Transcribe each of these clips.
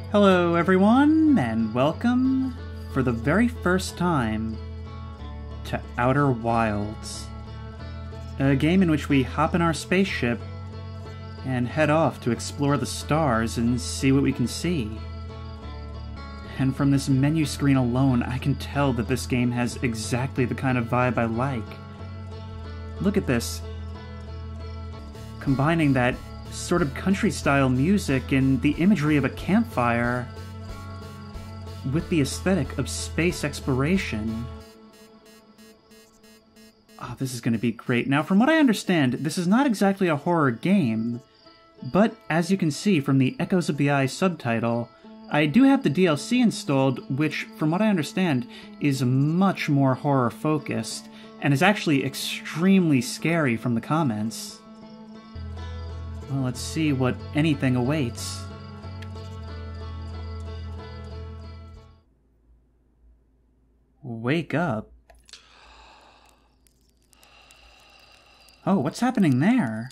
Hello everyone, and welcome, for the very first time, to Outer Wilds. A game in which we hop in our spaceship and head off to explore the stars and see what we can see. And from this menu screen alone, I can tell that this game has exactly the kind of vibe I like. Look at this. Combining that sort of country-style music and the imagery of a campfire with the aesthetic of space exploration. Oh, this is going to be great. Now, from what I understand, this is not exactly a horror game, but as you can see from the Echoes of the Eye subtitle, I do have the DLC installed, which, from what I understand, is much more horror-focused, and is actually extremely scary from the comments. Well, let's see what anything awaits. Wake up. Oh, what's happening there?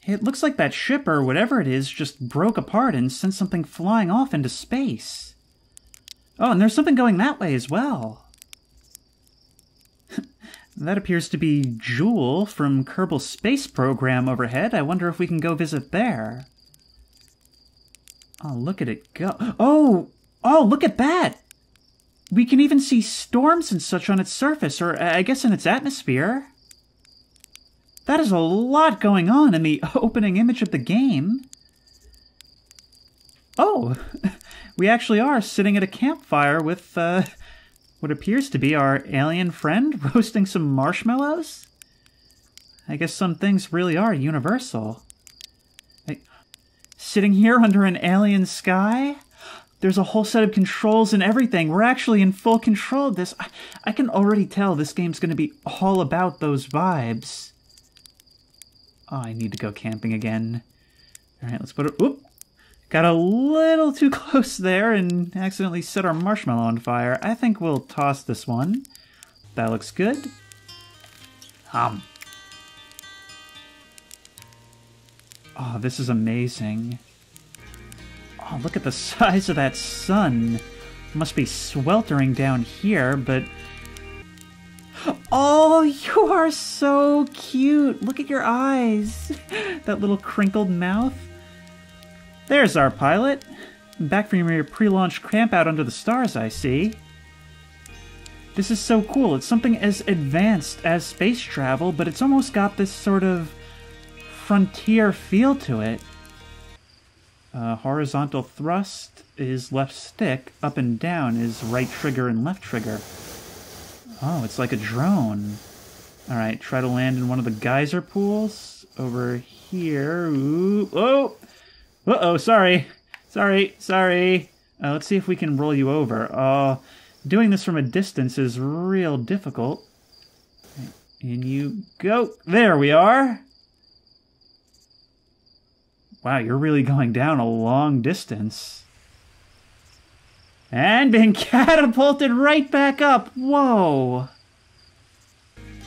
It looks like that ship, or whatever it is, just broke apart and sent something flying off into space. Oh, and there's something going that way as well. That appears to be Jewel from Kerbal Space Program overhead. I wonder if we can go visit there. Oh, look at it go. Oh, look at that! We can even see storms and such on its surface, or I guess in its atmosphere. That is a lot going on in the opening image of the game. Oh, we actually are sitting at a campfire with, what appears to be our alien friend roasting some marshmallows? I guess some things really are universal. Sitting here under an alien sky? There's a whole set of controls and everything. We're actually in full control of this. I can already tell this game's going to be all about those vibes. Oh, I need to go camping again. Alright, let's put it... Whoop! Got a little too close there and accidentally set our marshmallow on fire. I think we'll toss this one. That looks good. Oh, this is amazing. Oh, look at the size of that sun. It must be sweltering down here, but... Oh, you are so cute! Look at your eyes! That little crinkled mouth. There's our pilot. Back from your pre-launch campout under the stars, I see. This is so cool. It's something as advanced as space travel, but it's almost got this sort of frontier feel to it. Horizontal thrust is left stick, up and down is right trigger and left trigger. Oh, it's like a drone. Alright, try to land in one of the geyser pools. Over here. Ooh. Oh! Uh-oh, sorry. Sorry. Let's see if we can roll you over. Doing this from a distance is real difficult. In you go. There we are! Wow, you're really going down a long distance. And being catapulted right back up! Whoa!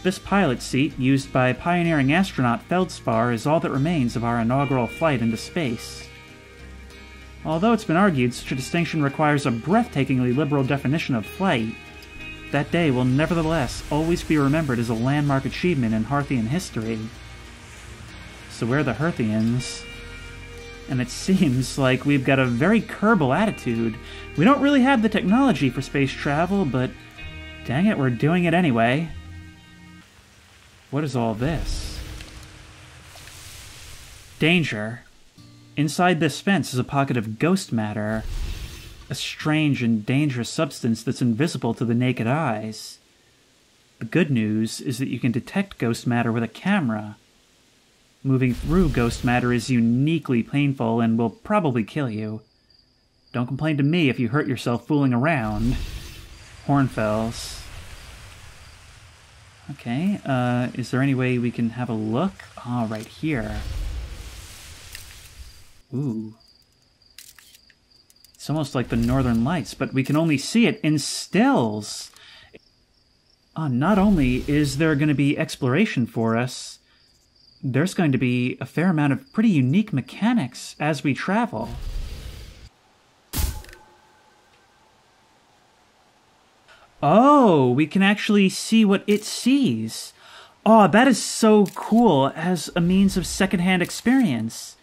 This pilot seat, used by pioneering astronaut Feldspar, is all that remains of our inaugural flight into space. Although it's been argued such a distinction requires a breathtakingly liberal definition of flight, that day will nevertheless always be remembered as a landmark achievement in Hearthian history. So we're the Hearthians, and it seems like we've got a very Kerbal attitude. We don't really have the technology for space travel, but dang it, we're doing it anyway. What is all this? Danger. Inside this fence is a pocket of ghost matter, a strange and dangerous substance that's invisible to the naked eyes. The good news is that you can detect ghost matter with a camera. Moving through ghost matter is uniquely painful and will probably kill you. Don't complain to me if you hurt yourself fooling around. Hornfells. Okay, is there any way we can have a look? Oh, right here. Ooh. It's almost like the Northern Lights, but we can only see it in stills. Not only is there going to be exploration for us, there's going to be a fair amount of pretty unique mechanics as we travel. Oh, we can actually see what it sees. Oh, that is so cool as a means of secondhand experience.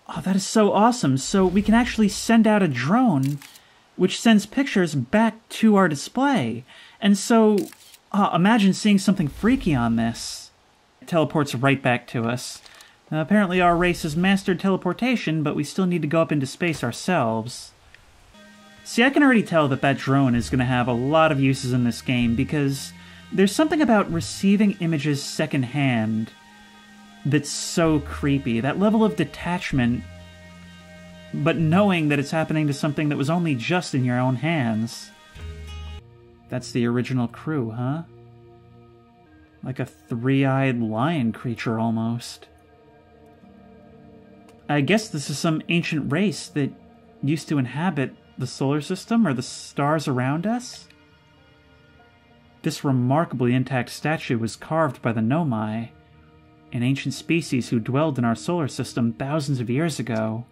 Oh, that is so awesome. So we can actually send out a drone which sends pictures back to our display. And so, imagine seeing something freaky on this. It teleports right back to us. Apparently our race has mastered teleportation, but we still need to go up into space ourselves. See, I can already tell that that drone is going to have a lot of uses in this game, because there's something about receiving images secondhand that's so creepy. That level of detachment, but knowing that it's happening to something that was only just in your own hands. That's the original crew, huh? Like a three-eyed lion creature, almost. I guess this is some ancient race that used to inhabit the solar system or the stars around us? This remarkably intact statue was carved by the Nomai, an ancient species who dwelled in our solar system thousands of years ago.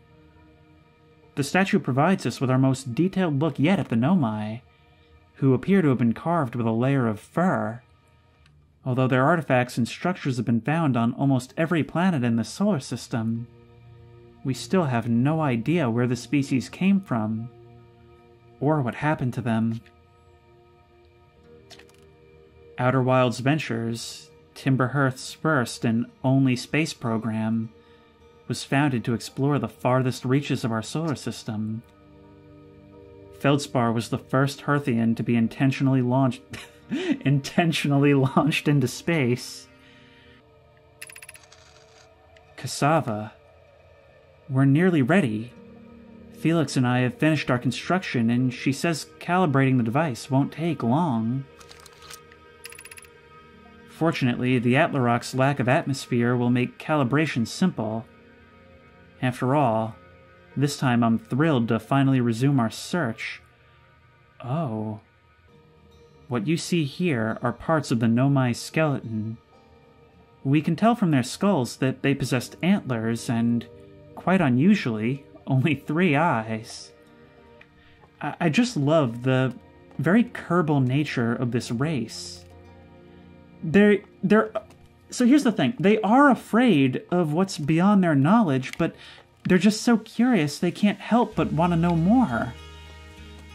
The statue provides us with our most detailed look yet at the Nomai, who appear to have been carved with a layer of fur. Although their artifacts and structures have been found on almost every planet in the solar system, we still have no idea where the species came from, or what happened to them. Outer Wilds Ventures, Timber-Hearth's first and only space program, was founded to explore the farthest reaches of our solar system. Feldspar was the first Hearthian to be intentionally launched into space. Cassava. We're nearly ready. Felix and I have finished our construction, and she says calibrating the device won't take long. Fortunately, the Atlaroc's lack of atmosphere will make calibration simple. After all, this time I'm thrilled to finally resume our search. Oh. What you see here are parts of the Nomai skeleton. We can tell from their skulls that they possessed antlers and, quite unusually, only 3 eyes. I just love the very Kerbal nature of this race. So here's the thing. They are afraid of what's beyond their knowledge, but they're just so curious they can't help but want to know more.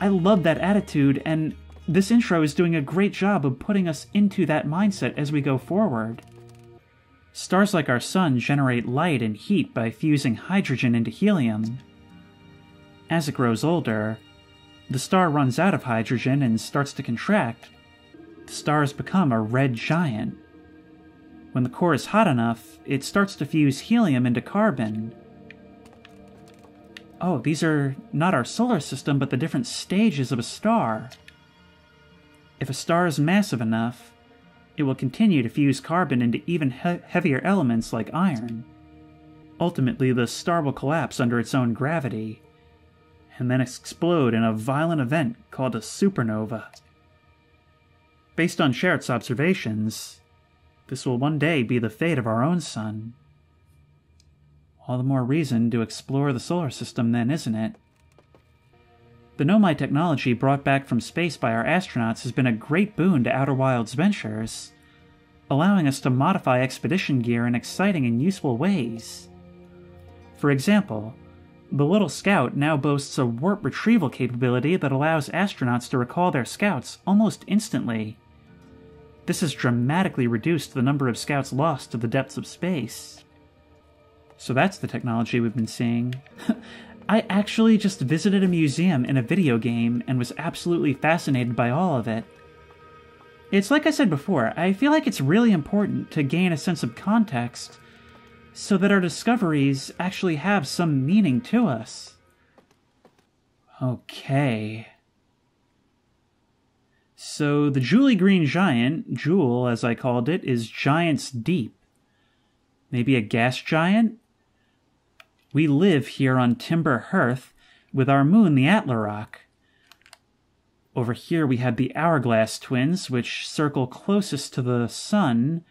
I love that attitude, and this intro is doing a great job of putting us into that mindset as we go forward. Stars like our sun generate light and heat by fusing hydrogen into helium. As it grows older, the star runs out of hydrogen and starts to contract. The stars become a red giant. When the core is hot enough, it starts to fuse helium into carbon. Oh, these are not our solar system, but the different stages of a star. If a star is massive enough, it will continue to fuse carbon into even heavier elements like iron. Ultimately, the star will collapse under its own gravity, and then explode in a violent event called a supernova. Based on Sherritt's observations, this will one day be the fate of our own sun. All the more reason to explore the solar system then, isn't it? The Nomai technology brought back from space by our astronauts has been a great boon to Outer Wilds Ventures, allowing us to modify expedition gear in exciting and useful ways. For example, the Little Scout now boasts a warp retrieval capability that allows astronauts to recall their scouts almost instantly. This has dramatically reduced the number of scouts lost to the depths of space. So that's the technology we've been seeing. I actually just visited a museum in a video game and was absolutely fascinated by all of it. It's like I said before, I feel like it's really important to gain a sense of context so that our discoveries actually have some meaning to us. Okay. So the Julie Green Giant, Jewel as I called it, is Giant's Deep. Maybe a gas giant? We live here on Timber Hearth with our moon, the Atlaroc. Over here we have the Hourglass Twins, which circle closest to the sun,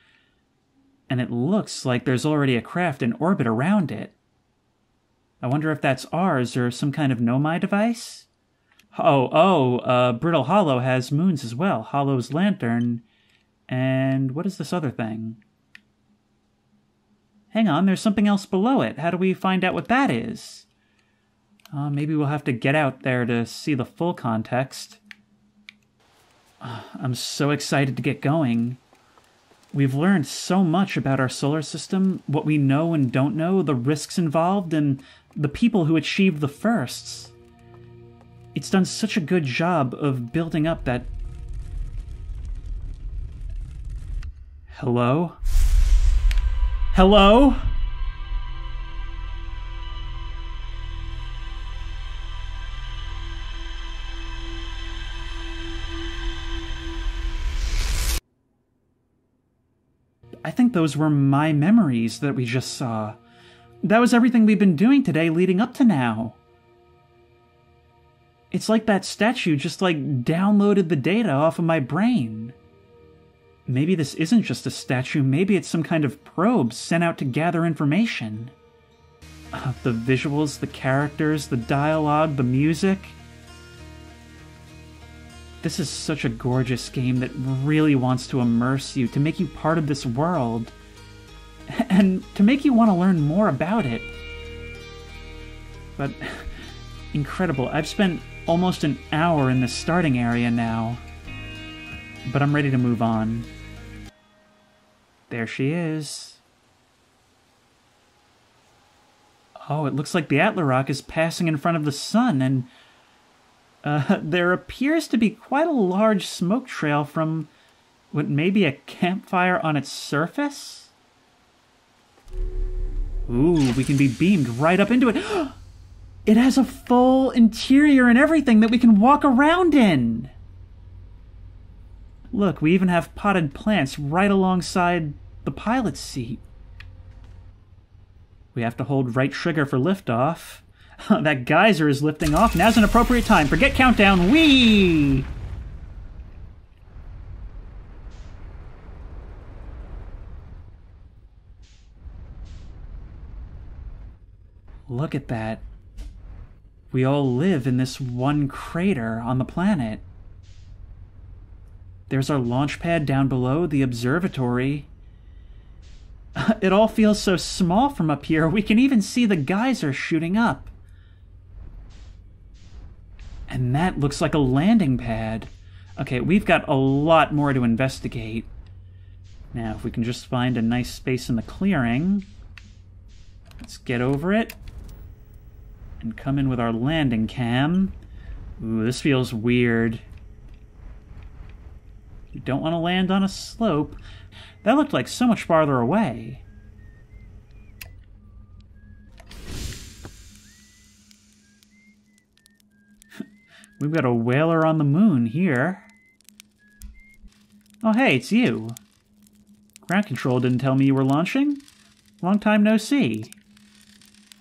and it looks like there's already a craft in orbit around it. I wonder if that's ours or some kind of Nomai device? Brittle Hollow has moons as well. Hollow's Lantern. And what is this other thing? Hang on, there's something else below it. How do we find out what that is? Maybe we'll have to get out there to see the full context. I'm so excited to get going. We've learned so much about our solar system, what we know and don't know, the risks involved, and the people who achieved the firsts. It's done such a good job of building up that... Hello? Hello? I think those were my memories that we just saw. That was everything we've been doing today leading up to now. It's like that statue just, downloaded the data off of my brain. Maybe this isn't just a statue, maybe it's some kind of probe sent out to gather information. The visuals, the characters, the dialogue, the music. This is such a gorgeous game that really wants to immerse you, to make you part of this world, and to make you want to learn more about it. But, incredible, I've spent almost an hour in the starting area now, but I'm ready to move on. There she is. Oh, it looks like the Atlarock is passing in front of the sun, and there appears to be quite a large smoke trail from what may be a campfire on its surface? Ooh, we can be beamed right up into it. It has a full interior and everything that we can walk around in! Look, we even have potted plants right alongside the pilot's seat. We have to hold right trigger for liftoff. That geyser is lifting off. Now's an appropriate time. Forget countdown. Whee! Look at that. We all live in this one crater on the planet. There's our launch pad down below, the observatory. It all feels so small from up here. We can even see the geyser shooting up. And that looks like a landing pad. Okay, we've got a lot more to investigate. Now, if we can just find a nice space in the clearing. Let's get over it. And come in with our landing cam. Ooh, this feels weird. You don't want to land on a slope. That looked like so much farther away. We've got a whaler on the moon here. Oh, hey, it's you. Ground control didn't tell me you were launching. Long time no see.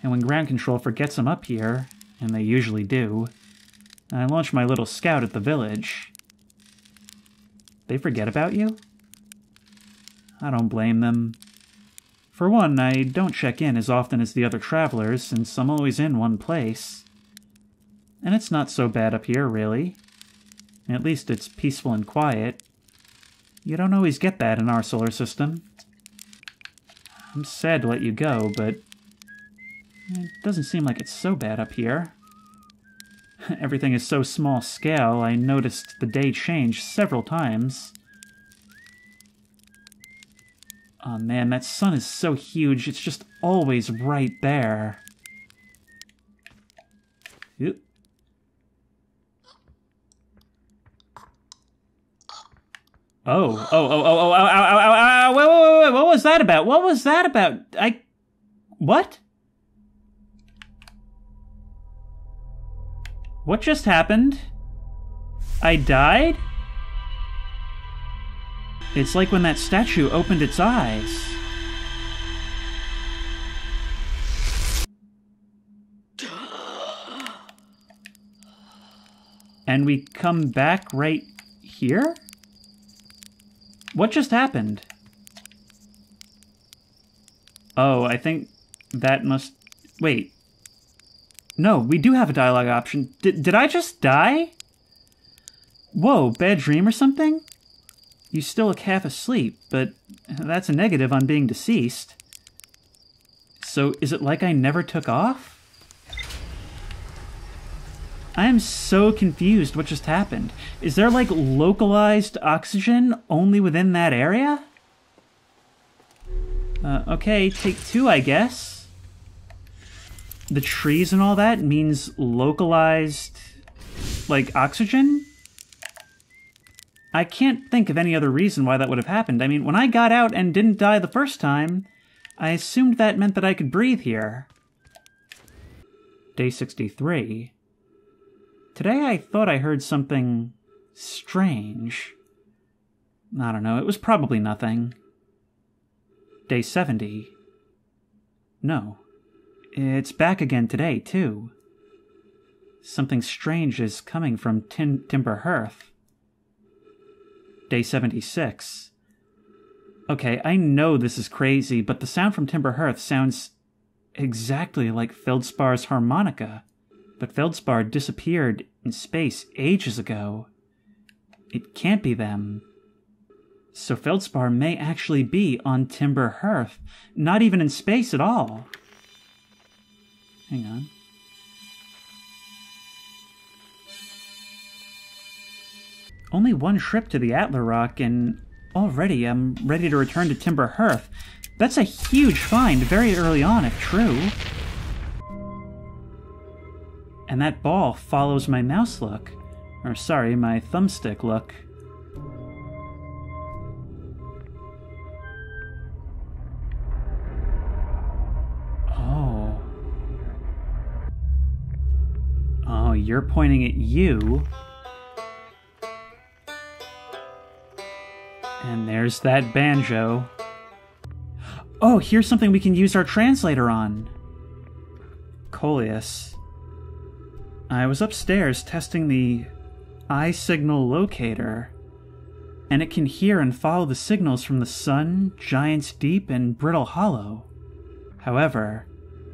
And when ground control forgets I'm up here, and they usually do, I launch my little scout at the village. They forget about you? I don't blame them. For one, I don't check in as often as the other travelers, since I'm always in one place. And it's not so bad up here, really. At least it's peaceful and quiet. You don't always get that in our solar system. I'm sad to let you go, but it doesn't seem like it's so bad up here. Everything is so small scale, I noticed the day change several times. Oh man, that sun is so huge, it's just always right there. Oop. Wait, what was that about? What was that about? What? What just happened? I died? It's like when that statue opened its eyes. And we come back right here? What just happened? Oh, I think that must... Wait. No, we do have a dialogue option. Did I just die? Whoa, bad dream or something? You still look half asleep, but that's a negative on being deceased. So is it like I never took off? I am so confused what just happened. Is there like localized oxygen only within that area? Okay, take 2, I guess. The trees and all that means localized, like, oxygen? I can't think of any other reason why that would have happened. I mean, when I got out and didn't die the first time, I assumed that meant that I could breathe here. Day 63. Today I thought I heard something strange. I don't know, it was probably nothing. Day 70. No. It's back again today, too. Something strange is coming from Timber Hearth. Day 76. Okay, I know this is crazy, but the sound from Timber Hearth sounds exactly like Feldspar's harmonica. But Feldspar disappeared in space ages ago. It can't be them. So Feldspar may actually be on Timber Hearth, not even in space at all. Hang on. Only one trip to the Atla Rock, and already I'm ready to return to Timber Hearth. That's a huge find very early on, if true. And that ball follows my mouse look. Or sorry, my thumbstick look. Oh. Oh, you're pointing at you. And there's that banjo. Oh, here's something we can use our translator on. Coleus. I was upstairs testing the eye signal locator, and it can hear and follow the signals from the sun, Giant's Deep, and Brittle Hollow. However,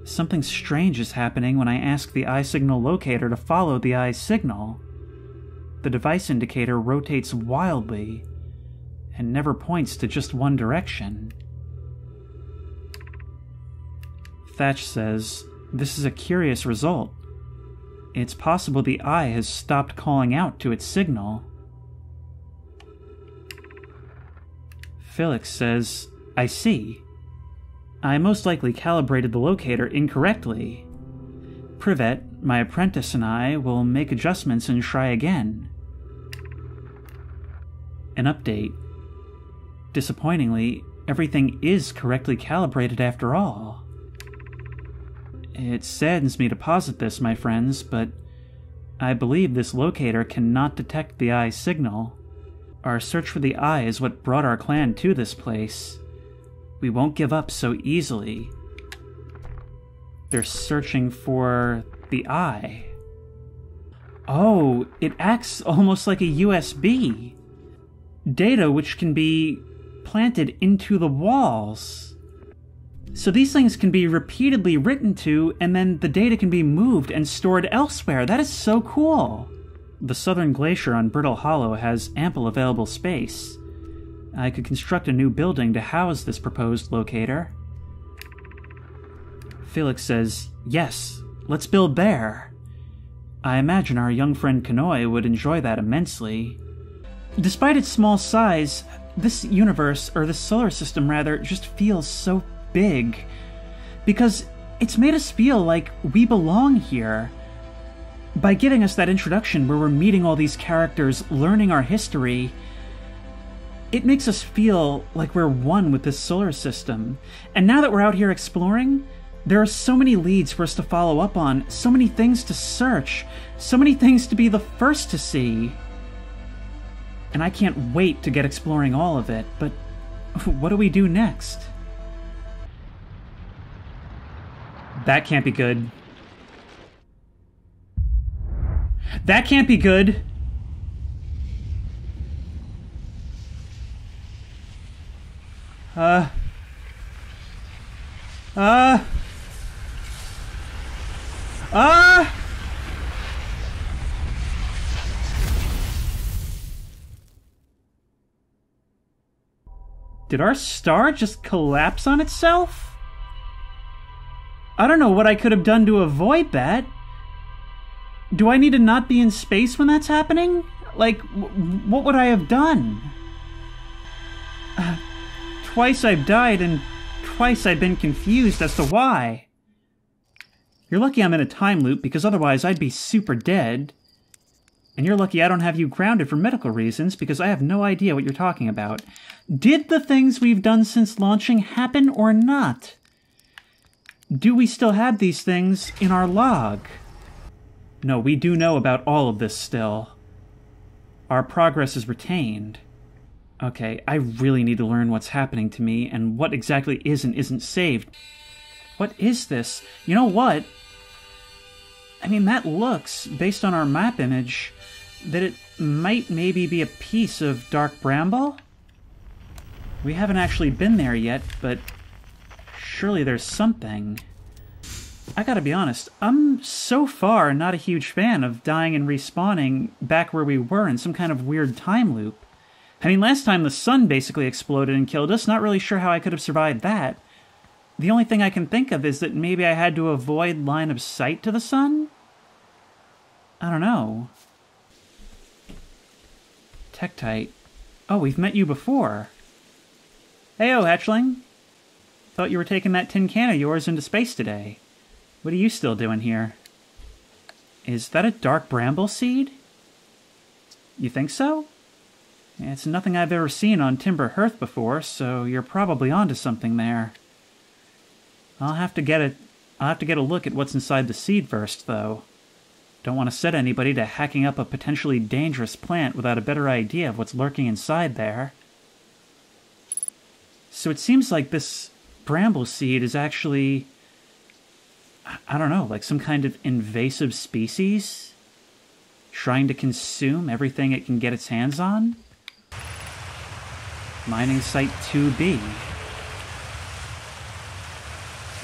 something strange is happening when I ask the eye signal locator to follow the eye signal. The device indicator rotates wildly and never points to just one direction. Thatch says, this is a curious result. It's possible the eye has stopped calling out to its signal. Felix says, I see. I most likely calibrated the locator incorrectly. Privet, my apprentice, and I will make adjustments and try again. An update. Disappointingly, everything is correctly calibrated after all. It saddens me to posit this, my friends, but I believe this locator cannot detect the eye signal. Our search for the eye is what brought our clan to this place. We won't give up so easily. They're searching for the eye. Oh, it acts almost like a USB. Data which can be planted into the walls. So these things can be repeatedly written to, and then the data can be moved and stored elsewhere. That is so cool. The southern glacier on Brittle Hollow has ample available space. I could construct a new building to house this proposed locator. Felix says, yes, let's build there. I imagine our young friend Kanoi would enjoy that immensely. Despite its small size, this universe, or this solar system rather, just feels so big. Because it's made us feel like we belong here. By giving us that introduction where we're meeting all these characters, learning our history, it makes us feel like we're one with this solar system. And now that we're out here exploring, there are so many leads for us to follow up on, so many things to search, so many things to be the first to see. And I can't wait to get exploring all of it, but what do we do next? That can't be good. That can't be good! Ah! Did our star just collapse on itself? I don't know what I could have done to avoid that. Do I need to not be in space when that's happening? Like, what would I have done? Twice I've died, and twice I've been confused as to why. You're lucky I'm in a time loop, because otherwise I'd be super dead. And you're lucky I don't have you grounded for medical reasons, because I have no idea what you're talking about. Did the things we've done since launching happen or not? Do we still have these things in our log? No, we do know about all of this still. Our progress is retained. Okay, I really need to learn what's happening to me and what exactly is and isn't saved. What is this? You know what? I mean, that looks, based on our map image, that it might maybe be a piece of Dark Bramble? We haven't actually been there yet, but surely there's something. I gotta be honest, I'm so far not a huge fan of dying and respawning back where we were in some kind of weird time loop. I mean, last time the sun basically exploded and killed us, not really sure how I could have survived that. The only thing I can think of is that maybe I had to avoid line of sight to the sun? I don't know. Tektite. Oh, we've met you before. Heyo, hatchling. Thought you were taking that tin can of yours into space today. What are you still doing here? Is that a dark bramble seed? You think so? It's nothing I've ever seen on Timber Hearth before, so you're probably onto something there. I'll have to get a look at what's inside the seed first, though. Don't want to set anybody to hacking up a potentially dangerous plant without a better idea of what's lurking inside there. So it seems like this bramble seed is actually, I don't know, like some kind of invasive species trying to consume everything it can get its hands on? Mining Site 2B.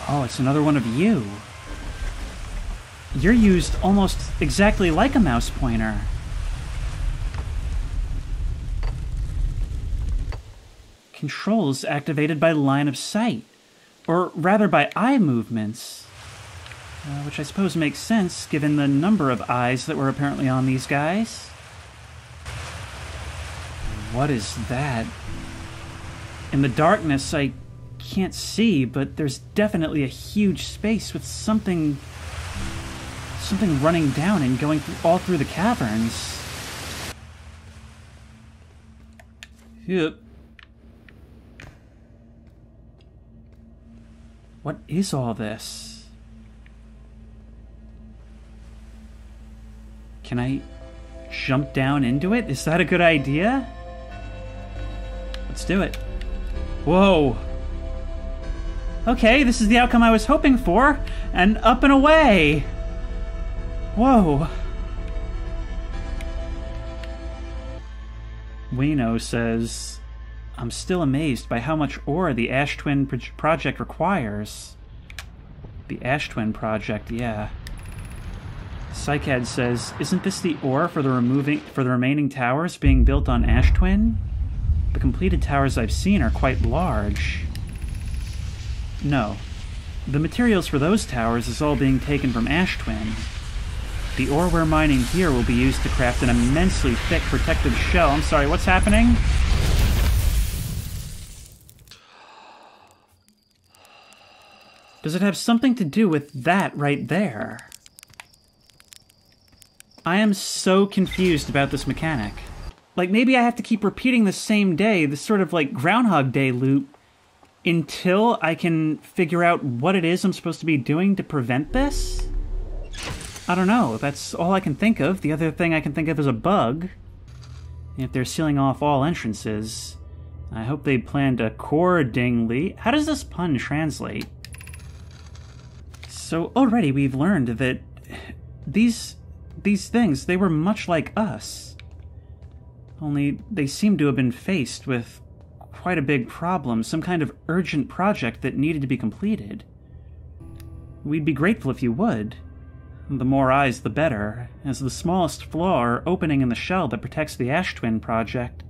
Oh, it's another one of you. You're used almost exactly like a mouse pointer. Controls activated by line of sight. Or rather by eye movements. Which I suppose makes sense, given the number of eyes that were apparently on these guys. What is that? In the darkness, I can't see, but there's definitely a huge space with something running down and going all through the caverns. Yep. What is all this? Can I jump down into it? Is that a good idea? Let's do it. Whoa. Okay, this is the outcome I was hoping for, and up and away. Whoa. Wino says, I'm still amazed by how much ore the Ash Twin project requires. The Ash Twin project, yeah. Psycad says, isn't this the ore for the remaining towers being built on Ash Twin? The completed towers I've seen are quite large. No. The materials for those towers is all being taken from Ash Twin. The ore we're mining here will be used to craft an immensely thick protective shell. I'm sorry, what's happening? Does it have something to do with that right there? I am so confused about this mechanic. Like, maybe I have to keep repeating the same day, this sort of like Groundhog Day loop, until I can figure out what it is I'm supposed to be doing to prevent this? I don't know, that's all I can think of. The other thing I can think of is a bug. If they're sealing off all entrances, I hope they planned accordingly. How does this pun translate? So already we've learned that these things, they were much like us. Only they seem to have been faced with quite a big problem, some kind of urgent project that needed to be completed. We'd be grateful if you would. The more eyes, the better, as the smallest flaw or opening in the shell that protects the Ash Twin project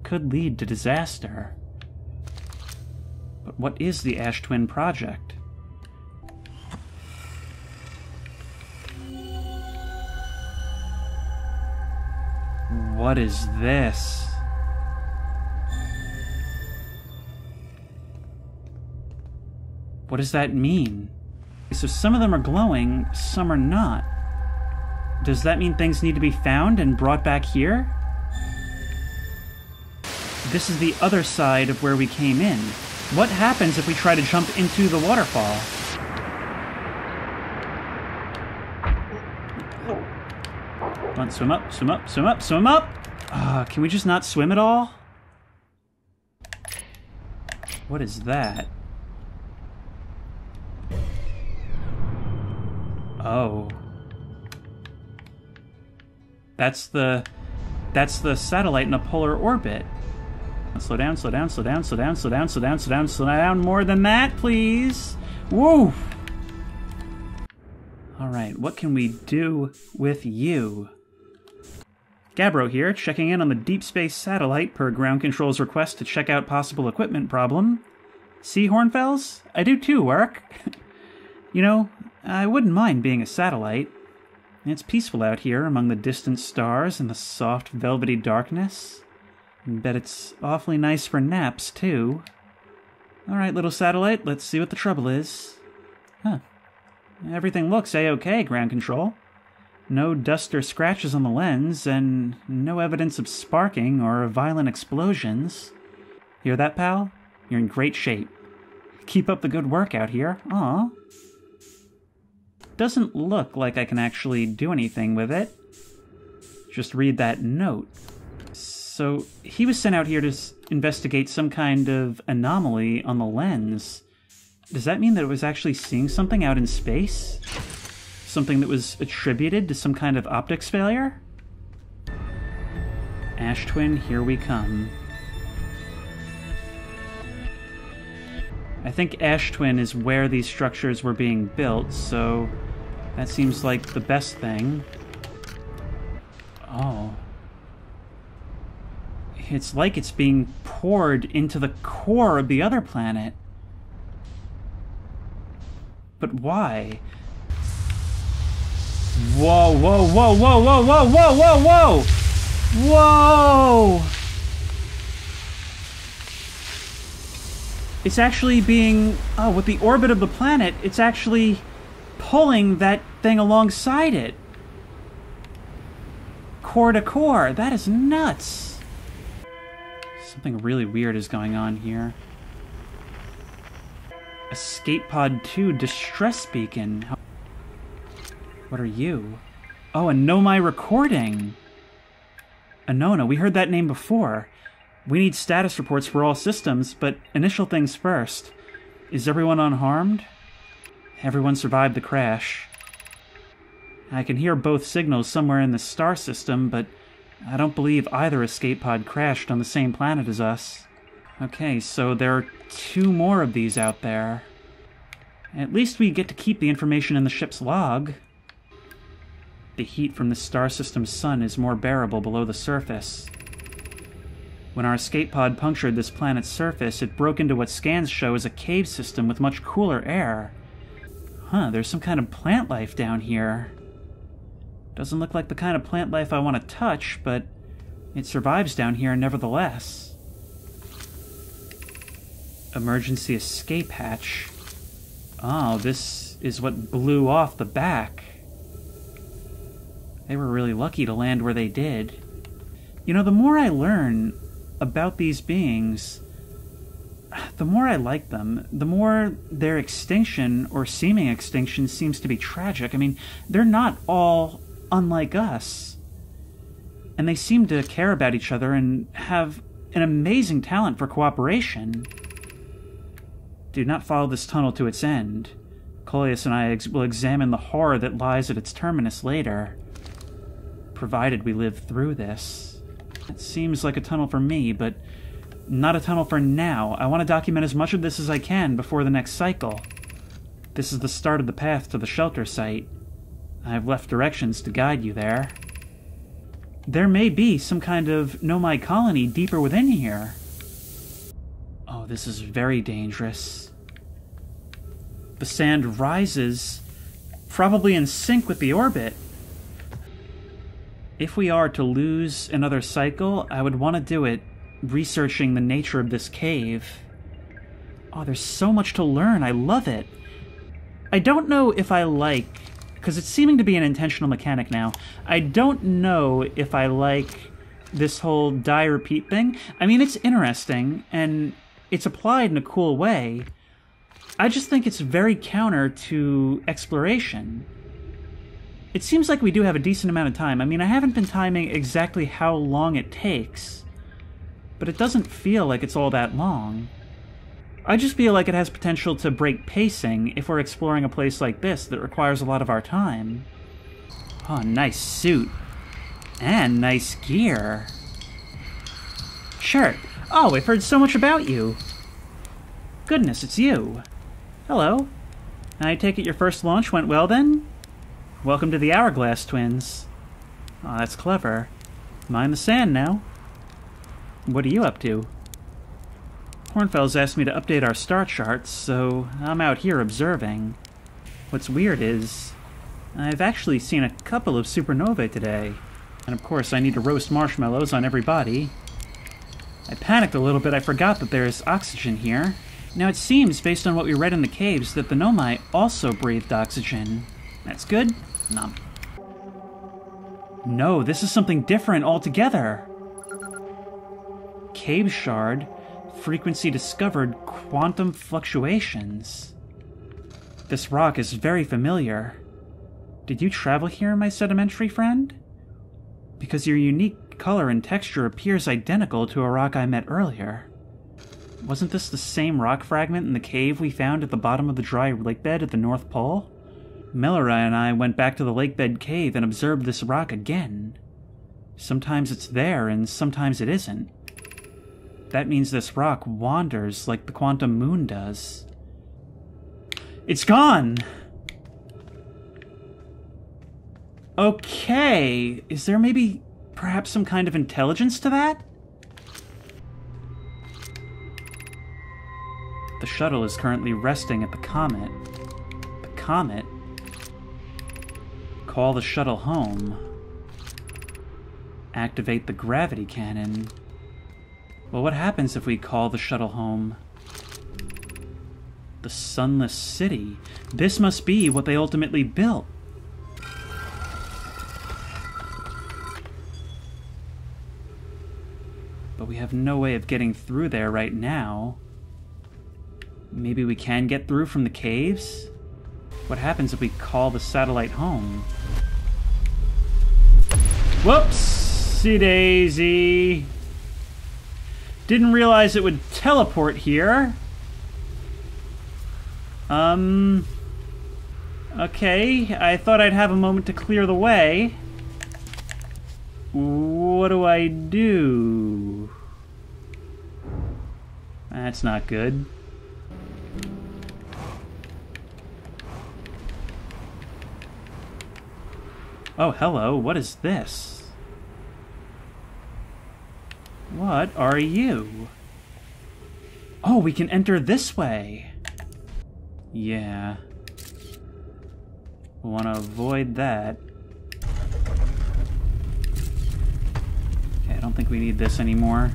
could lead to disaster. But what is the Ash Twin project? What is this? What does that mean? So some of them are glowing, some are not. Does that mean things need to be found and brought back here? This is the other side of where we came in. What happens if we try to jump into the waterfall? Come on, swim up, swim up, swim up, swim up! Can we just not swim at all? What is that? Oh. That's the satellite in a polar orbit. Slow down, slow down, slow down, slow down, slow down, slow down, slow down, slow down. More than that, please. Woo! Alright, what can we do with you? Gabbro here, checking in on the deep space satellite per ground control's request to check out possible equipment problem. See, Hornfells? I do too, Work. You know, I wouldn't mind being a satellite. It's peaceful out here among the distant stars and the soft, velvety darkness. Bet it's awfully nice for naps, too. Alright, little satellite, let's see what the trouble is. Huh. Everything looks A-okay, ground control. No dust or scratches on the lens, and no evidence of sparking or violent explosions. Hear that, pal? You're in great shape. Keep up the good work out here. Aw. Doesn't look like I can actually do anything with it. Just read that note. So, he was sent out here to investigate some kind of anomaly on the lens. Does that mean that it was actually seeing something out in space? Something that was attributed to some kind of optics failure? Ash Twin, here we come. I think Ash Twin is where these structures were being built, so that seems like the best thing. Oh. It's like it's being poured into the core of the other planet. But why? Whoa, whoa, whoa, whoa, whoa, whoa, whoa, whoa, whoa! Whoa! It's actually being... Oh, with the orbit of the planet, it's actually pulling that thing alongside it. Core to core. That is nuts. Something really weird is going on here. Escape Pod 2 distress beacon. What are you? Oh, a Nomai recording. Anona, we heard that name before. We need status reports for all systems, but initial things first. Is everyone unharmed? Everyone survived the crash. I can hear both signals somewhere in the star system, but I don't believe either escape pod crashed on the same planet as us. Okay, so there are 2 more of these out there. At least we get to keep the information in the ship's log. The heat from the star system's sun is more bearable below the surface. When our escape pod punctured this planet's surface, it broke into what scans show as a cave system with much cooler air. Huh, there's some kind of plant life down here. Doesn't look like the kind of plant life I want to touch, but it survives down here nevertheless. Emergency escape hatch. Oh, this is what blew off the back. They were really lucky to land where they did. You know, the more I learn about these beings, the more I like them, the more their extinction, or seeming extinction, seems to be tragic. I mean, they're not all unlike us. And they seem to care about each other and have an amazing talent for cooperation. Do not follow this tunnel to its end. Coleus and I will examine the horror that lies at its terminus later. Provided we live through this. It seems like a tunnel for me, but not a tunnel for now. I want to document as much of this as I can before the next cycle. This is the start of the path to the shelter site. I've left directions to guide you there. There may be some kind of nomai colony deeper within here. Oh, this is very dangerous. The sand rises, probably in sync with the orbit. If we are to lose another cycle, I would want to do it researching the nature of this cave. Oh, there's so much to learn. I love it. I don't know if I like, because it's seeming to be an intentional mechanic now, I don't know if I like this whole die repeat thing. I mean, it's interesting, and it's applied in a cool way. I just think it's very counter to exploration. It seems like we do have a decent amount of time. I mean, I haven't been timing exactly how long it takes, but it doesn't feel like it's all that long. I just feel like it has potential to break pacing if we're exploring a place like this that requires a lot of our time. Oh, nice suit. And nice gear. Sure. Oh, I've heard so much about you. Goodness, it's you. Hello. I take it your first launch went well then? Welcome to the Hourglass Twins. Oh, that's clever. Mind the sand now. What are you up to? Hornfels asked me to update our star charts, so I'm out here observing. What's weird is, I've actually seen a couple of supernovae today. And of course I need to roast marshmallows on every body. I panicked a little bit, I forgot that there's oxygen here. Now it seems, based on what we read in the caves, that the nomai also breathed oxygen. That's good? No. No, this is something different altogether. Cave shard, frequency discovered, quantum fluctuations. This rock is very familiar. Did you travel here, my sedimentary friend? Because your unique color and texture appears identical to a rock I met earlier. Wasn't this the same rock fragment in the cave we found at the bottom of the dry lakebed at the North Pole? Melora and I went back to the lakebed cave and observed this rock again. Sometimes it's there, and sometimes it isn't. That means this rock wanders like the quantum moon does. It's gone! Okay, is there maybe perhaps some kind of intelligence to that? The shuttle is currently resting at the comet. The comet? Call the shuttle home. Activate the gravity cannon. Well, what happens if we call the shuttle home? The Sunless City. This must be what they ultimately built. But we have no way of getting through there right now. Maybe we can get through from the caves? What happens if we call the satellite home? Whoopsie daisy! Didn't realize it would teleport here. Okay, I thought I'd have a moment to clear the way. What do I do? That's not good. Oh, hello, what is this? What are you? Oh, we can enter this way. Yeah. We want to avoid that. Okay, I don't think we need this anymore.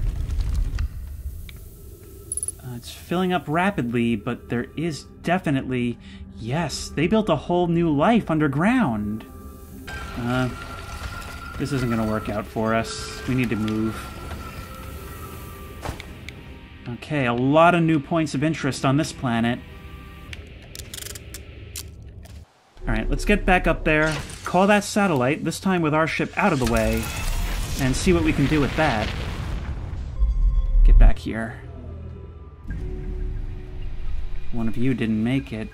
It's filling up rapidly, but there is definitely... Yes, they built a whole new life underground. This isn't going to work out for us. We need to move. Okay, a lot of new points of interest on this planet. Alright, let's get back up there, call that satellite, this time with our ship out of the way, and see what we can do with that. Get back here. One of you didn't make it.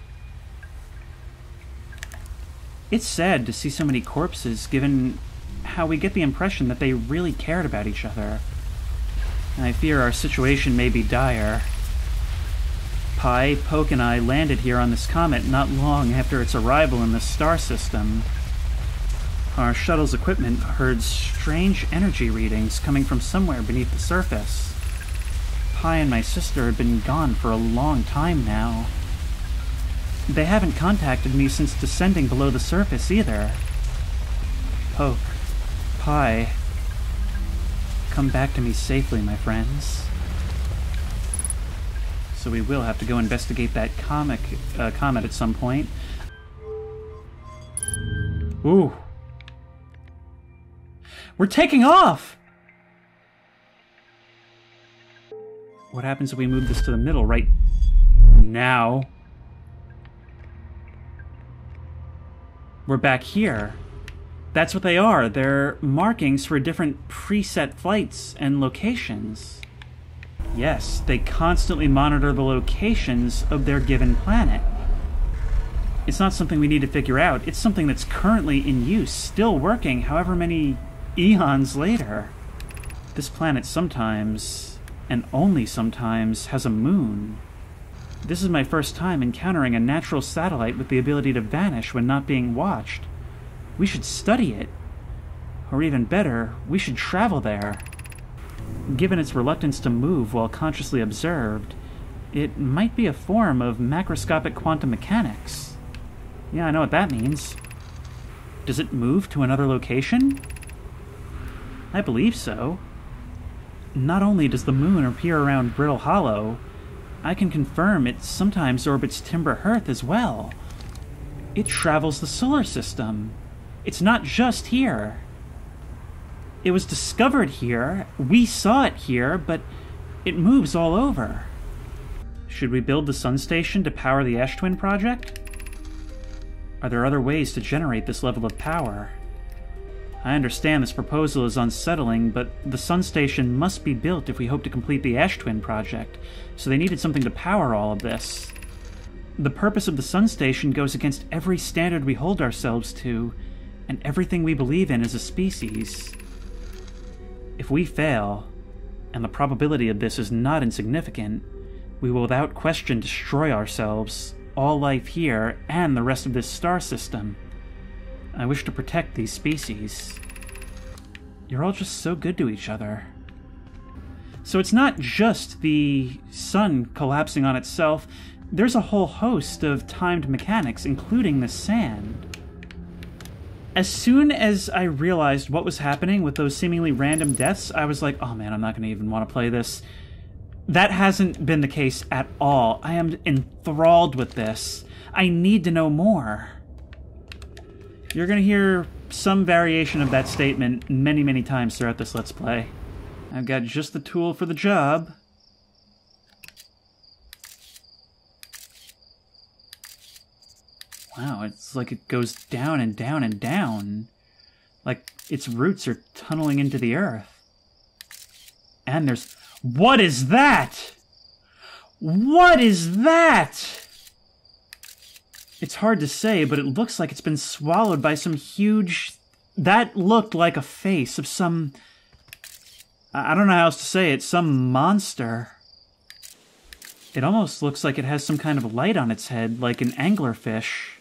It's sad to see so many corpses, given how we get the impression that they really cared about each other. And I fear our situation may be dire. Poke, and I landed here on this comet not long after its arrival in the star system. Our shuttle's equipment heard strange energy readings coming from somewhere beneath the surface. Pi and my sister had been gone for a long time now. They haven't contacted me since descending below the surface either. Poke, Pi, come back to me safely, my friends. So we will have to go investigate that comet at some point. Ooh. We're taking off! What happens if we move this to the middle right now? We're back here. That's what they are. They're markings for different preset flights and locations. Yes, they constantly monitor the locations of their given planet. It's not something we need to figure out. It's something that's currently in use, still working however many eons later. This planet sometimes, and only sometimes, has a moon. This is my first time encountering a natural satellite with the ability to vanish when not being watched. We should study it. Or even better, we should travel there. Given its reluctance to move while consciously observed, it might be a form of macroscopic quantum mechanics. Yeah, I know what that means. Does it move to another location? I believe so. Not only does the moon appear around Brittle Hollow, I can confirm it sometimes orbits Timber Hearth as well. It travels the solar system. It's not just here. It was discovered here, we saw it here, but it moves all over. Should we build the sun station to power the Ash Twin project? Are there other ways to generate this level of power? I understand this proposal is unsettling, but the sun station must be built if we hope to complete the Ash Twin project, so they needed something to power all of this. The purpose of the sun station goes against every standard we hold ourselves to, and everything we believe in as a species. If we fail, and the probability of this is not insignificant, we will without question destroy ourselves, all life here, and the rest of this star system. I wish to protect these species. You're all just so good to each other. So it's not just the sun collapsing on itself, there's a whole host of timed mechanics, including the sand. As soon as I realized what was happening with those seemingly random deaths, I was like, oh man, I'm not going to even want to play this. That hasn't been the case at all. I am enthralled with this. I need to know more. You're going to hear some variation of that statement many, many times throughout this Let's Play. I've got just the tool for the job. Wow, it's like it goes down and down and down. Like its roots are tunneling into the earth. And there's... What is that? What is that? It's hard to say, but it looks like it's been swallowed by some huge... That looked like a face of some... I don't know how else to say it. Some monster. It almost looks like it has some kind of light on its head, like an anglerfish.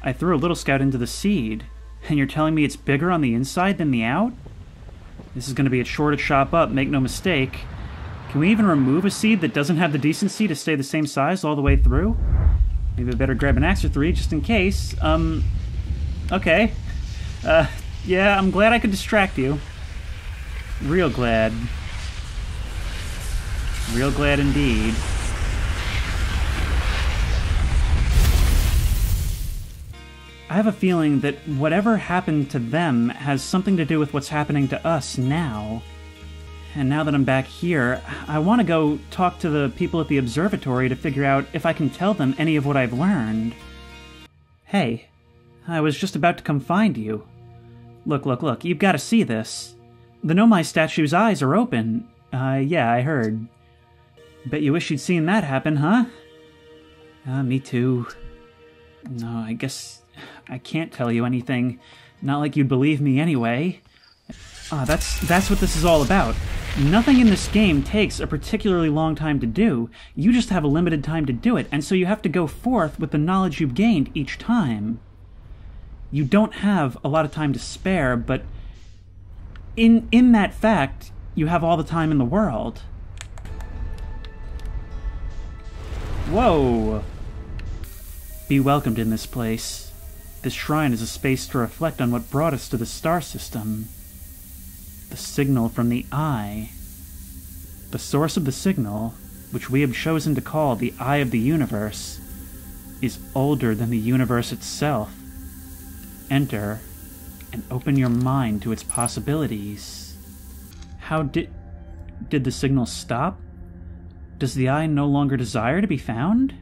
I threw a little scout into the seed, and you're telling me it's bigger on the inside than the out? This is going to be a chore to chop up, make no mistake. Can we even remove a seed that doesn't have the decency to stay the same size all the way through? Maybe I better grab an axe or three just in case. Okay. Yeah, I'm glad I could distract you. Real glad. Real glad indeed. I have a feeling that whatever happened to them has something to do with what's happening to us now. And now that I'm back here, I want to go talk to the people at the observatory to figure out if I can tell them any of what I've learned. Hey, I was just about to come find you. Look, you've got to see this. The Nomai statue's eyes are open. Yeah, I heard. Bet you wish you'd seen that happen, huh? Me too. No, I guess I can't tell you anything. Not like you'd believe me anyway. That's what this is all about. Nothing in this game takes a particularly long time to do. You just have a limited time to do it, and so you have to go forth with the knowledge you've gained each time. You don't have a lot of time to spare, but in that fact, you have all the time in the world. Whoa! Be welcomed in this place. This shrine is a space to reflect on what brought us to the star system. The signal from the Eye. The source of the signal, which we have chosen to call the Eye of the Universe, is older than the universe itself. Enter, and open your mind to its possibilities. How did the signal stop? Does the Eye no longer desire to be found?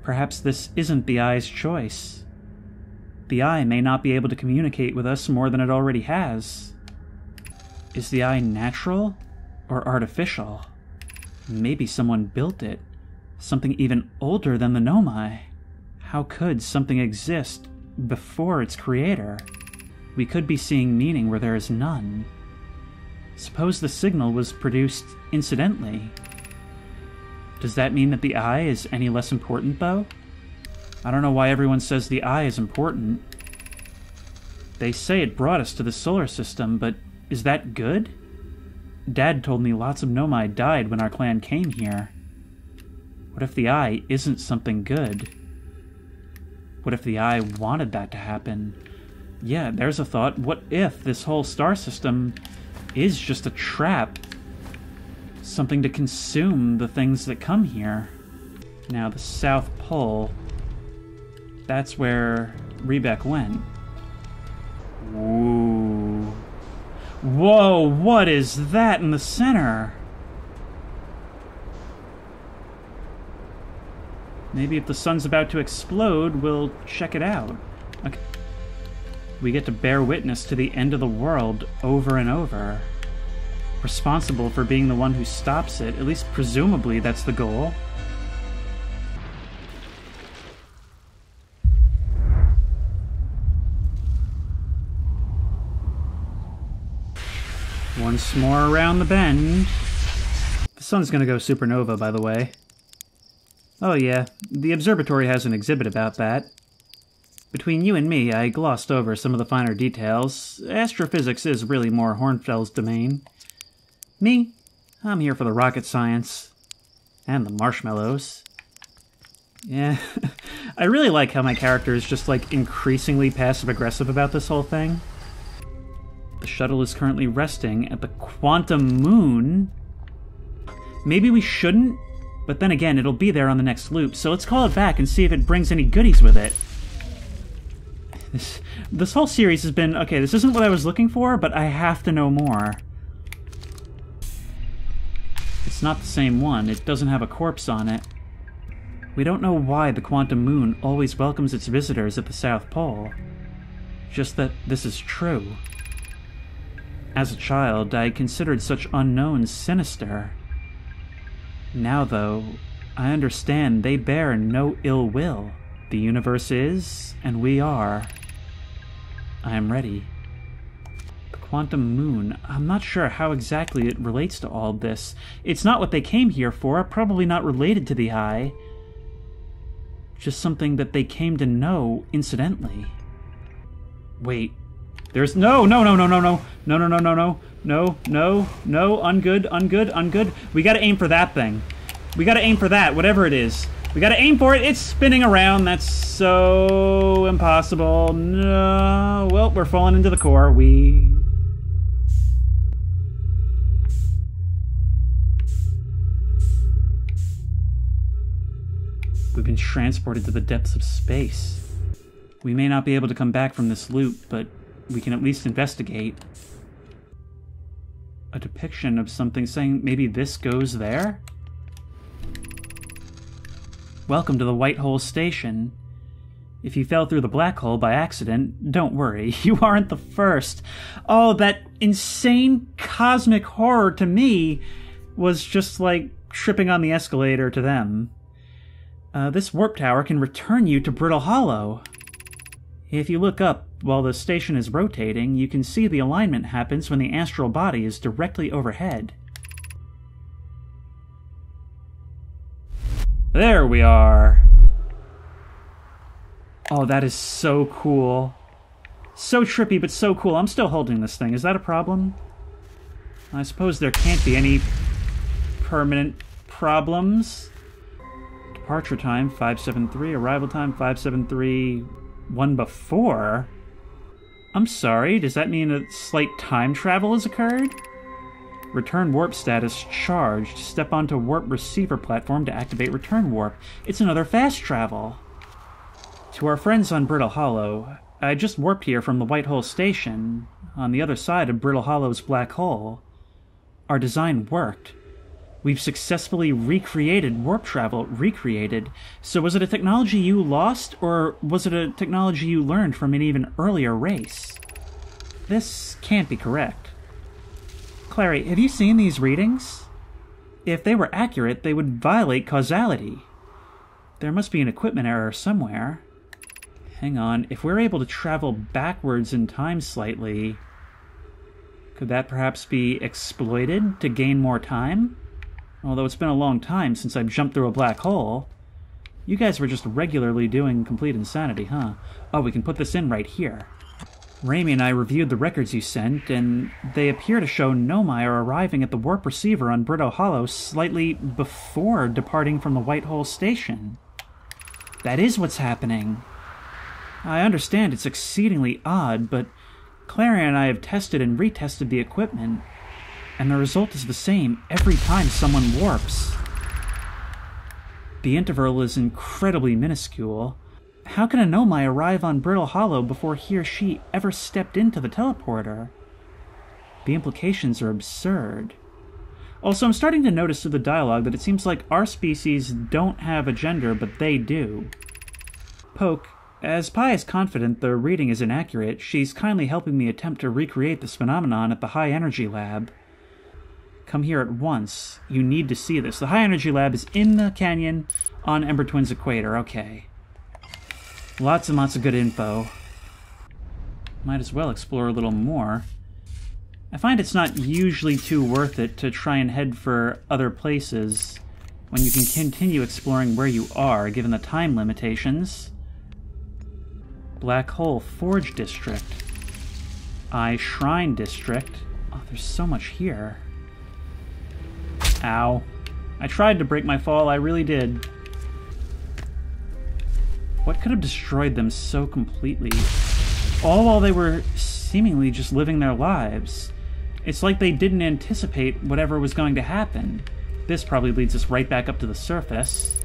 Perhaps this isn't the Eye's choice. The Eye may not be able to communicate with us more than it already has. Is the Eye natural or artificial? Maybe someone built it. Something even older than the Nomai. How could something exist before its creator? We could be seeing meaning where there is none. Suppose the signal was produced incidentally. Does that mean that the Eye is any less important, though? I don't know why everyone says the Eye is important. They say it brought us to the solar system, but is that good? Dad told me lots of Nomai died when our clan came here. What if the Eye isn't something good? What if the Eye wanted that to happen? Yeah, there's a thought. What if this whole star system is just a trap? Something to consume the things that come here. Now, the South Pole. That's where Rebek went. Ooh. Whoa, what is that in the center? Maybe if the sun's about to explode, we'll check it out. Okay. We get to bear witness to the end of the world over and over. Responsible for being the one who stops it, at least presumably that's the goal. Once more around the bend. The sun's gonna go supernova, by the way. Oh yeah, the observatory has an exhibit about that. Between you and me, I glossed over some of the finer details. Astrophysics is really more Hornfell's domain. Me, I'm here for the rocket science. And the marshmallows. Yeah, I really like how my character is just, like, increasingly passive-aggressive about this whole thing. The shuttle is currently resting at the Quantum Moon. Maybe we shouldn't, but then again, it'll be there on the next loop, so let's call it back and see if it brings any goodies with it. This whole series has been, okay, this isn't what I was looking for, but I have to know more. It's not the same one. It doesn't have a corpse on it. We don't know why the Quantum Moon always welcomes its visitors at the South Pole. Just that this is true. As a child, I considered such unknowns sinister. Now, though, I understand they bear no ill will. The universe is, and we are. I am ready. The Quantum Moon, I'm not sure how exactly it relates to all this. It's not what they came here for, probably not related to the Eye. Just something that they came to know incidentally. Wait. There's no, ungood. We gotta aim for that thing. We gotta aim for that, whatever it is. We gotta aim for it. It's spinning around. That's so impossible. No. Well, we're falling into the core. We've been transported to the depths of space. We may not be able to come back from this loop, but we can at least investigate. A depiction of something saying maybe this goes there? Welcome to the White Hole Station. If you fell through the black hole by accident, don't worry, you aren't the first. Oh, that insane cosmic horror to me was just like tripping on the escalator to them. This warp tower can return you to Brittle Hollow. If you look up while the station is rotating, you can see the alignment happens when the astral body is directly overhead. There we are. Oh, that is so cool. So trippy, but so cool. I'm still holding this thing. Is that a problem? I suppose there can't be any permanent problems. Departure time, 573. Arrival time, 573. One before? I'm sorry, does that mean a slight time travel has occurred? Return warp status charged. Step onto warp receiver platform to activate return warp. It's another fast travel. To our friends on Brittle Hollow, I just warped here from the White Hole Station, on the other side of Brittle Hollow's black hole. Our design worked. We've successfully recreated warp travel. Recreated? So was it a technology you lost, or was it a technology you learned from an even earlier race? This can't be correct. Clary, have you seen these readings? If they were accurate, they would violate causality. There must be an equipment error somewhere. Hang on, if we're able to travel backwards in time slightly, could that perhaps be exploited to gain more time? Although it's been a long time since I've jumped through a black hole. You guys were just regularly doing complete insanity, huh? Oh, we can put this in right here. Raimi and I reviewed the records you sent, and they appear to show Nomai are arriving at the warp receiver on Brittle Hollow slightly before departing from the White Hole Station. That is what's happening. I understand it's exceedingly odd, but Clary and I have tested and retested the equipment, and the result is the same every time someone warps. The interval is incredibly minuscule. How can a Nomai arrive on Brittle Hollow before he or she ever stepped into the teleporter? The implications are absurd. Also, I'm starting to notice through the dialogue that it seems like our species don't have a gender, but they do. Poke, as Pi is confident the reading is inaccurate, she's kindly helping me attempt to recreate this phenomenon at the High Energy Lab. Come here at once. You need to see this. The High Energy Lab is in the canyon on Ember Twin's equator. Okay. Lots and lots of good info. Might as well explore a little more. I find it's not usually too worth it to try and head for other places when you can continue exploring where you are, given the time limitations. Black Hole Forge District. Eye Shrine District. Oh, there's so much here. Ow. I tried to break my fall, I really did. What could have destroyed them so completely? All while they were seemingly just living their lives. It's like they didn't anticipate whatever was going to happen. This probably leads us right back up to the surface.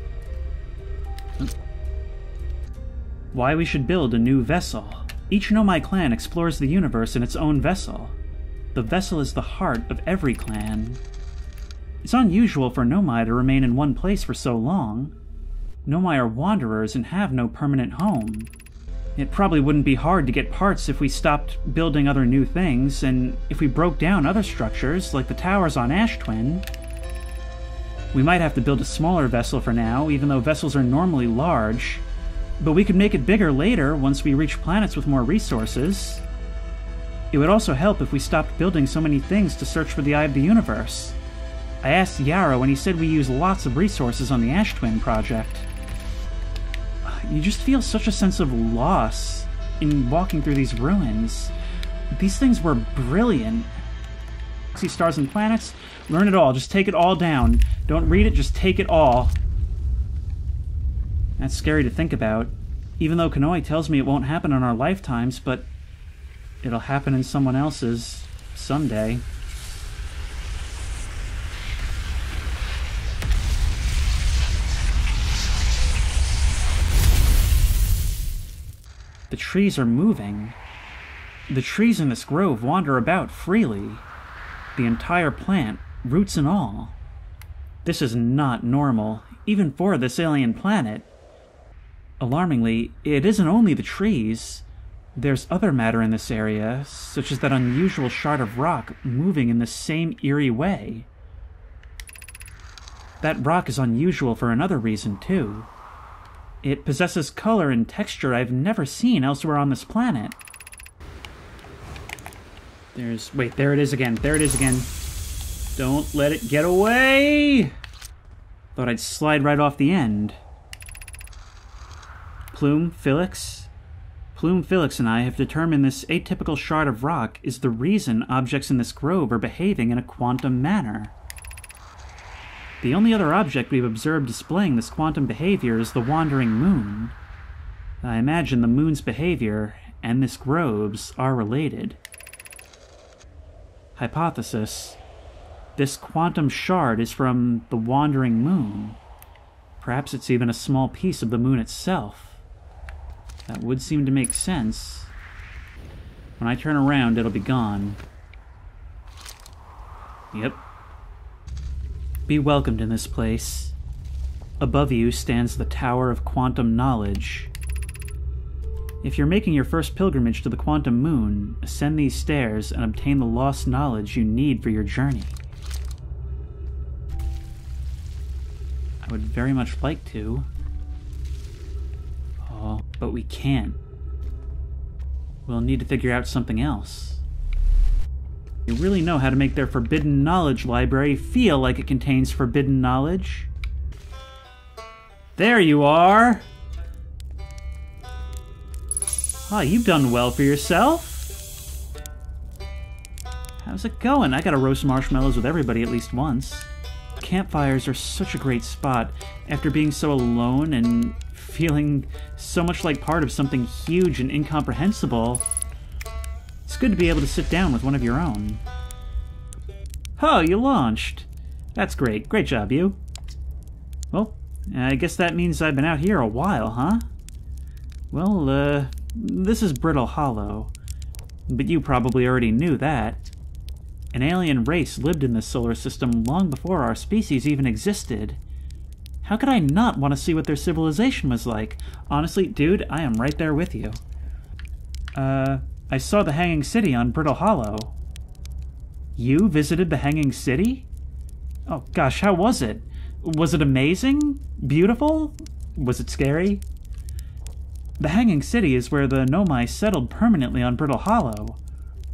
Why we should build a new vessel. Each Nomai clan explores the universe in its own vessel. The vessel is the heart of every clan. It's unusual for Nomai to remain in one place for so long. Nomai are wanderers and have no permanent home. It probably wouldn't be hard to get parts if we stopped building other new things, and if we broke down other structures, like the towers on Ash Twin. We might have to build a smaller vessel for now, even though vessels are normally large. But we could make it bigger later, once we reach planets with more resources. It would also help if we stopped building so many things to search for the Eye of the Universe. I asked Yarrow, and he said we use lots of resources on the Ash Twin project. You just feel such a sense of loss in walking through these ruins. These things were brilliant. See stars and planets? Learn it all. Just take it all down. Don't read it, just take it all. That's scary to think about. Even though Kanoi tells me it won't happen in our lifetimes, but it'll happen in someone else's someday. The trees are moving. The trees in this grove wander about freely. The entire plant, roots and all. This is not normal, even for this alien planet. Alarmingly, it isn't only the trees. There's other matter in this area, such as that unusual shard of rock moving in the same eerie way. That rock is unusual for another reason, too. It possesses color and texture I've never seen elsewhere on this planet. Wait, there it is again. There it is again. Don't let it get away! Thought I'd slide right off the end. Plume, Felix? Plume, Felix, and I have determined this atypical shard of rock is the reason objects in this grove are behaving in a quantum manner. The only other object we've observed displaying this quantum behavior is the wandering moon. I imagine the moon's behavior and this grove's are related. Hypothesis: this quantum shard is from the wandering moon. Perhaps it's even a small piece of the moon itself. That would seem to make sense. When I turn around, it'll be gone. Yep. Be welcomed in this place. Above you stands the Tower of Quantum Knowledge. If you're making your first pilgrimage to the quantum moon, ascend these stairs and obtain the lost knowledge you need for your journey. I would very much like to. Oh, but we can't. We'll need to figure out something else. They really know how to make their forbidden knowledge library feel like it contains forbidden knowledge. There you are! Ah, you've done well for yourself. How's it going? I gotta roast marshmallows with everybody at least once. Campfires are such a great spot after being so alone and feeling so much like part of something huge and incomprehensible. It's good to be able to sit down with one of your own. Oh, you launched. That's great. Great job, you. Well, I guess that means I've been out here a while, huh? Well, this is Brittle Hollow. But you probably already knew that. An alien race lived in this solar system long before our species even existed. How could I not want to see what their civilization was like? Honestly, dude, I am right there with you. I saw the Hanging City on Brittle Hollow. You visited the Hanging City? Oh gosh, how was it? Was it amazing? Beautiful? Was it scary? The Hanging City is where the Nomai settled permanently on Brittle Hollow.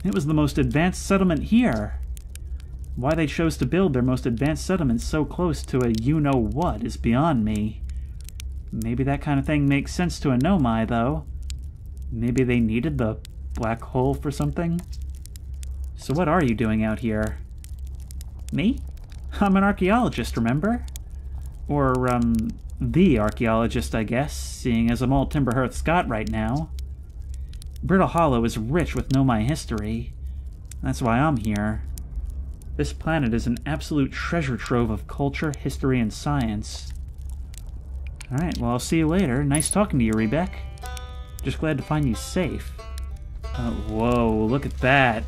It was the most advanced settlement here. Why they chose to build their most advanced settlement so close to a you-know-what is beyond me. Maybe that kind of thing makes sense to a Nomai, though. Maybe they needed the black hole for something? So what are you doing out here? Me? I'm an archaeologist, remember? Or, the archaeologist, I guess, seeing as I'm all Timberhearth Scott right now. Brittle Hollow is rich with Nomai history. That's why I'm here. This planet is an absolute treasure trove of culture, history, and science. Alright, well, I'll see you later. Nice talking to you, Rebek. Just glad to find you safe. Whoa, look at that.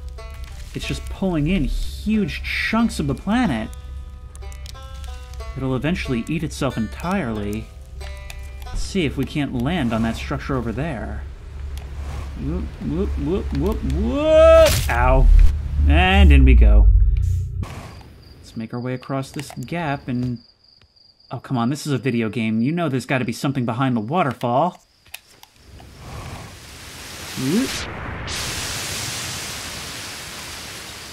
It's just pulling in huge chunks of the planet. It'll eventually eat itself entirely. Let's see if we can't land on that structure over there. Whoop, whoop, whoop, whoop, whoop! Ow. And in we go. Let's make our way across this gap and... Oh, come on, this is a video game. You know there's got to be something behind the waterfall. Whoop.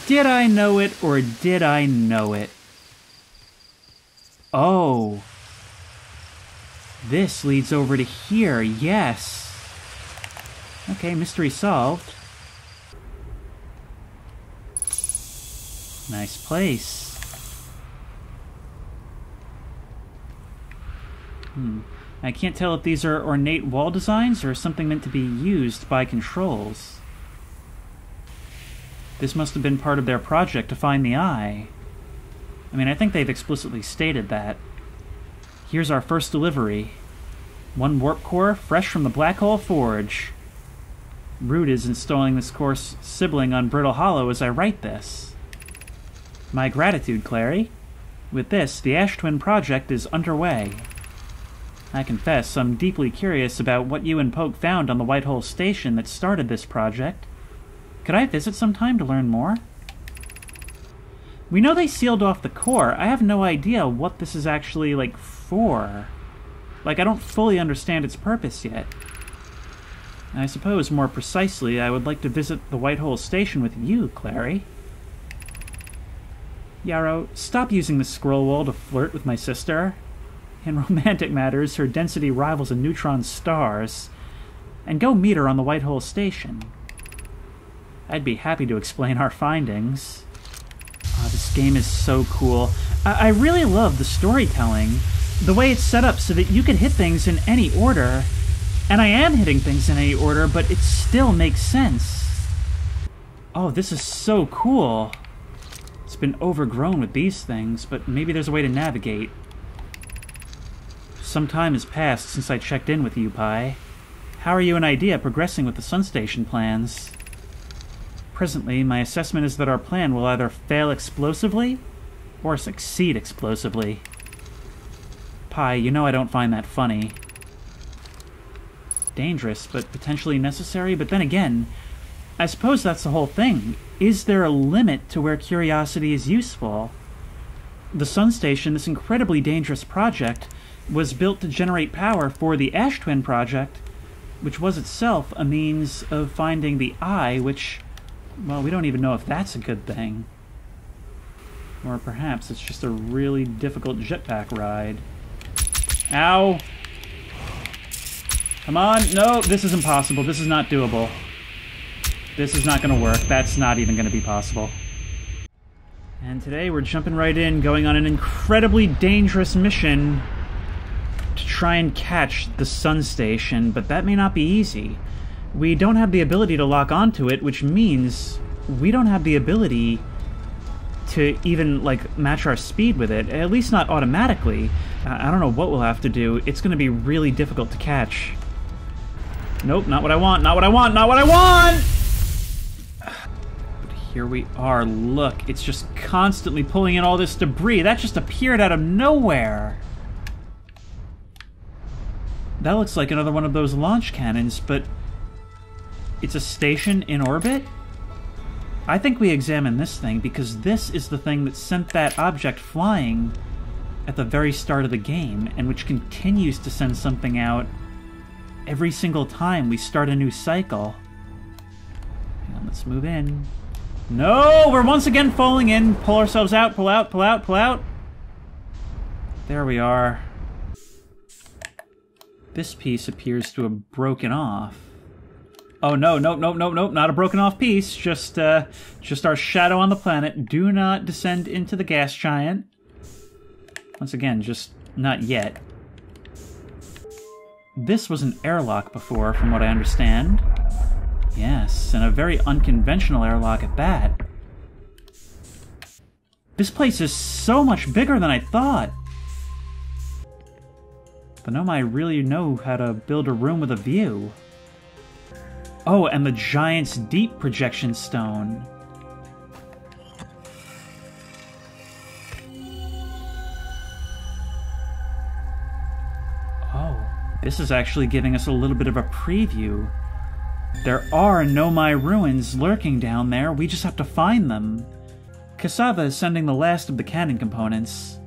Did I know it, or did I know it? Oh. This leads over to here, yes. Okay, mystery solved. Nice place. I can't tell if these are ornate wall designs or something meant to be used by controls. This must have been part of their project to find the eye. I mean, I think they've explicitly stated that. Here's our first delivery. 1 warp core, fresh from the Black Hole Forge. Root is installing this core's sibling on Brittle Hollow as I write this. My gratitude, Clary. With this, the Ash Twin project is underway. I confess, I'm deeply curious about what you and Poke found on the White Hole Station that started this project. Could I visit sometime to learn more? We know they sealed off the core. I have no idea what this is actually, like, for. Like, I don't fully understand its purpose yet. I suppose, more precisely, I would like to visit the White Hole Station with you, Clary. Yarrow, stop using the scroll wall to flirt with my sister. In romantic matters, her density rivals a neutron star's. And go meet her on the White Hole Station. I'd be happy to explain our findings. Oh, this game is so cool. I really love the storytelling. The way it's set up so that you can hit things in any order. And I am hitting things in any order, but it still makes sense. Oh, this is so cool. It's been overgrown with these things, but maybe there's a way to navigate. Some time has passed since I checked in with you, Pi. How are you and Idea progressing with the Sun Station plans? Presently, my assessment is that our plan will either fail explosively or succeed explosively. Pi, you know I don't find that funny. Dangerous, but potentially necessary, but then again, I suppose that's the whole thing. Is there a limit to where curiosity is useful? The Sun Station, this incredibly dangerous project, was built to generate power for the Ash Twin project, which was itself a means of finding the eye, which, well, we don't even know if that's a good thing. Or perhaps it's just a really difficult jetpack ride. Ow! Come on! No, this is impossible. This is not doable. This is not going to work. That's not even going to be possible. And today we're jumping right in, going on an incredibly dangerous mission to try and catch the Sun Station, but that may not be easy. We don't have the ability to lock onto it, which means we don't have the ability to even, like, match our speed with it, at least not automatically. I don't know what we'll have to do. It's going to be really difficult to catch. Nope, not what I want, not what I want, not what I want! But here we are, look, it's just constantly pulling in all this debris. That just appeared out of nowhere. That looks like another one of those launch cannons, but it's a station in orbit? I think we examine this thing because this is the thing that sent that object flying at the very start of the game, and which continues to send something out every single time we start a new cycle. Hang on, let's move in. No! We're once again falling in. Pull ourselves out, pull out, pull out, pull out. There we are. This piece appears to have broken off. Oh, no, nope, nope, nope, nope, not a broken off piece. Just our shadow on the planet. Do not descend into the gas giant. Once again, just not yet. This was an airlock before, from what I understand. Yes, and a very unconventional airlock at that. This place is so much bigger than I thought. The Nomai really know how to build a room with a view. Oh, and the Giant's Deep projection stone. Oh, this is actually giving us a little bit of a preview. There are Nomai ruins lurking down there, we just have to find them. Cassava is sending the last of the cannon components.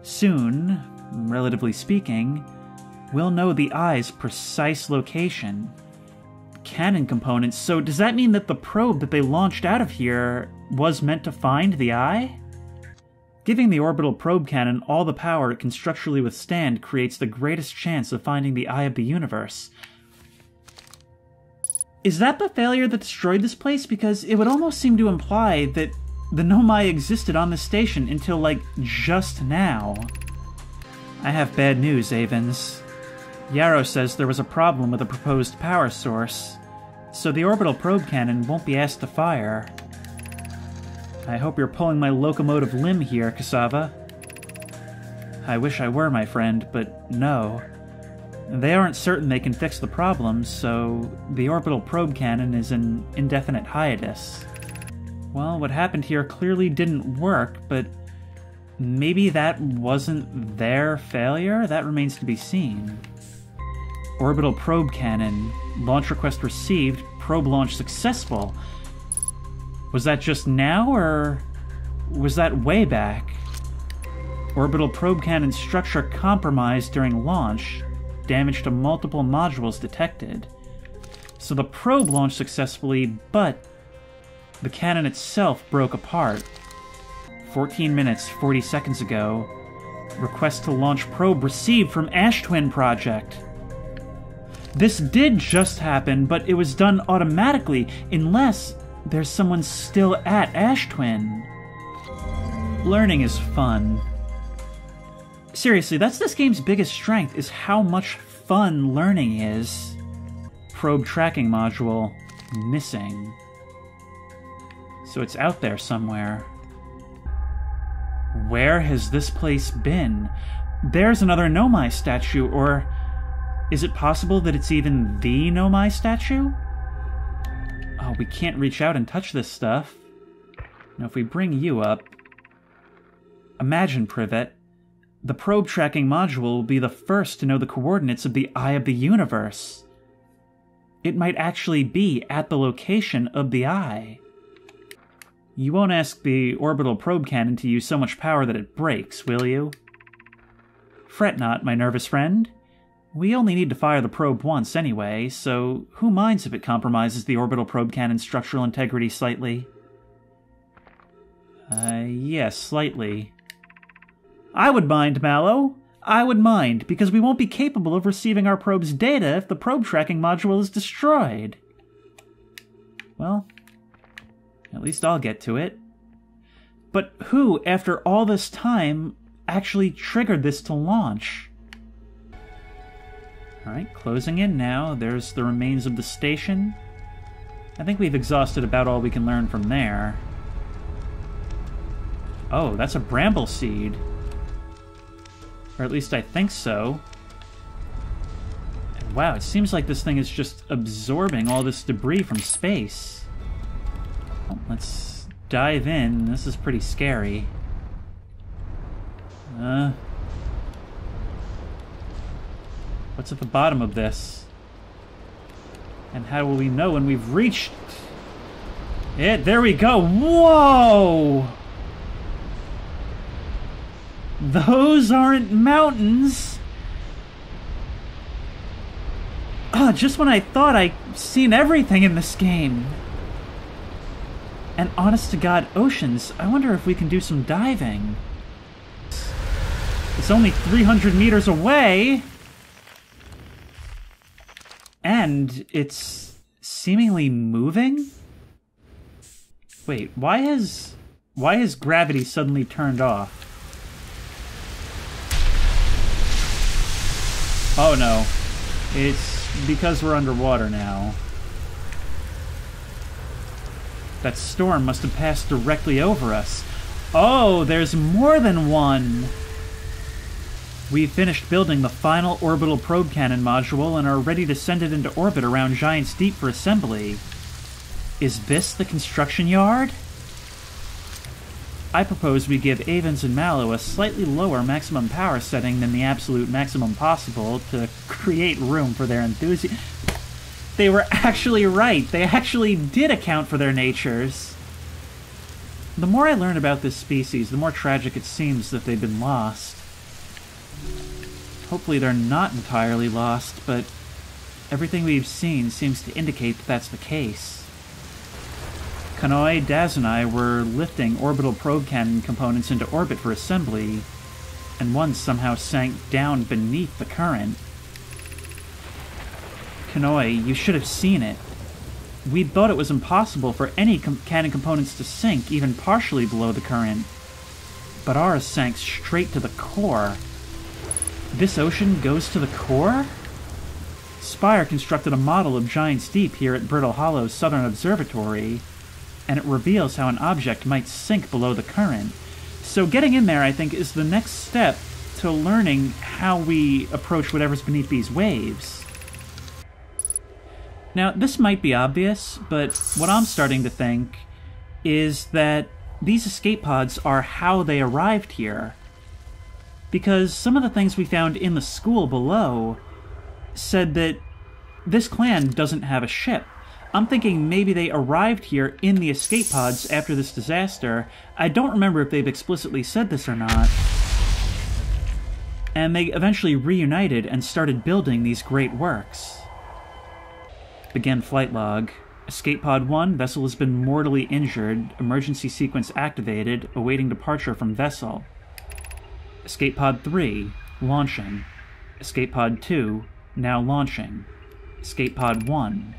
Soon, relatively speaking, we'll know the eye's precise location. Cannon components, so does that mean that the probe that they launched out of here was meant to find the eye? Giving the orbital probe cannon all the power it can structurally withstand creates the greatest chance of finding the eye of the universe. Is that the failure that destroyed this place? Because it would almost seem to imply that the Nomai existed on this station until, like, just now. I have bad news, Avens. Yarrow says there was a problem with the proposed power source, so the orbital probe cannon won't be asked to fire. I hope you're pulling my locomotive limb here, Cassava. I wish I were, my friend, but no. They aren't certain they can fix the problem, so the orbital probe cannon is in indefinite hiatus. Well, what happened here clearly didn't work, but maybe that wasn't their failure? That remains to be seen. Orbital probe cannon. Launch request received. Probe launch successful. Was that just now, or was that way back? Orbital probe cannon structure compromised during launch. Damage to multiple modules detected. So the probe launched successfully, but the cannon itself broke apart. 14 minutes, 40 seconds ago, Request to launch probe received from Ash Twin Project. This did just happen, but it was done automatically, unless there's someone still at Ash Twin. Learning is fun. Seriously, that's this game's biggest strength, is how much fun learning is. Probe tracking module missing. So it's out there somewhere. Where has this place been? There's another Nomai statue, or is it possible that it's even the Nomai statue? Oh, we can't reach out and touch this stuff. Now, if we bring you up... Imagine, Privet, the probe tracking module will be the first to know the coordinates of the Eye of the Universe. It might actually be at the location of the Eye. You won't ask the orbital probe cannon to use so much power that it breaks, will you? Fret not, my nervous friend. We only need to fire the probe once anyway, so who minds if it compromises the orbital probe cannon's structural integrity slightly? Yes, slightly. I would mind, Mallow. I would mind, because we won't be capable of receiving our probe's data if the probe tracking module is destroyed. Well, at least I'll get to it. But who, after all this time, actually triggered this to launch? Alright, closing in now. There's the remains of the station. I think we've exhausted about all we can learn from there. Oh, that's a bramble seed. Or at least I think so. And wow, it seems like this thing is just absorbing all this debris from space. Well, let's dive in. This is pretty scary. What's at the bottom of this? And how will we know when we've reached it? There we go! Whoa! Those aren't mountains! Just when I thought I'd seen everything in this game. And honest-to-God oceans, I wonder if we can do some diving. It's only 300 meters away! And it's seemingly moving? Wait, why has gravity suddenly turned off? Oh no, it's because we're underwater now. That storm must have passed directly over us. Oh, there's more than one! We've finished building the final orbital probe cannon module and are ready to send it into orbit around Giant's Deep for assembly. Is this the construction yard? I propose we give Avens and Mallow a slightly lower maximum power setting than the absolute maximum possible to create room for their enthusiasm. They were actually right. They actually did account for their natures. The more I learn about this species, the more tragic it seems that they've been lost. Hopefully they're not entirely lost, but everything we've seen seems to indicate that that's the case. Kanoi, Daz, and I were lifting orbital probe cannon components into orbit for assembly, and one somehow sank down beneath the current. Kanoi, you should have seen it. We'd thought it was impossible for any cannon components to sink even partially below the current, but ours sank straight to the core. This ocean goes to the core? Spire constructed a model of Giant's Deep here at Brittle Hollow's Southern Observatory, and it reveals how an object might sink below the current. So getting in there, I think, is the next step to learning how we approach whatever's beneath these waves. Now, this might be obvious, but what I'm starting to think is that these escape pods are how they arrived here. Because some of the things we found in the school below said that this clan doesn't have a ship. I'm thinking maybe they arrived here in the escape pods after this disaster. I don't remember if they've explicitly said this or not. And they eventually reunited and started building these great works. Begin flight log. Escape pod 1, vessel has been mortally injured. Emergency sequence activated, awaiting departure from vessel. Escape pod 3, launching. Escape pod 2, now launching. Escape pod 1.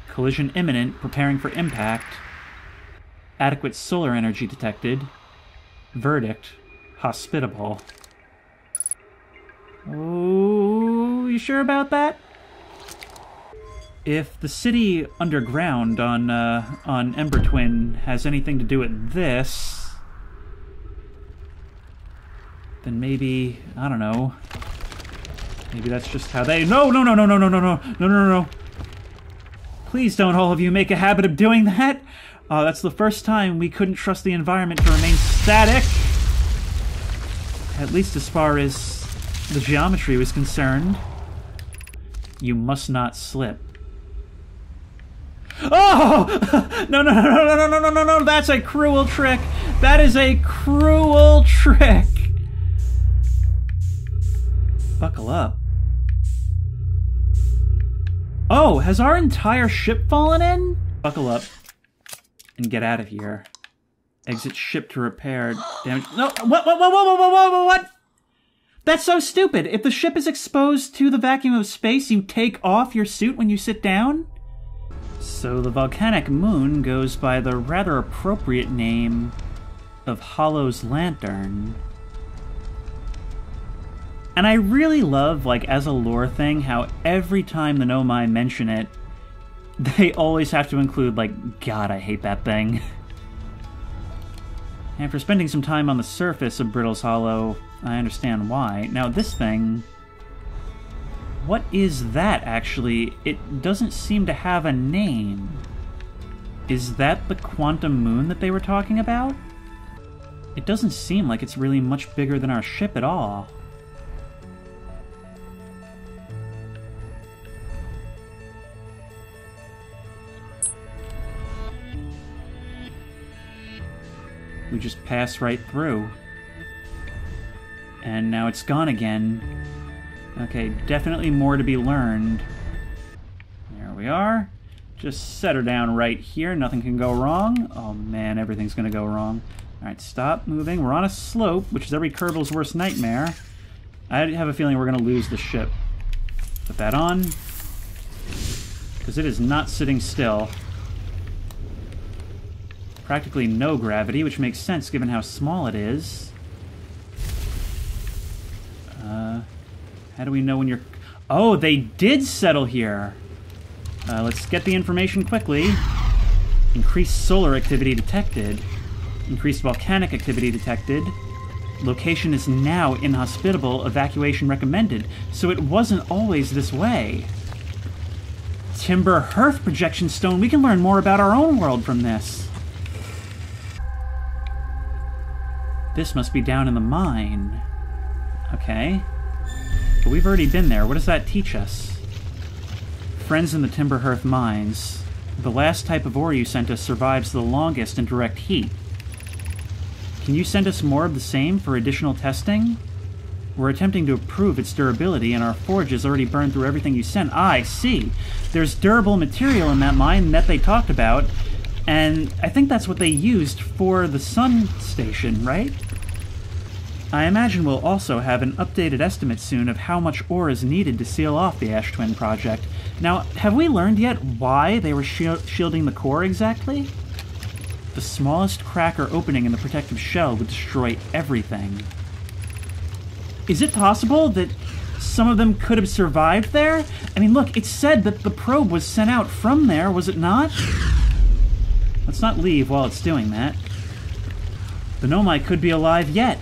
Collision imminent, preparing for impact. Adequate solar energy detected. Verdict, hospitable. Oh, you sure about that? If the city underground on Ember Twin has anything to do with this, then maybe, I don't know, maybe that's just how they... No! Please don't all of you make a habit of doing that! That's the first time we couldn't trust the environment to remain static! At least as far as the geometry was concerned. You must not slip. Oh! No, that's a cruel trick! That is a cruel trick! Buckle up. Oh, has our entire ship fallen in? Buckle up and get out of here. Exit ship to repair damage. No, what? That's so stupid. If the ship is exposed to the vacuum of space, you take off your suit when you sit down? So the volcanic moon goes by the rather appropriate name of Hollow's Lantern. And I really love, like, as a lore thing, how every time the Nomai mention it, they always have to include, like, God, I hate that thing. After spending some time on the surface of Brittle's Hollow, I understand why. Now, this thing... What is that, actually? It doesn't seem to have a name. Is that the quantum moon that they were talking about? It doesn't seem like it's really much bigger than our ship at all. We just passed right through. And now it's gone again. Okay, definitely more to be learned. There we are. Just set her down right here. Nothing can go wrong. Oh man, everything's gonna go wrong. Alright, stop moving. We're on a slope, which is every Kerbal's worst nightmare. I have a feeling we're gonna lose the ship. Put that on. Because it is not sitting still. Practically no gravity, which makes sense given how small it is. How do we know when you're... Oh, they did settle here! Let's get the information quickly. Increased solar activity detected. Increased volcanic activity detected. Location is now inhospitable. Evacuation recommended. So it wasn't always this way. Timber Hearth projection stone. We can learn more about our own world from this. This must be down in the mine. Okay. But we've already been there. What does that teach us? Friends in the Timber Hearth mines. The last type of ore you sent us survives the longest in direct heat. Can you send us more of the same for additional testing? We're attempting to improve its durability, and our forge has already burned through everything you sent. Ah, I see. There's durable material in that mine that they talked about, and I think that's what they used for the sun station, right? I imagine we'll also have an updated estimate soon of how much ore is needed to seal off the Ash Twin project. Now, have we learned yet why they were shielding the core exactly? The smallest crack or opening in the protective shell would destroy everything. Is it possible that some of them could have survived there? I mean, look, it said that the probe was sent out from there, was it not? Let's not leave while it's doing that. The Nomai could be alive yet.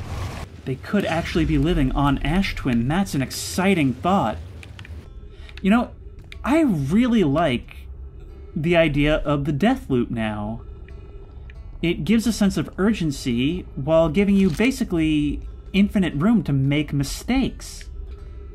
They could actually be living on Ash Twin. That's an exciting thought. You know, I really like the idea of the death loop now. It gives a sense of urgency while giving you basically infinite room to make mistakes.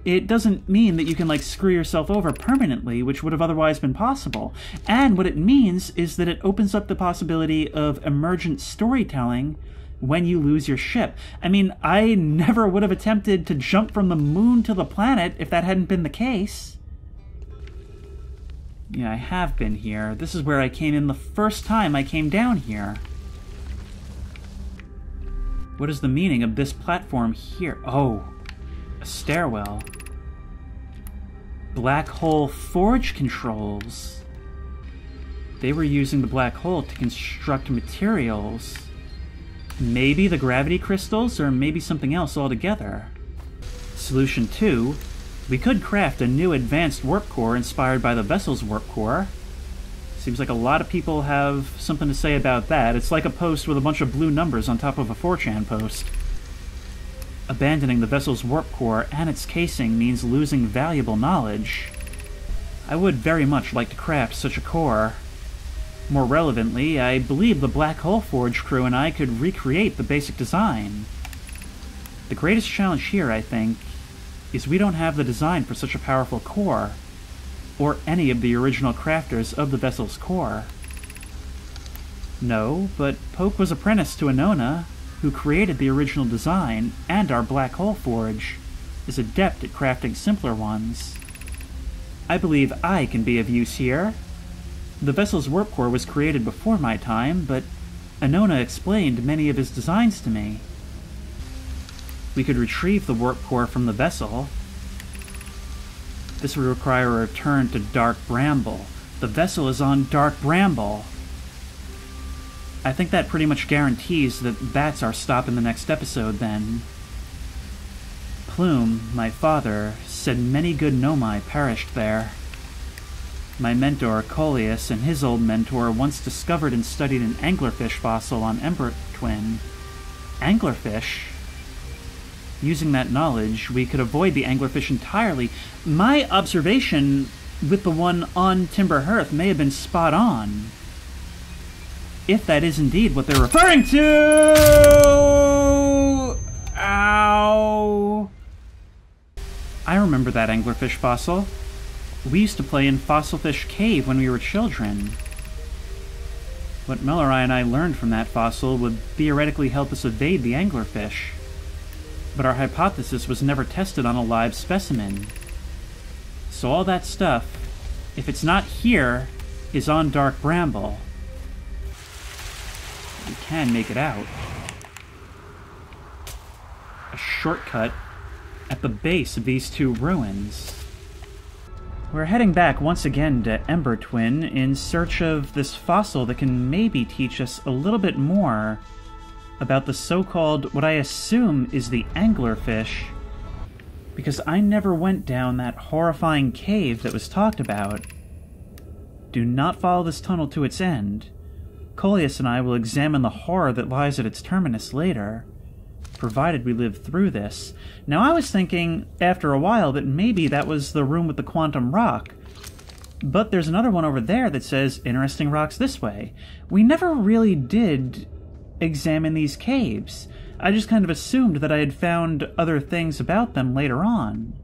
It doesn't mean that you can, like, screw yourself over permanently, which would have otherwise been possible. And what it means is that it opens up the possibility of emergent storytelling when you lose your ship. I mean, I never would have attempted to jump from the moon to the planet if that hadn't been the case. Yeah, I have been here. This is where I came in the first time I came down here. What is the meaning of this platform here? Oh, a stairwell. Black hole forge controls. They were using the black hole to construct materials. Maybe the gravity crystals, or maybe something else altogether. Solution 2. We could craft a new advanced warp core inspired by the vessel's warp core. Seems like a lot of people have something to say about that. It's like a post with a bunch of blue numbers on top of a 4chan post. Abandoning the vessel's warp core and its casing means losing valuable knowledge. I would very much like to craft such a core. More relevantly, I believe the Black Hole Forge crew and I could recreate the basic design. The greatest challenge here, I think, is we don't have the design for such a powerful core, or any of the original crafters of the vessel's core. No, but Poke was apprenticed to Anona, who created the original design, and our Black Hole Forge, is adept at crafting simpler ones. I believe I can be of use here. The vessel's warp core was created before my time, but Anona explained many of his designs to me. We could retrieve the warp core from the vessel. This would require a return to Dark Bramble. The vessel is on Dark Bramble. I think that pretty much guarantees that that's our stop in the next episode, then. Plume, my father, said many good Nomai perished there. My mentor, Coleus, and his old mentor once discovered and studied an anglerfish fossil on Ember Twin. Anglerfish? Using that knowledge, we could avoid the anglerfish entirely. My observation with the one on Timber Hearth may have been spot on. If that is indeed what they're referring to! Ow! I remember that anglerfish fossil. We used to play in Fossilfish Cave when we were children. What Mellorai and I learned from that fossil would theoretically help us evade the anglerfish. But our hypothesis was never tested on a live specimen. So all that stuff, if it's not here, is on Dark Bramble. We can make it out. A shortcut at the base of these two ruins. We're heading back once again to Ember Twin in search of this fossil that can maybe teach us a little bit more about the so-called, what I assume is the anglerfish, because I never went down that horrifying cave that was talked about. Do not follow this tunnel to its end. Coleus and I will examine the horror that lies at its terminus later, provided we live through this. Now I was thinking, after a while, that maybe that was the room with the quantum rock, but there's another one over there that says, interesting rocks this way. We never really did examine these caves. I just kind of assumed that I had found other things about them later on.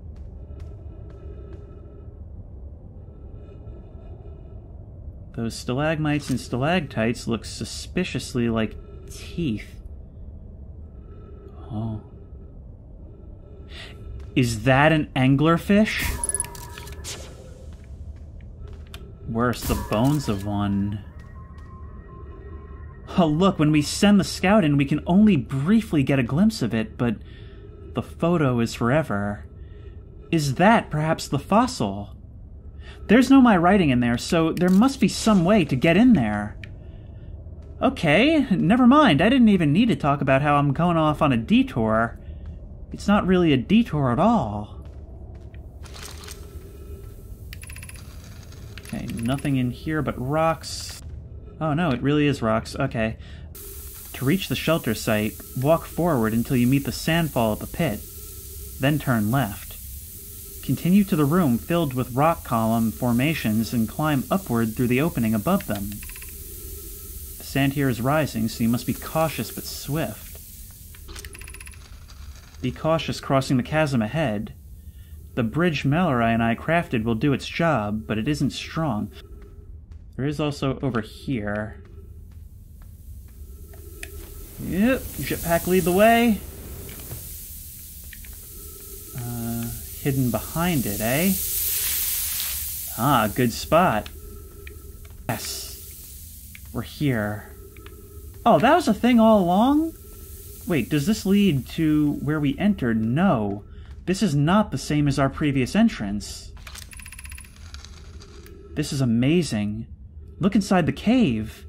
Those stalagmites and stalactites look suspiciously like teeth. Oh. Is that an anglerfish? Worse, the bones of one. Oh, look, when we send the scout in, we can only briefly get a glimpse of it, but the photo is forever. Is that perhaps the fossil? There's no my writing in there, so there must be some way to get in there. Okay, never mind. I didn't even need to talk about how I'm going off on a detour. It's not really a detour at all. Okay, nothing in here but rocks. Oh no, it really is rocks. Okay. To reach the shelter site, walk forward until you meet the sandfall at the pit. Then turn left. Continue to the room filled with rock column formations and climb upward through the opening above them. The sand here is rising, so you must be cautious but swift. Be cautious crossing the chasm ahead. The bridge Mellorai and I crafted will do its job, but it isn't strong. There is also over here. Yep, jetpack lead the way. Hidden behind it, eh? Ah, good spot. Yes. We're here. Oh, that was a thing all along? Wait, does this lead to where we entered? No. This is not the same as our previous entrance. This is amazing. Look inside the cave.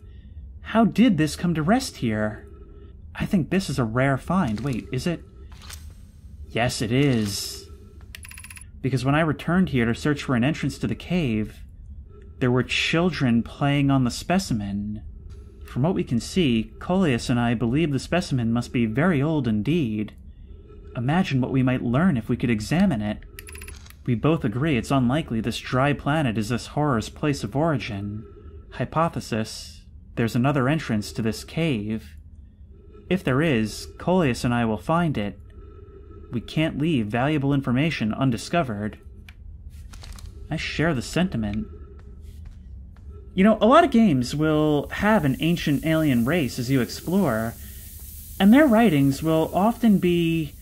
How did this come to rest here? I think this is a rare find. Wait, is it? Yes, it is. Because when I returned here to search for an entrance to the cave, there were children playing on the specimen. From what we can see, Coleus and I believe the specimen must be very old indeed. Imagine what we might learn if we could examine it. We both agree it's unlikely this dry planet is this horror's place of origin. Hypothesis: there's another entrance to this cave. If there is, Coleus and I will find it. We can't leave valuable information undiscovered. I share the sentiment. You know, a lot of games will have an ancient alien race as you explore, and their writings will often be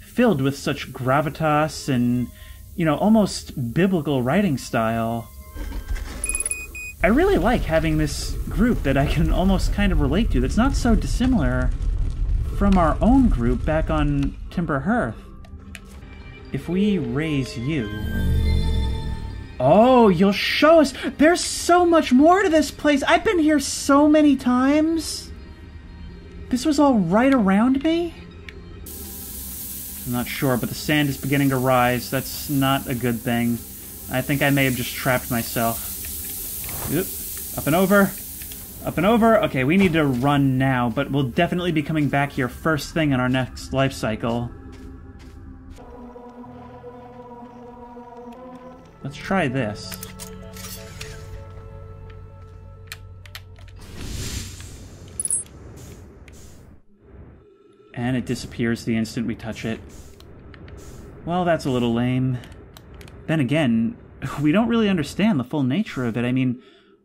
filled with such gravitas and, you know, almost biblical writing style. I really like having this group that I can almost kind of relate to that's not so dissimilar from our own group back on Timber Hearth. If we raise you... Oh, you'll show us! There's so much more to this place! I've been here so many times! This was all right around me? I'm not sure, but the sand is beginning to rise. That's not a good thing. I think I may have just trapped myself. Oop. Up and over. Up and over. Okay, we need to run now, but we'll definitely be coming back here first thing in our next life cycle. Let's try this. And it disappears the instant we touch it. Well, that's a little lame. Then again, we don't really understand the full nature of it. I mean,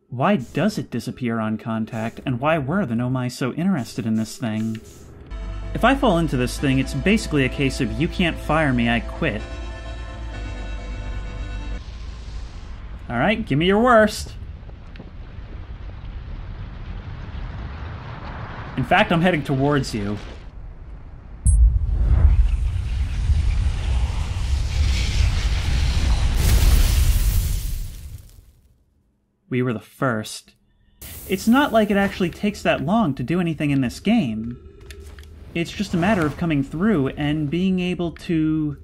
why does it disappear on contact, and why were the Nomai so interested in this thing? If I fall into this thing, it's basically a case of you can't fire me, I quit. Alright, give me your worst. In fact, I'm heading towards you. We were the first. It's not like it actually takes that long to do anything in this game. It's just a matter of coming through and being able to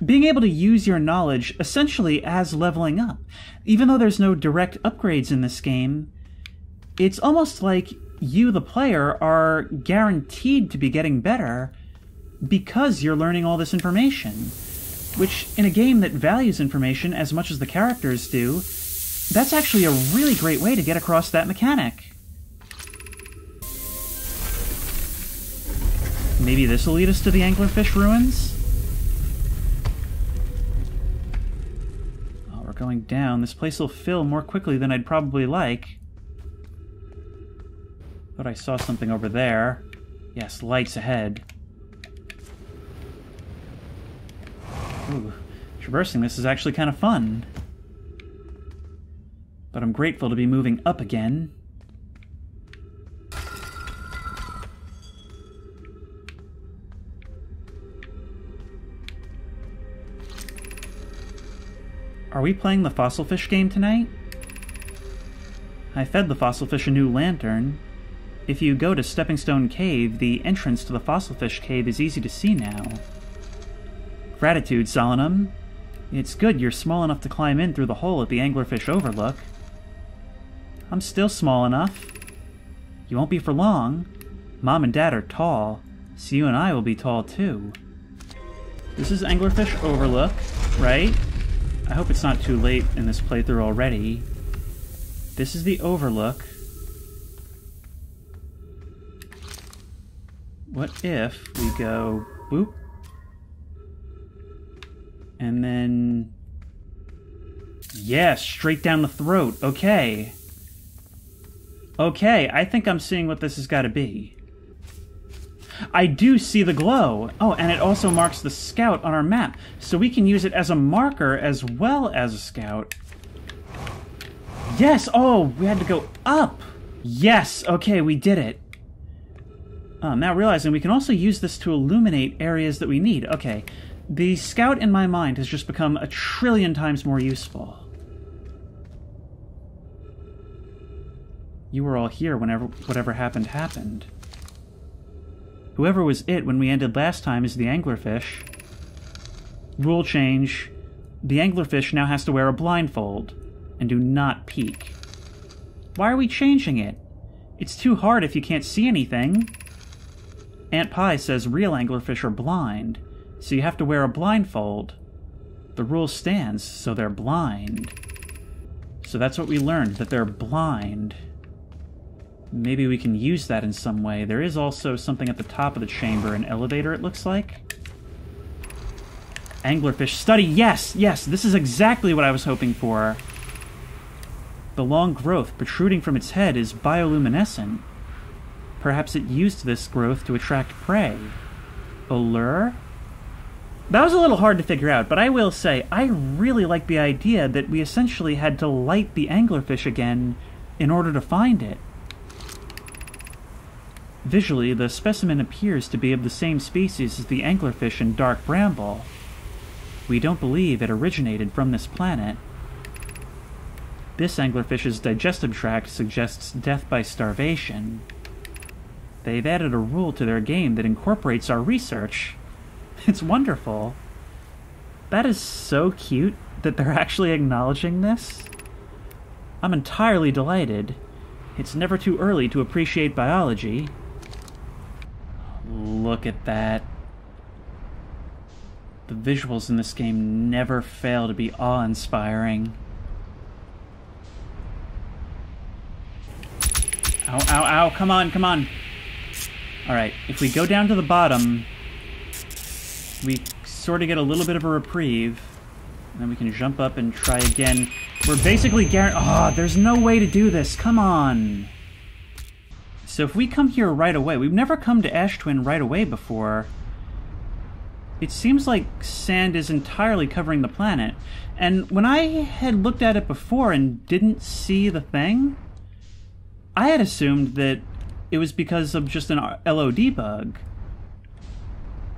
use your knowledge essentially as leveling up. Even though there's no direct upgrades in this game, it's almost like you, the player, are guaranteed to be getting better because you're learning all this information. Which, in a game that values information as much as the characters do, that's actually a really great way to get across that mechanic. Maybe this will lead us to the anglerfish ruins? Oh, we're going down. This place will fill more quickly than I'd probably like. Thought I saw something over there. Yes, lights ahead. Ooh, traversing this is actually kind of fun. But I'm grateful to be moving up again. Are we playing the fossil fish game tonight? I fed the fossil fish a new lantern. If you go to Stepping Stone Cave, the entrance to the fossil fish cave is easy to see now. Gratitude, Solenum. It's good you're small enough to climb in through the hole at the anglerfish overlook. I'm still small enough. You won't be for long. Mom and Dad are tall, so you and I will be tall too. This is anglerfish overlook, right? I hope it's not too late in this playthrough already. This is the overlook. What if we go boop? And then... yeah, straight down the throat. Okay. Okay, I think I'm seeing what this has got to be. I do see the glow. Oh, and it also marks the scout on our map, so we can use it as a marker as well as a scout. Yes! Oh, we had to go up! Yes! Okay, we did it. Now realizing we can also use this to illuminate areas that we need. Okay, the scout in my mind has just become 1,000,000,000 times more useful. You were all here whenever whatever happened. Whoever was it when we ended last time is the anglerfish. Rule change. The anglerfish now has to wear a blindfold and do not peek. Why are we changing it? It's too hard if you can't see anything. Aunt Pie says real anglerfish are blind, so you have to wear a blindfold. The rule stands, so they're blind. So that's what we learned, that they're blind. Maybe we can use that in some way. There is also something at the top of the chamber, an elevator it looks like. Anglerfish study, yes, yes, this is exactly what I was hoping for. The long growth protruding from its head is bioluminescent. Perhaps it used this growth to attract prey. A lure? That was a little hard to figure out, but I will say, I really like the idea that we essentially had to light the anglerfish again in order to find it. Visually, the specimen appears to be of the same species as the anglerfish in Dark Bramble. We don't believe it originated from this planet. This anglerfish's digestive tract suggests death by starvation. They've added a rule to their game that incorporates our research. It's wonderful. That is so cute that they're actually acknowledging this. I'm entirely delighted. It's never too early to appreciate biology. Look at that. The visuals in this game never fail to be awe-inspiring. Ow, ow, ow, come on, come on. Alright, if we go down to the bottom, we sort of get a little bit of a reprieve. And then we can jump up and try again. We're basically guaranteed... Oh, there's no way to do this, come on! So if we come here right away, we've never come to Ash Twin right away before. It seems like sand is entirely covering the planet. And when I had looked at it before and didn't see the thing, I had assumed that it was because of just an LOD bug.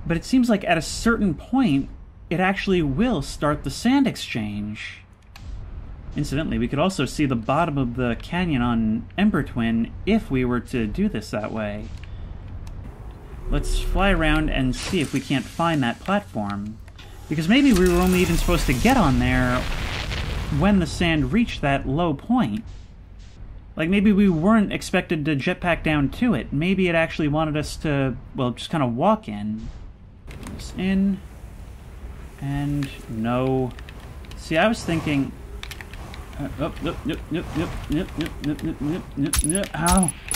But it seems like at a certain point, it actually will start the sand exchange. Incidentally, we could also see the bottom of the canyon on Ember Twin if we were to do this that way. Let's fly around and see if we can't find that platform. Because maybe we were only even supposed to get on there when the sand reached that low point. Like, maybe we weren't expected to jetpack down to it. Maybe it actually wanted us to, well, just kind of walk in. Just in. And no. See, I was thinking... Ow!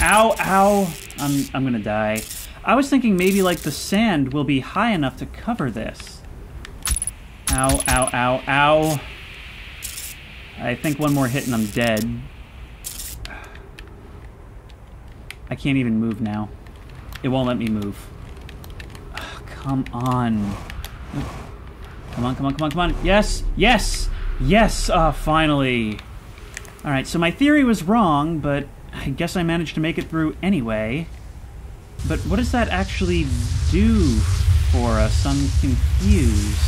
Ow! Ow! I'm gonna die. I was thinking maybe, like, the sand will be high enough to cover this. Ow, ow, ow, ow. I think one more hit and I'm dead. I can't even move now. It won't let me move. Oh, come on. Come on, come on, come on, come on. Yes! Yes! Yes! Finally! Alright, so my theory was wrong, but I guess I managed to make it through anyway. But what does that actually do for us? I'm confused.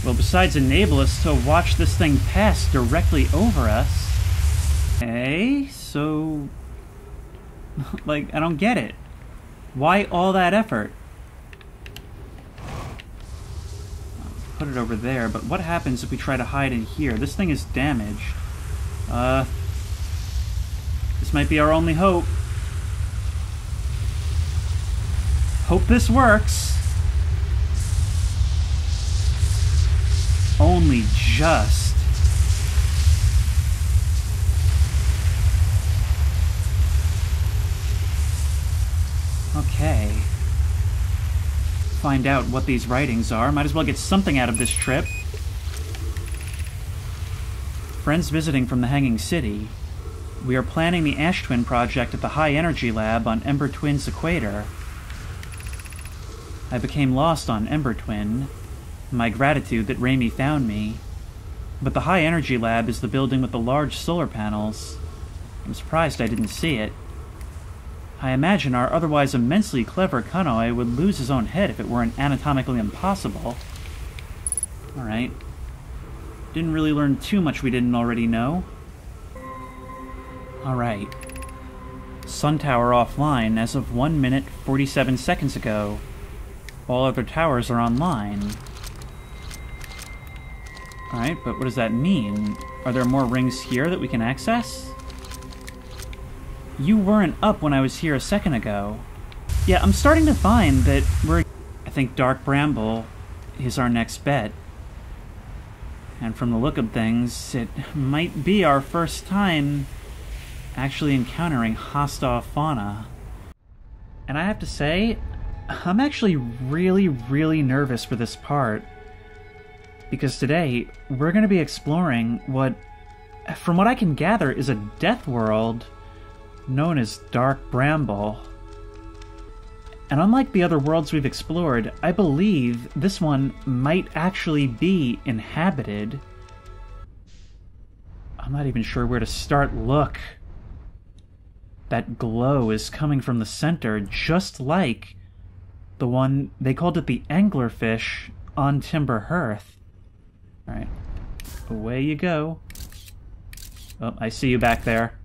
Well, besides enable us to watch this thing pass directly over us. Okay, so... like, I don't get it. Why all that effort? Put it over there, but what happens if we try to hide in here? This thing is damaged. This might be our only hope. Hope this works. Only just. Okay. Find out what these writings are. Might as well get something out of this trip. Friends visiting from the Hanging City. We are planning the Ash Twin project at the High Energy Lab on Ember Twin's equator. I became lost on Ember Twin. My gratitude that Raimi found me. But the High Energy Lab is the building with the large solar panels. I'm surprised I didn't see it. I imagine our otherwise immensely clever Kanoi would lose his own head if it weren't anatomically impossible. Alright. Didn't really learn too much we didn't already know. Alright. Sun tower offline as of 1 minute 47 seconds ago. All other towers are online. Alright, but what does that mean? Are there more rings here that we can access? You weren't up when I was here a second ago. Yeah, I'm starting to find that I think Dark Bramble is our next bet. And from the look of things, it might be our first time actually encountering hostile fauna. And I have to say, I'm actually really, really nervous for this part. Because today, we're going to be exploring what, from what I can gather, is a death world known as Dark Bramble. And unlike the other worlds we've explored, I believe this one might actually be inhabited. I'm not even sure where to start. Look. That glow is coming from the center, just like the one, they called it the anglerfish on Timber Hearth. Alright. Away you go. Oh, I see you back there.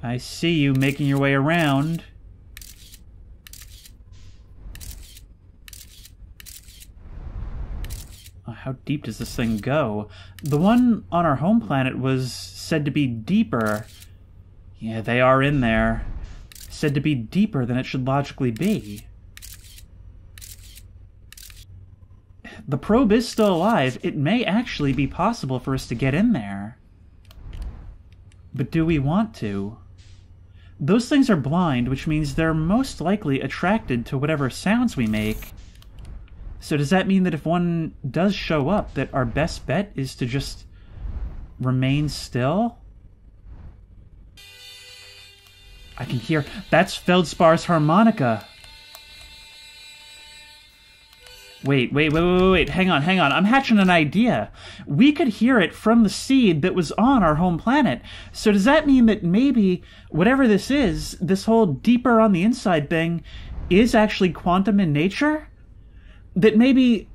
I see you making your way around. Oh, how deep does this thing go? The one on our home planet was said to be deeper. Yeah, they are in there. Said to be deeper than it should logically be. The probe is still alive. It may actually be possible for us to get in there. But do we want to? Those things are blind, which means they're most likely attracted to whatever sounds we make. So does that mean that if one does show up, that our best bet is to just remain still? I can hear... That's Feldspar's harmonica! Wait, hang on. I'm hatching an idea. We could hear it from the seed that was on our home planet. So does that mean that maybe, whatever this is, this whole deeper on the inside thing, is actually quantum in nature? That maybe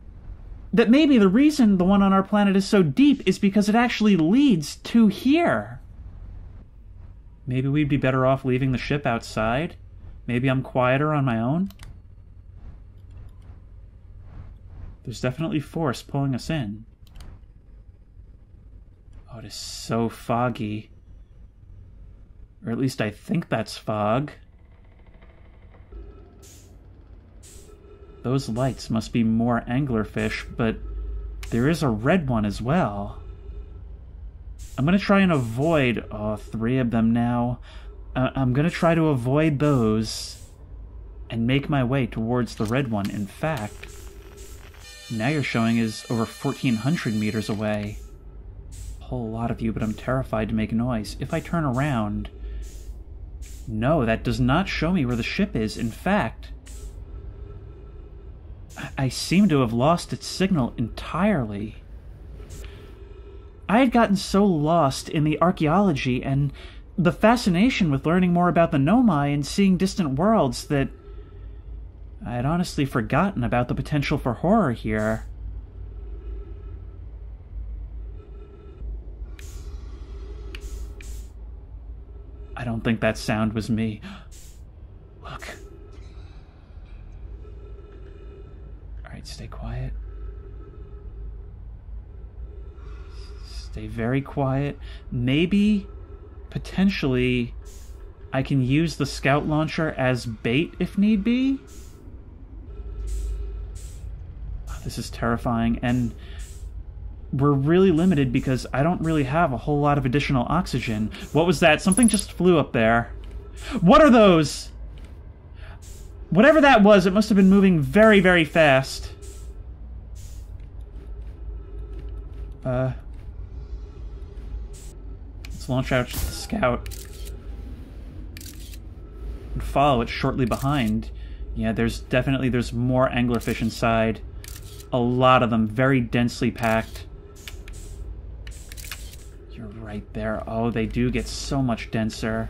the reason the one on our planet is so deep is because it actually leads to here. Maybe we'd be better off leaving the ship outside? Maybe I'm quieter on my own? There's definitely force pulling us in. Oh, it is so foggy. Or at least I think that's fog. Those lights must be more anglerfish, but there is a red one as well. I'm going to try and avoid... Oh, 3 of them now. I'm going to try to avoid those and make my way towards the red one. In fact, now you're showing is over 1,400 meters away. A whole lot of you, but I'm terrified to make noise. If I turn around... No, that does not show me where the ship is. In fact, I seem to have lost its signal entirely. I had gotten so lost in the archaeology and the fascination with learning more about the Nomai and seeing distant worlds that I had honestly forgotten about the potential for horror here. I don't think that sound was me. Look. Alright, stay quiet. Stay very quiet. Maybe, potentially, I can use the scout launcher as bait if need be? Oh, this is terrifying, and we're really limited because I don't really have a whole lot of additional oxygen. What was that? Something just flew up there. What are those? Whatever that was, it must have been moving very, very fast. Let's launch out the scout. And follow it shortly behind. Yeah, there's more anglerfish inside. A lot of them, very densely packed. You're right there. Oh, they do get so much denser.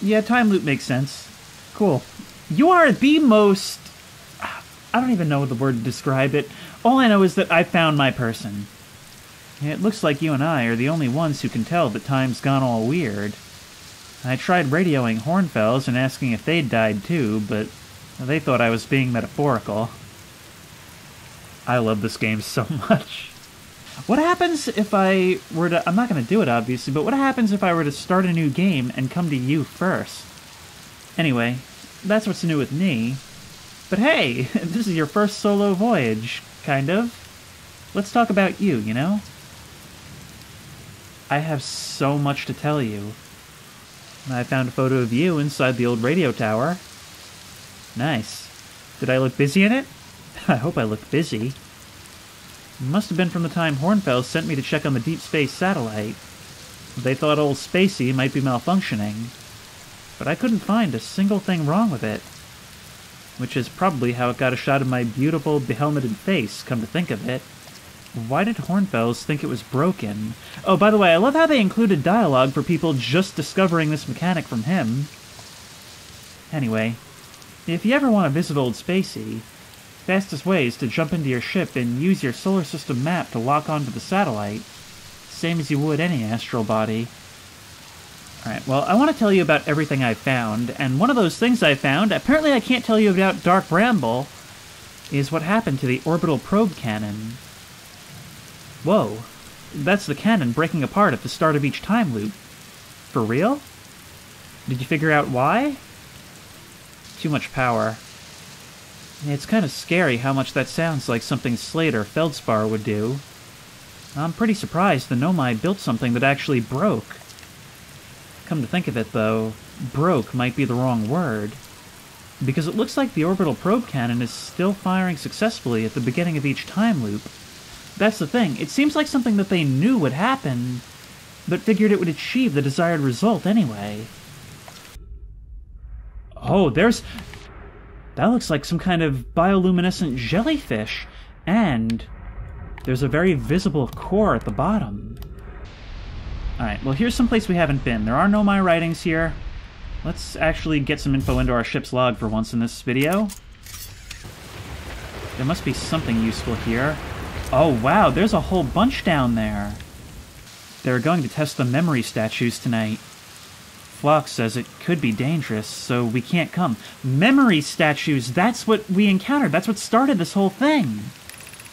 Yeah, time loop makes sense. Cool. You are the most... I don't even know the word to describe it. All I know is that I found my person. It looks like you and I are the only ones who can tell that time's gone all weird. I tried radioing Hornfells and asking if they'd died too, but they thought I was being metaphorical. I love this game so much. What happens if I were to... I'm not going to do it, obviously, but what happens if I were to start a new game and come to you first? Anyway, that's what's new with me. But hey, this is your first solo voyage, kind of. Let's talk about you, you know? I have so much to tell you. I found a photo of you inside the old radio tower. Nice. Did I look busy in it? I hope I looked busy. It must have been from the time Hornfels sent me to check on the deep space satellite. They thought old Spacey might be malfunctioning, but I couldn't find a single thing wrong with it. Which is probably how it got a shot of my beautiful, behelmeted face, come to think of it. Why did Hornfels think it was broken? Oh, by the way, I love how they included dialogue for people just discovering this mechanic from him. Anyway, if you ever want to visit old Spacey, fastest way is to jump into your ship and use your solar system map to lock onto the satellite, same as you would any astral body. Alright, well, I want to tell you about everything I found, and one of those things I found, apparently I can't tell you about Dark Bramble, is what happened to the orbital probe cannon. Whoa, that's the cannon breaking apart at the start of each time loop. For real? Did you figure out why? Too much power. It's kind of scary how much that sounds like something Slate or Feldspar would do. I'm pretty surprised the Nomai built something that actually broke. Come to think of it, though, broke might be the wrong word. Because it looks like the orbital probe cannon is still firing successfully at the beginning of each time loop. That's the thing, it seems like something that they knew would happen, but figured it would achieve the desired result anyway. Oh, that looks like some kind of bioluminescent jellyfish, and there's a very visible core at the bottom. Alright, well here's someplace we haven't been. There are no my writings here. Let's actually get some info into our ship's log for once in this video. There must be something useful here. Oh wow, there's a whole bunch down there. They're going to test the memory statues tonight. Phlox says it could be dangerous, so we can't come. Memory statues, that's what we encountered. That's what started this whole thing.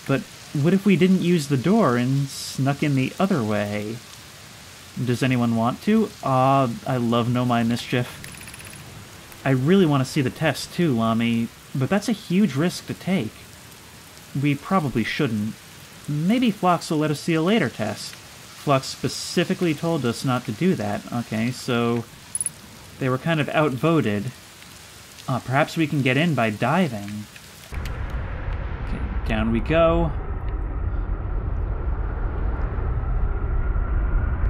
But what if we didn't use the door and snuck in the other way? Does anyone want to? I love Nomai Mischief. I really want to see the test too, Lami, but that's a huge risk to take. We probably shouldn't. Maybe Phlox will let us see a later test. Phlox specifically told us not to do that. Okay, so they were kind of outvoted. Perhaps we can get in by diving. Okay, down we go.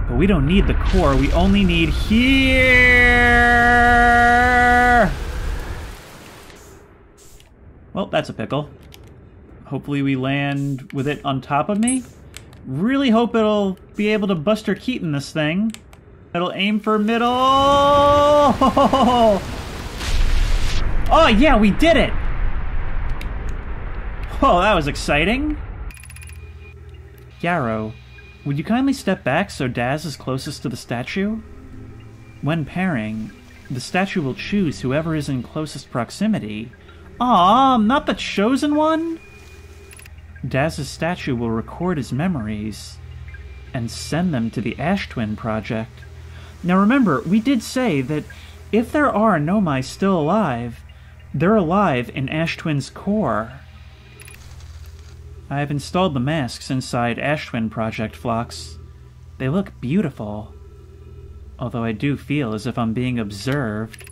But we don't need the core, we only need here! Well, that's a pickle. Hopefully we land with it on top of me. Really hope it'll be able to Buster Keaton this thing. It'll aim for middle! Oh yeah, we did it! Oh, that was exciting. Yarrow, would you kindly step back so Daz is closest to the statue? When pairing, the statue will choose whoever is in closest proximity. Aw, not the chosen one? Daz's statue will record his memories and send them to the Ash Twin Project. Now remember, we did say that if there are Nomai still alive, they're alive in Ash Twin's core. I have installed the masks inside Ash Twin Project, Phlox. They look beautiful, although I do feel as if I'm being observed.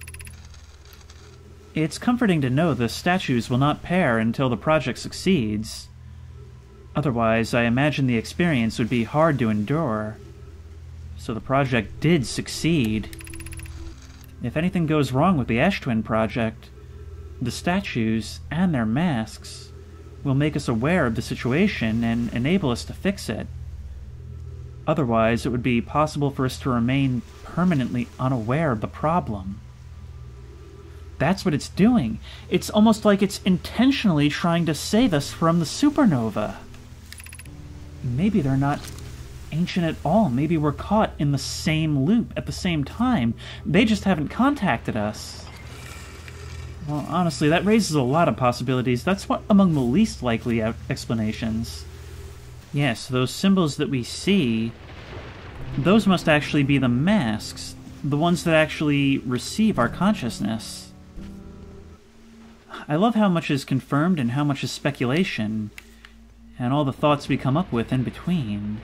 It's comforting to know the statues will not pair until the project succeeds. Otherwise, I imagine the experience would be hard to endure. So the project did succeed. If anything goes wrong with the Ash Twin Project, the statues and their masks will make us aware of the situation and enable us to fix it. Otherwise, it would be possible for us to remain permanently unaware of the problem. That's what it's doing. It's almost like it's intentionally trying to save us from the supernova. Maybe they're not ancient at all. Maybe we're caught in the same loop at the same time. They just haven't contacted us. Well, honestly, that raises a lot of possibilities. That's what among the least likely explanations. Yes, those symbols that we see, those must actually be the masks, the ones that actually receive our consciousness. I love how much is confirmed and how much is speculation, and all the thoughts we come up with in between.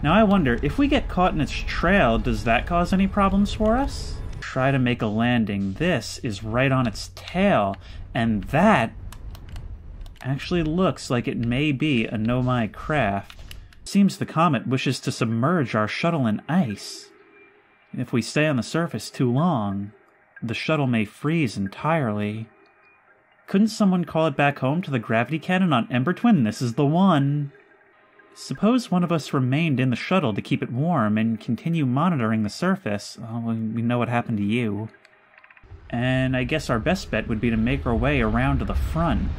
Now I wonder, if we get caught in its trail, does that cause any problems for us? Try to make a landing. This is right on its tail, and that actually looks like it may be a Nomai craft. Seems the comet wishes to submerge our shuttle in ice. If we stay on the surface too long, the shuttle may freeze entirely. Couldn't someone call it back home to the gravity cannon on Ember Twin? This is the one. Suppose one of us remained in the shuttle to keep it warm and continue monitoring the surface. Oh, we know what happened to you. And I guess our best bet would be to make our way around to the front.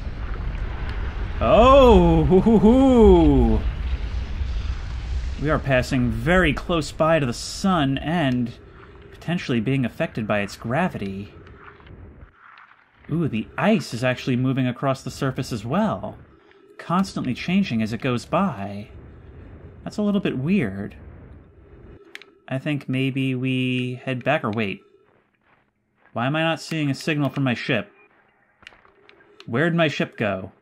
Oh! Hoo-hoo-hoo! We are passing very close by to the sun and potentially being affected by its gravity. Ooh, the ice is actually moving across the surface as well, constantly changing as it goes by. That's a little bit weird. I think maybe we head back, or wait. Why am I not seeing a signal from my ship? Where'd my ship go?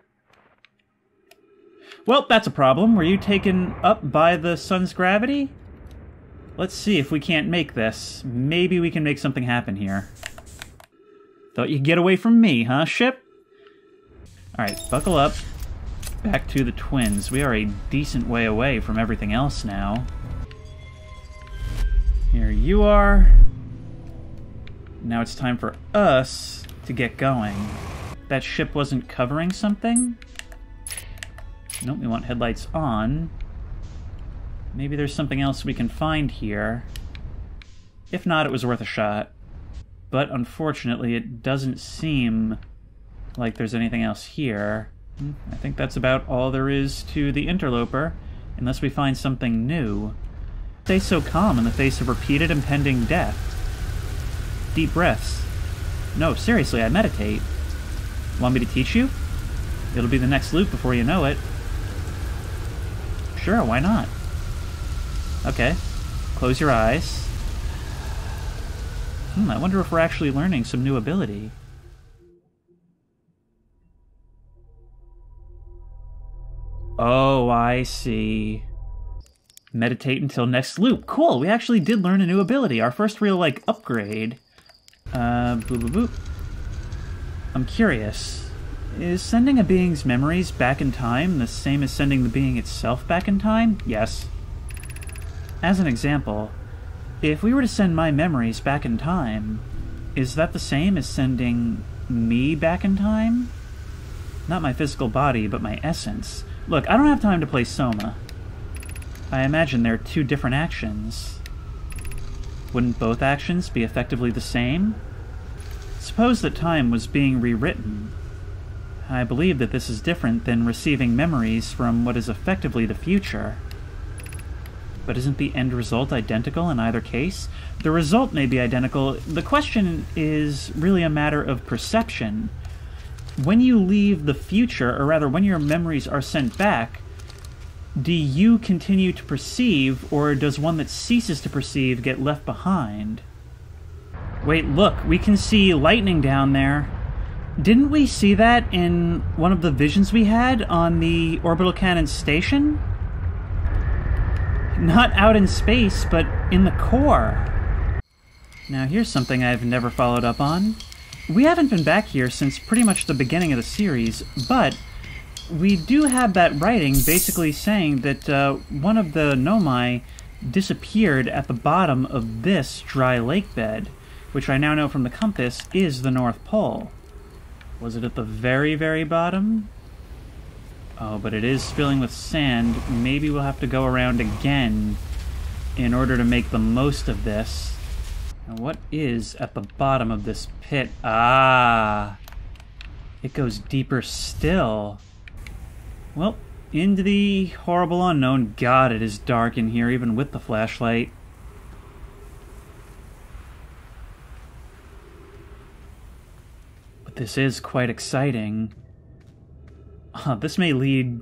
Well, that's a problem. Were you taken up by the sun's gravity? Let's see if we can't make this. Maybe we can make something happen here. Thought you'd get away from me, huh, ship? Alright, buckle up. Back to the twins. We are a decent way away from everything else now. Here you are. Now it's time for us to get going. That ship wasn't covering something? Nope, we want headlights on. Maybe there's something else we can find here. If not, it was worth a shot. But unfortunately, it doesn't seem like there's anything else here. I think that's about all there is to the interloper, unless we find something new. Stay so calm in the face of repeated impending death. Deep breaths. No, seriously, I meditate. Want me to teach you? It'll be the next loop before you know it. Sure, why not? Okay, close your eyes. I wonder if we're actually learning some new ability. Oh, I see. Meditate until next loop. Cool, we actually did learn a new ability. Our first real, like, upgrade. Boop, boop, boop. I'm curious. Is sending a being's memories back in time the same as sending the being itself back in time? Yes. As an example, if we were to send my memories back in time, is that the same as sending me back in time? Not my physical body, but my essence. Look, I don't have time to play Soma. I imagine they're two different actions. Wouldn't both actions be effectively the same? Suppose that time was being rewritten. I believe that this is different than receiving memories from what is effectively the future. But isn't the end result identical in either case? The result may be identical. The question is really a matter of perception. When you leave the future, or rather when your memories are sent back, do you continue to perceive, or does one that ceases to perceive get left behind? Wait, look, we can see lightning down there. Didn't we see that in one of the visions we had on the orbital cannon station? Not out in space, but in the core. Now here's something I've never followed up on. We haven't been back here since pretty much the beginning of the series, but we do have that writing basically saying that one of the Nomai disappeared at the bottom of this dry lake bed, which I now know from the compass is the North Pole. Was it at the very, very bottom? Oh, but it is filling with sand. Maybe we'll have to go around again in order to make the most of this. Now, what is at the bottom of this pit? Ah! It goes deeper still. Well, into the horrible unknown. God, it is dark in here, even with the flashlight. But this is quite exciting. This may lead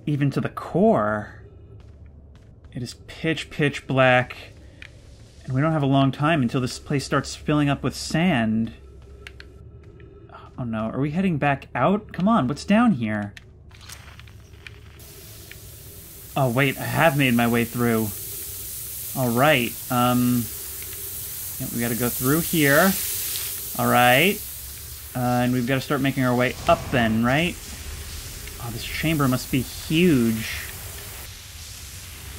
even to the core. It is pitch black, and we don't have a long time until this place starts filling up with sand. Oh no, are we heading back out? Come on, what's down here? Oh wait, I have made my way through. Alright, yeah, we gotta go through here. Alright. And we've got to start making our way up then, right? Oh, this chamber must be huge.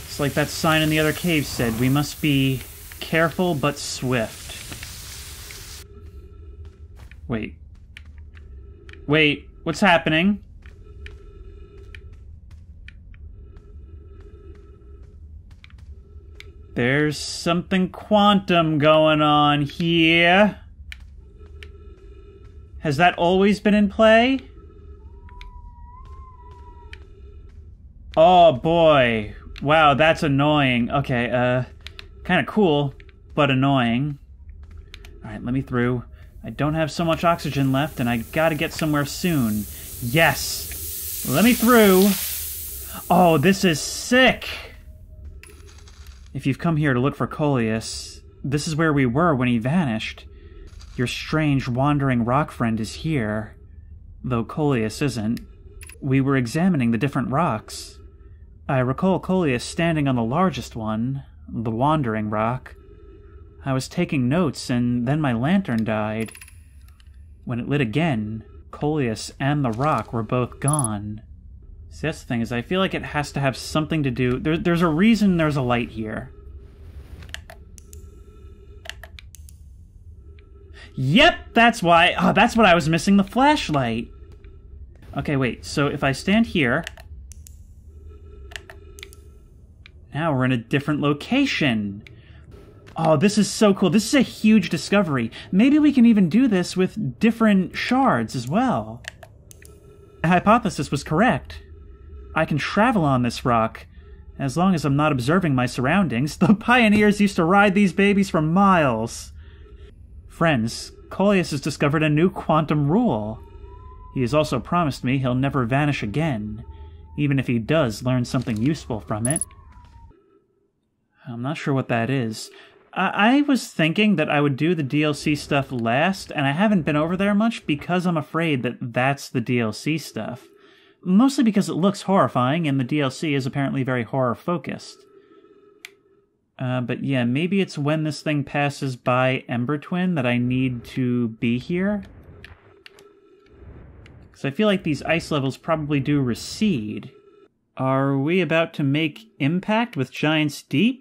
It's like that sign in the other cave said, we must be careful but swift. Wait. Wait, what's happening? There's something quantum going on here. Has that always been in play? Oh boy. Wow, that's annoying. Okay, kind of cool, but annoying. Alright, let me through. I don't have so much oxygen left, and I gotta get somewhere soon. Yes! Let me through! Oh, this is sick! If you've come here to look for Coleus, this is where we were when he vanished. Your strange, wandering rock friend is here, though Coleus isn't. We were examining the different rocks. I recall Coleus standing on the largest one, the wandering rock. I was taking notes, and then my lantern died. When it lit again, Coleus and the rock were both gone. See, that's the thing, is I feel like it has to have something to do... There's a reason there's a light here. Yep, that's why. Oh, that's what I was missing, the flashlight. Okay, wait, so if I stand here... Now we're in a different location. Oh, this is so cool. This is a huge discovery. Maybe we can even do this with different shards as well. My hypothesis was correct. I can travel on this rock, as long as I'm not observing my surroundings. The pioneers used to ride these babies for miles. Friends, Coleus has discovered a new quantum rule. He has also promised me he'll never vanish again, even if he does learn something useful from it. I'm not sure what that is. I was thinking that I would do the DLC stuff last, and I haven't been over there much because I'm afraid that that's the DLC stuff. Mostly because it looks horrifying, and the DLC is apparently very horror-focused. But yeah, maybe it's when this thing passes by Ember Twin that I need to be here. Because I feel like these ice levels probably do recede. Are we about to make impact with Giant's Deep?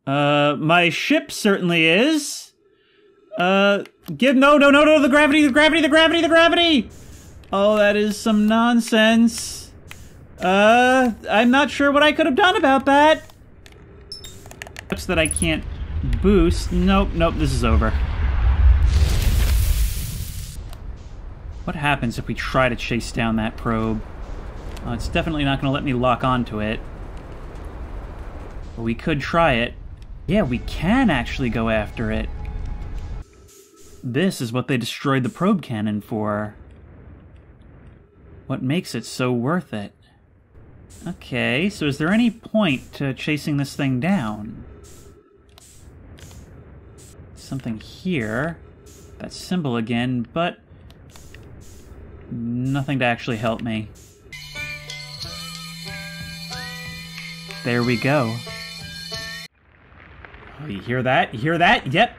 My ship certainly is. No, the gravity! Oh, that is some nonsense. I'm not sure what I could have done about that. That I can't boost. Nope, this is over. What happens if we try to chase down that probe? It's definitely not going to let me lock onto it. But we could try it. Yeah, we can actually go after it. This is what they destroyed the probe cannon for. What makes it so worth it? Okay, so is there any point to chasing this thing down? Something here. That symbol again, but nothing to actually help me. There we go. Oh, you hear that? You hear that? Yep.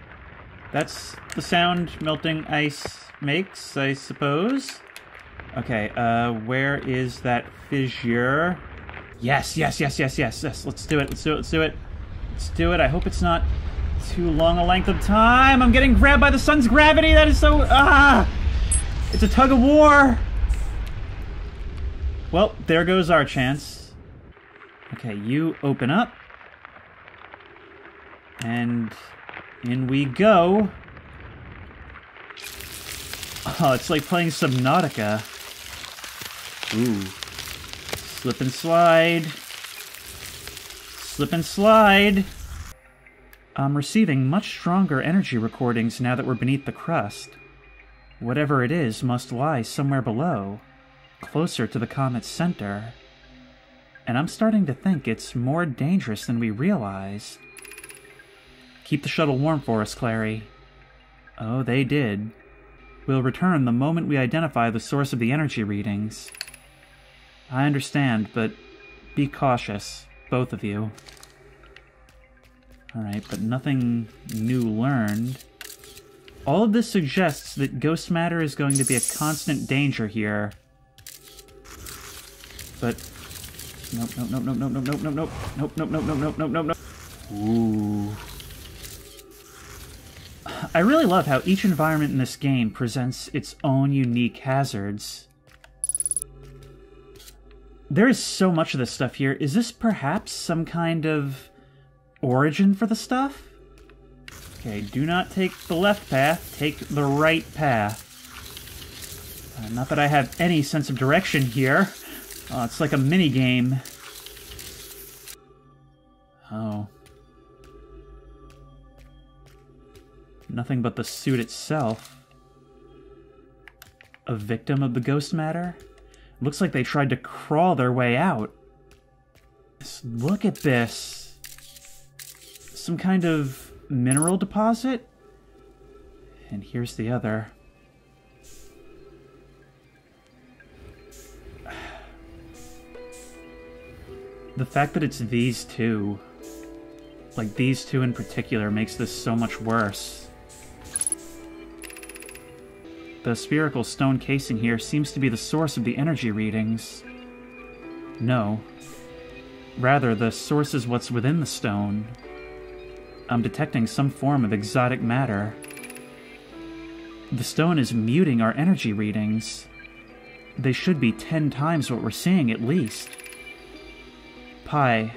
That's the sound melting ice makes, I suppose. Okay, where is that fissure? Yes. Let's do it. I hope it's not too long a length of time. I'm getting grabbed by the sun's gravity. That is so... It's a tug of war. Well, there goes our chance. Okay, you open up. And in we go. Oh, it's like playing Subnautica. Ooh. Slip and slide. Slip and slide. I'm receiving much stronger energy recordings now that we're beneath the crust. Whatever it is must lie somewhere below, closer to the comet's center. And I'm starting to think it's more dangerous than we realized. Keep the shuttle warm for us, Clary. Oh, they did. We'll return the moment we identify the source of the energy readings. I understand, but be cautious, both of you. Alright, but nothing new learned. All of this suggests that ghost matter is going to be a constant danger here. But... Nope, nope, nope, nope, nope, nope, nope, nope, nope, nope, nope, nope, nope, nope, nope. Ooh. I really love how each environment in this game presents its own unique hazards. There is so much of this stuff here. Is this perhaps some kind of origin for the stuff? Okay, do not take the left path, take the right path. Not that I have any sense of direction here. It's like a mini-game. Oh. Nothing but the suit itself. A victim of the ghost matter? Looks like they tried to crawl their way out. Just look at this. Some kind of mineral deposit? And here's the other. The fact that it's these two, like these two in particular, makes this so much worse. The spherical stone casing here seems to be the source of the energy readings. No. Rather, the source is what's within the stone. I'm detecting some form of exotic matter. The stone is muting our energy readings. They should be 10 times what we're seeing, at least. Pi,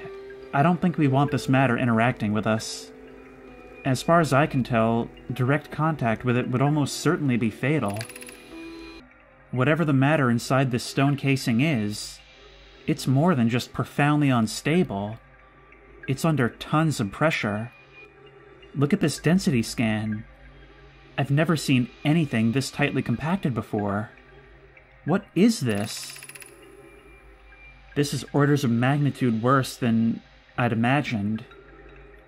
I don't think we want this matter interacting with us. As far as I can tell, direct contact with it would almost certainly be fatal. Whatever the matter inside this stone casing is, it's more than just profoundly unstable. It's under tons of pressure. Look at this density scan. I've never seen anything this tightly compacted before. What is this? This is orders of magnitude worse than I'd imagined.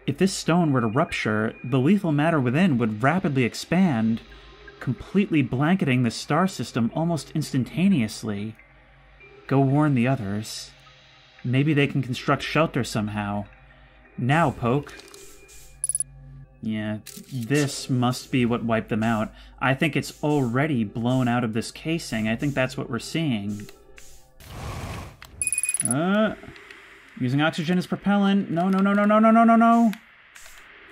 If this stone were to rupture, the lethal matter within would rapidly expand, completely blanketing the star system almost instantaneously. Go warn the others. Maybe they can construct shelter somehow. Now, Poke. Yeah, this must be what wiped them out. I think it's already blown out of this casing. I think that's what we're seeing. Using oxygen as propellant. No, no, no, no, no, no, no, no, no.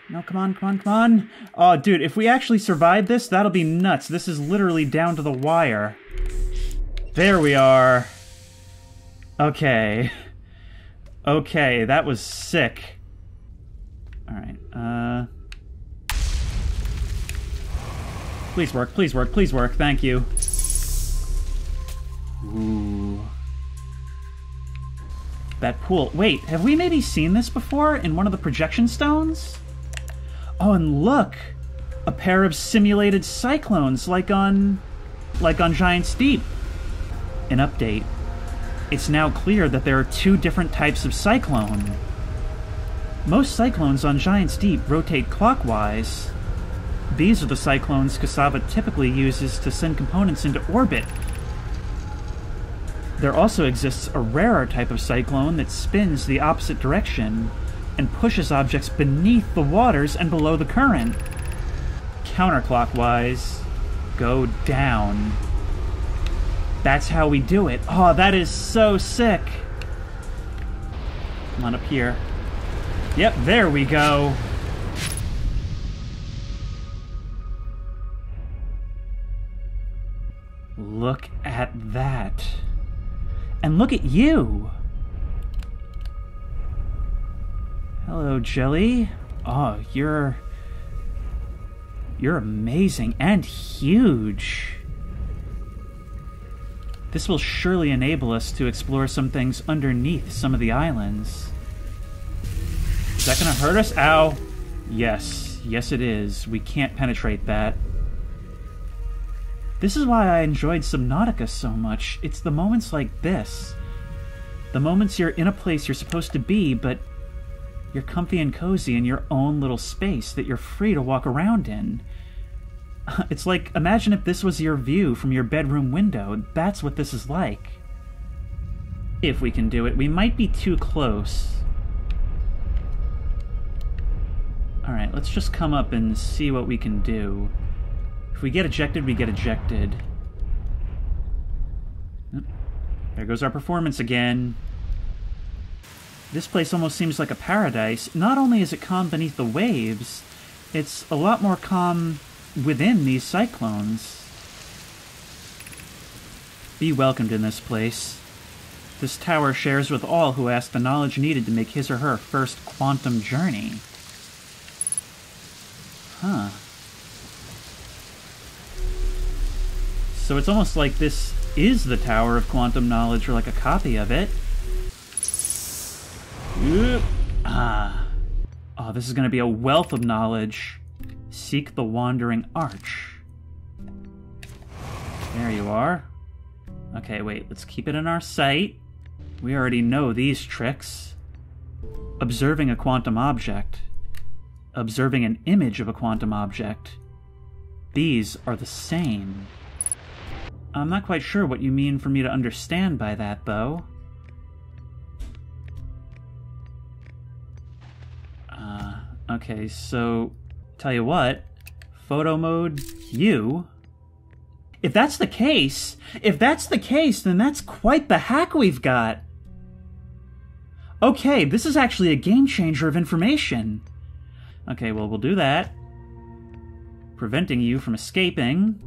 No, come on, come on, come on. Oh, dude, if we actually survive this, that'll be nuts. This is literally down to the wire. There we are. Okay. Okay, that was sick. Alright, please work, please work, please work. Thank you. Ooh. That pool. Wait, have we maybe seen this before in one of the projection stones? Oh, and look! A pair of simulated cyclones, like on Giant's Deep. An update. It's now clear that there are two different types of cyclone. Most cyclones on Giant's Deep rotate clockwise. These are the cyclones Cassava typically uses to send components into orbit. There also exists a rarer type of cyclone that spins the opposite direction and pushes objects beneath the waters and below the current. Counterclockwise. Go down. That's how we do it. Oh, that is so sick. Come on up here. Yep, there we go. Look at that. And look at you! Hello, Jelly. Oh, you're amazing and huge. This will surely enable us to explore some things underneath some of the islands. Is that gonna hurt us? Ow! Yes. Yes, it is. We can't penetrate that. This is why I enjoyed Subnautica so much. It's the moments like this. The moments you're in a place you're supposed to be, but you're comfy and cozy in your own little space that you're free to walk around in. It's like, imagine if this was your view from your bedroom window. That's what this is like. If we can do it. We might be too close. Alright, let's just come up and see what we can do. If we get ejected, we get ejected. There goes our performance again. This place almost seems like a paradise. Not only is it calm beneath the waves, it's a lot more calm within these cyclones. Be welcomed in this place. This tower shares with all who ask the knowledge needed to make his or her first quantum journey. Huh. So it's almost like this is the Tower of Quantum Knowledge, or like a copy of it. Ah. Oh, this is going to be a wealth of knowledge. Seek the Wandering Arch. There you are. Okay, wait, let's keep it in our sight. We already know these tricks. Observing a quantum object. Observing an image of a quantum object. These are the same. I'm not quite sure what you mean for me to understand by that, though. Okay, so, tell you what, photo mode, you. If that's the case, then that's quite the hack we've got. Okay, this is actually a game changer of information. Okay, well, we'll do that. Preventing you from escaping.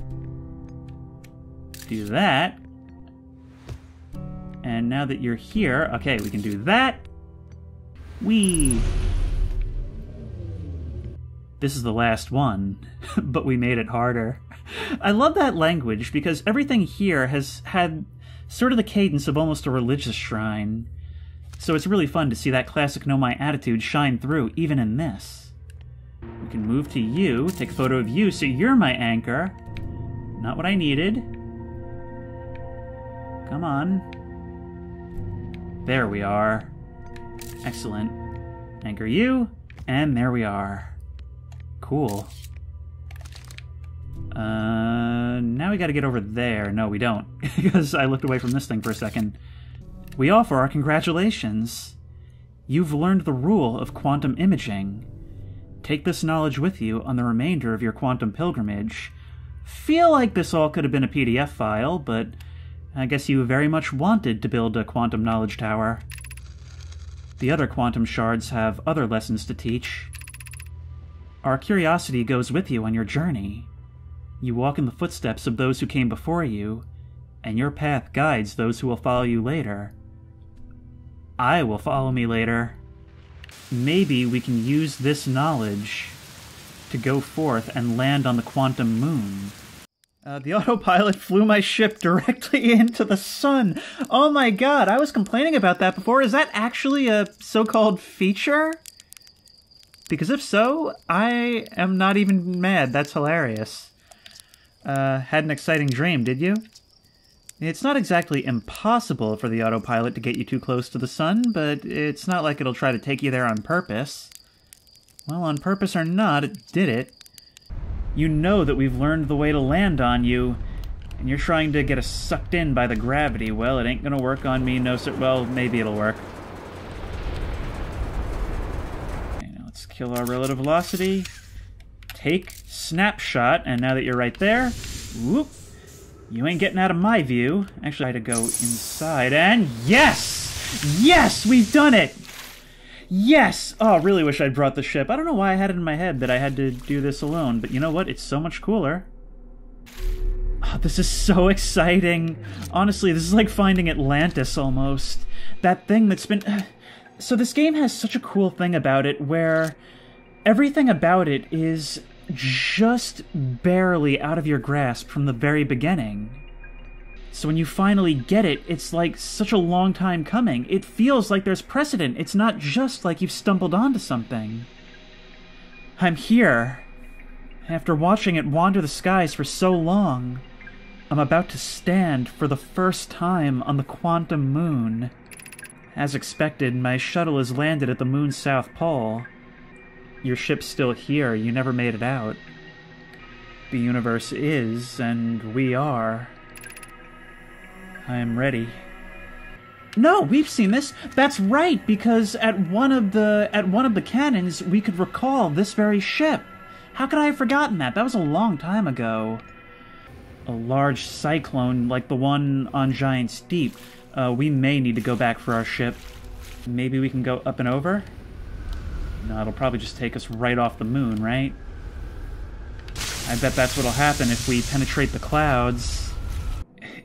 Do that. And now that you're here, okay, we can do that. Whee! This is the last one, but we made it harder. I love that language because everything here has had sort of the cadence of almost a religious shrine. So it's really fun to see that classic Know My attitude shine through, even in this. We can move to you, take a photo of you, so you're my anchor. Not what I needed. Come on. There we are. Excellent. Anchor you, and there we are. Cool. Now we gotta get over there. No, we don't, because I looked away from this thing for a second. We offer our congratulations. You've learned the rule of quantum imaging. Take this knowledge with you on the remainder of your quantum pilgrimage. Feel like this all could have been a PDF file, but I guess you very much wanted to build a quantum knowledge tower. The other quantum shards have other lessons to teach. Our curiosity goes with you on your journey. You walk in the footsteps of those who came before you, and your path guides those who will follow you later. I will follow me later. Maybe we can use this knowledge to go forth and land on the quantum moon. The autopilot flew my ship directly into the sun. Oh my god, I was complaining about that before. Is that actually a so-called feature? Because if so, I am not even mad. That's hilarious. Had an exciting dream, did you? It's not exactly impossible for the autopilot to get you too close to the sun, but it's not like it'll try to take you there on purpose. Well, on purpose or not, it did it. You know that we've learned the way to land on you, and you're trying to get us sucked in by the gravity. Well, it ain't gonna work on me, no sir. Well, maybe it'll work. Okay, now let's kill our relative velocity. Take snapshot, and now that you're right there, whoop, you ain't getting out of my view. Actually, I had to go inside, and yes! Yes, we've done it! Yes! Oh, I really wish I'd brought the ship. I don't know why I had it in my head that I had to do this alone, but you know what? It's so much cooler. This is so exciting. Honestly, this is like finding Atlantis almost. That thing that's been... So this game has such a cool thing about it where everything about it is just barely out of your grasp from the very beginning. So when you finally get it, it's like such a long time coming. It feels like there's precedent. It's not just like you've stumbled onto something. I'm here. After watching it wander the skies for so long, I'm about to stand for the first time on the quantum moon. As expected, my shuttle has landed at the moon's south pole. Your ship's still here, you never made it out. The universe is, and we are. I am ready. No, we've seen this. That's right, because at one of the cannons, we could recall this very ship. How could I have forgotten that? That was a long time ago. A large cyclone like the one on Giant's Deep. We may need to go back for our ship. Maybe we can go up and over? No, it'll probably just take us right off the moon, right? I bet that's what'll happen if we penetrate the clouds.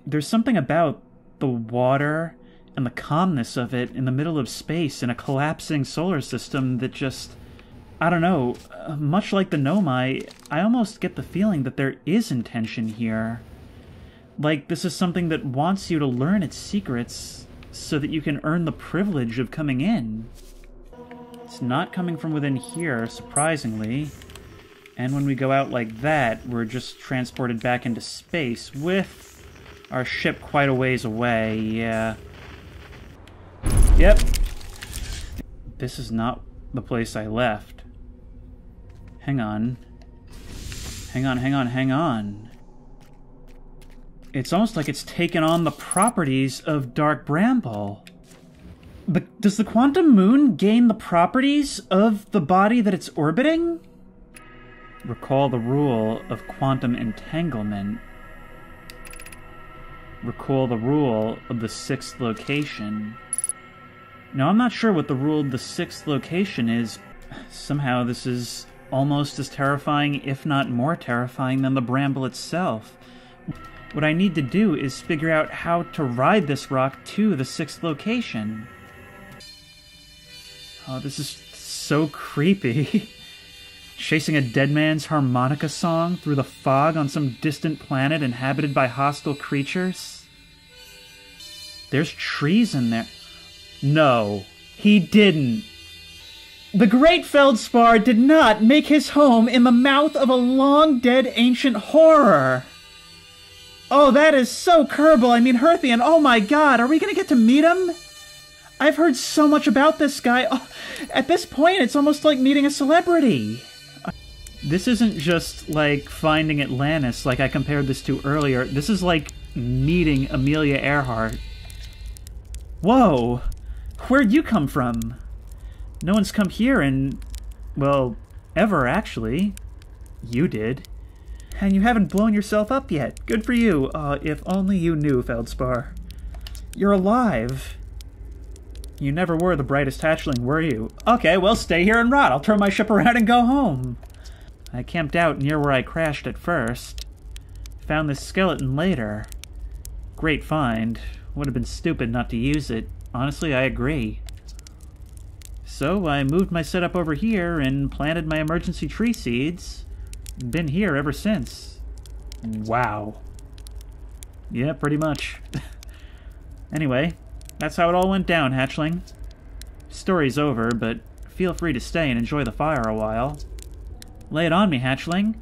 There's something about the water and the calmness of it in the middle of space in a collapsing solar system that just... I don't know, much like the Nomai, I almost get the feeling that there is intention here. Like this is something that wants you to learn its secrets so that you can earn the privilege of coming in. It's not coming from within here, surprisingly. And when we go out like that, we're just transported back into space with our ship quite a ways away, yeah. Yep. This is not the place I left. Hang on. Hang on. It's almost like it's taken on the properties of Dark Bramble. But does the quantum moon gain the properties of the body that it's orbiting? Recall the rule of quantum entanglement. Recall the rule of the sixth location. Now, I'm not sure what the rule of the sixth location is. Somehow this is almost as terrifying, if not more terrifying, than the bramble itself. What I need to do is figure out how to ride this rock to the sixth location. Oh, this is so creepy. Chasing a dead man's harmonica song through the fog on some distant planet inhabited by hostile creatures. There's trees in there. No, he didn't. The great Feldspar did not make his home in the mouth of a long-dead ancient horror. Oh, that is so Kerbal. I mean, Herthian, oh my god, are we gonna get to meet him? I've heard so much about this guy. Oh, at this point, it's almost like meeting a celebrity. This isn't just like finding Atlantis like I compared this to earlier. This is like meeting Amelia Earhart. Whoa! Where'd you come from? No one's come here in, well, ever actually. You did. And you haven't blown yourself up yet. Good for you. If only you knew, Feldspar. You're alive. You never were the brightest hatchling, were you? Okay, well, stay here and rot. I'll turn my ship around and go home. I camped out near where I crashed at first. Found this skeleton later. Great find. Would have been stupid not to use it. Honestly, I agree. So I moved my setup over here and planted my emergency tree seeds. Been here ever since. Wow. Yeah, pretty much. Anyway, that's how it all went down, hatchling. Story's over, but feel free to stay and enjoy the fire a while. Lay it on me, hatchling.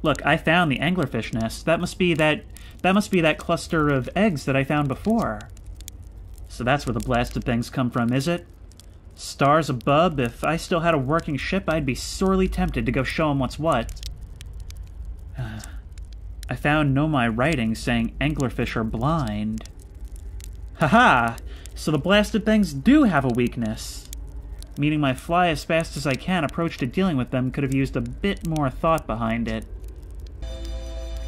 Look, I found the anglerfish nest. That must be that cluster of eggs that I found before. So that's where the blasted things come from, is it? Stars above, if I still had a working ship, I'd be sorely tempted to go show 'em what's what. I found Nomai writing saying anglerfish are blind. Haha! So the blasted things do have a weakness. Meaning my fly as fast as I can approach to dealing with them could have used a bit more thought behind it.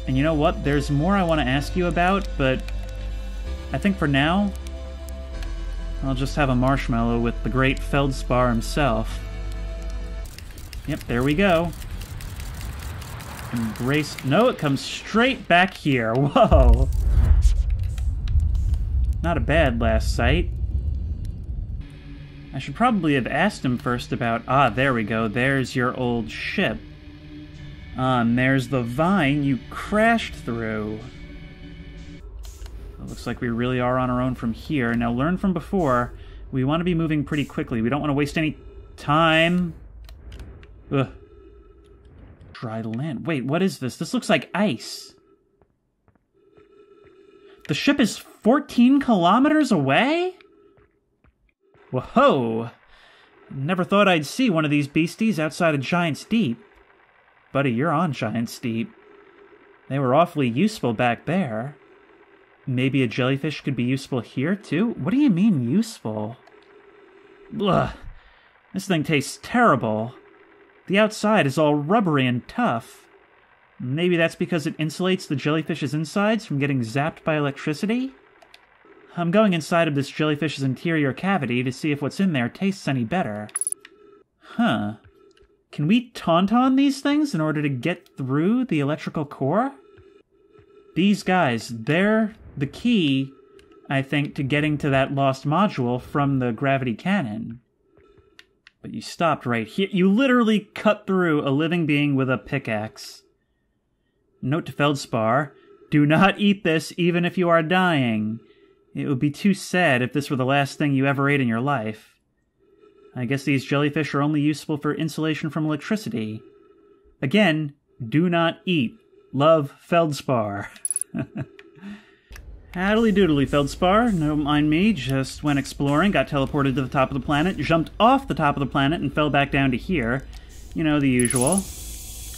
And you know what? There's more I want to ask you about, but I think for now, I'll just have a marshmallow with the great Feldspar himself. Yep, there we go. Embrace... No, it comes straight back here. Whoa. Not a bad last sight. I should probably have asked him first about... Ah, there we go. There's your old ship. And there's the vine you crashed through. It looks like we really are on our own from here. Now, learn from before. We want to be moving pretty quickly. We don't want to waste any time. Ugh. Dry land. Wait, what is this? This looks like ice. The ship is 14 kilometers away? Whoa! Never thought I'd see one of these beasties outside of Giant's Deep. Buddy, you're on Giant's Deep. They were awfully useful back there. Maybe a jellyfish could be useful here, too? What do you mean, useful? Ugh. This thing tastes terrible. The outside is all rubbery and tough. Maybe that's because it insulates the jellyfish's insides from getting zapped by electricity? I'm going inside of this jellyfish's interior cavity to see if what's in there tastes any better. Huh. Can we tauntaun these things in order to get through the electrical core? These guys, they're the key, I think, to getting to that lost module from the gravity cannon. But you stopped right here. You literally cut through a living being with a pickaxe. Note to Feldspar, do not eat this even if you are dying. It would be too sad if this were the last thing you ever ate in your life. I guess these jellyfish are only useful for insulation from electricity. Again, do not eat. Love, Feldspar. Howdly doodly, Feldspar. Don't mind me, just went exploring, got teleported to the top of the planet, jumped off the top of the planet, and fell back down to here. You know, the usual.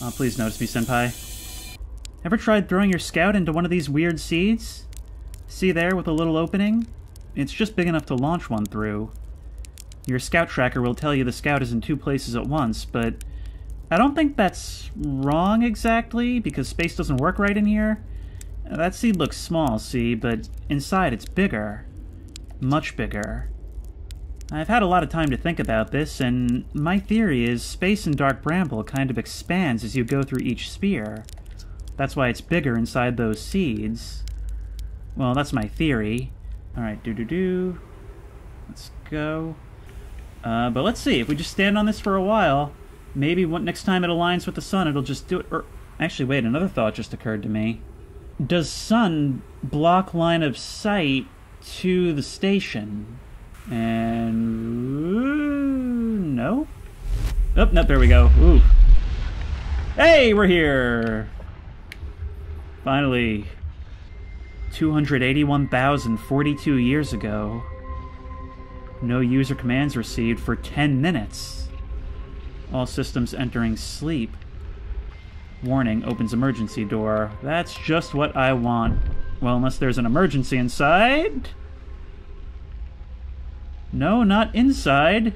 Oh, please notice me, Senpai. Ever tried throwing your scout into one of these weird seeds? See there with a little opening? It's just big enough to launch one through. Your scout tracker will tell you the scout is in two places at once, but I don't think that's wrong exactly, because space doesn't work right in here. That seed looks small, see, but inside it's bigger. Much bigger. I've had a lot of time to think about this, and my theory is space in Dark Bramble kind of expands as you go through each sphere. That's why it's bigger inside those seeds. Well, that's my theory. Alright, Let's go. But let's see, if we just stand on this for a while, maybe next time it aligns with the sun, it'll just do it. Or, actually, wait, another thought just occurred to me. Does sun block line of sight to the station? And... no? Oh, no, there we go. Ooh. Hey, we're here! Finally. 281,042 years ago. No user commands received for 10 minutes. All systems entering sleep. Warning, opens emergency door. That's just what I want. Well, unless there's an emergency inside? No, not inside.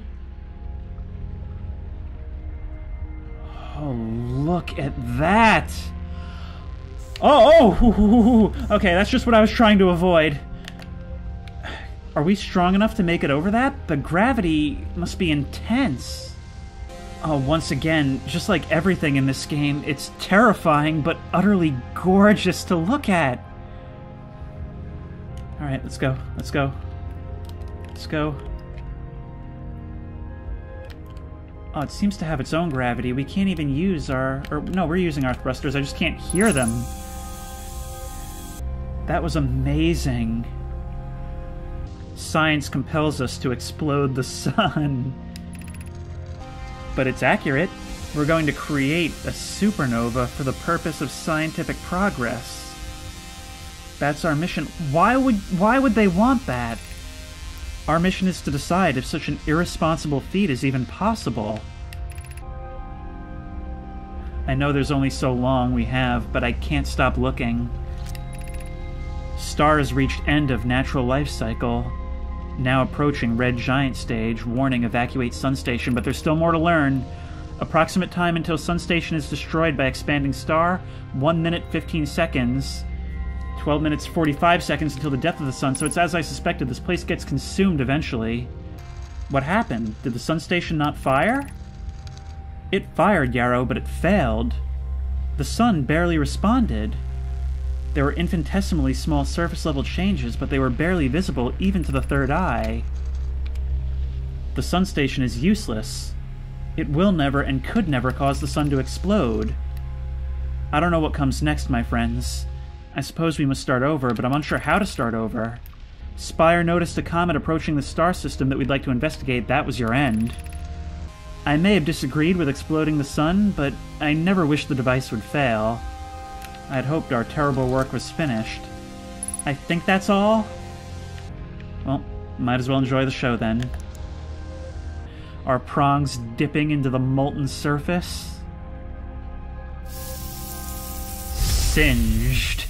Oh, look at that! Oh! Okay, that's just what I was trying to avoid. Are we strong enough to make it over that? The gravity must be intense. Oh, once again, just like everything in this game, it's terrifying but utterly gorgeous to look at. Alright, let's go. Let's go. Let's go. Oh, it seems to have its own gravity. We can't even use our... or, no, we're using our thrusters. I just can't hear them. That was amazing. Science compels us to explode the sun. But it's accurate. We're going to create a supernova for the purpose of scientific progress. That's our mission. Why would they want that? Our mission is to decide if such an irresponsible feat is even possible. I know there's only so long we have, but I can't stop looking. Star has reached end of natural life cycle. Now approaching red giant stage. Warning, evacuate sun station, but there's still more to learn. Approximate time until sun station is destroyed by expanding star, 1 minute 15 seconds. 12 minutes 45 seconds until the death of the sun, so it's as I suspected, this place gets consumed eventually. What happened? Did the sun station not fire? It fired, Yarrow, but it failed. The sun barely responded. There were infinitesimally small surface-level changes, but they were barely visible even to the third eye. The sun station is useless. It will never and could never cause the sun to explode. I don't know what comes next, my friends. I suppose we must start over, but I'm unsure how to start over. Spire noticed a comet approaching the star system that we'd like to investigate. That was your end. I may have disagreed with exploding the sun, but I never wished the device would fail. I had hoped our terrible work was finished. I think that's all? Well, might as well enjoy the show then. Our prongs dipping into the molten surface. Singed.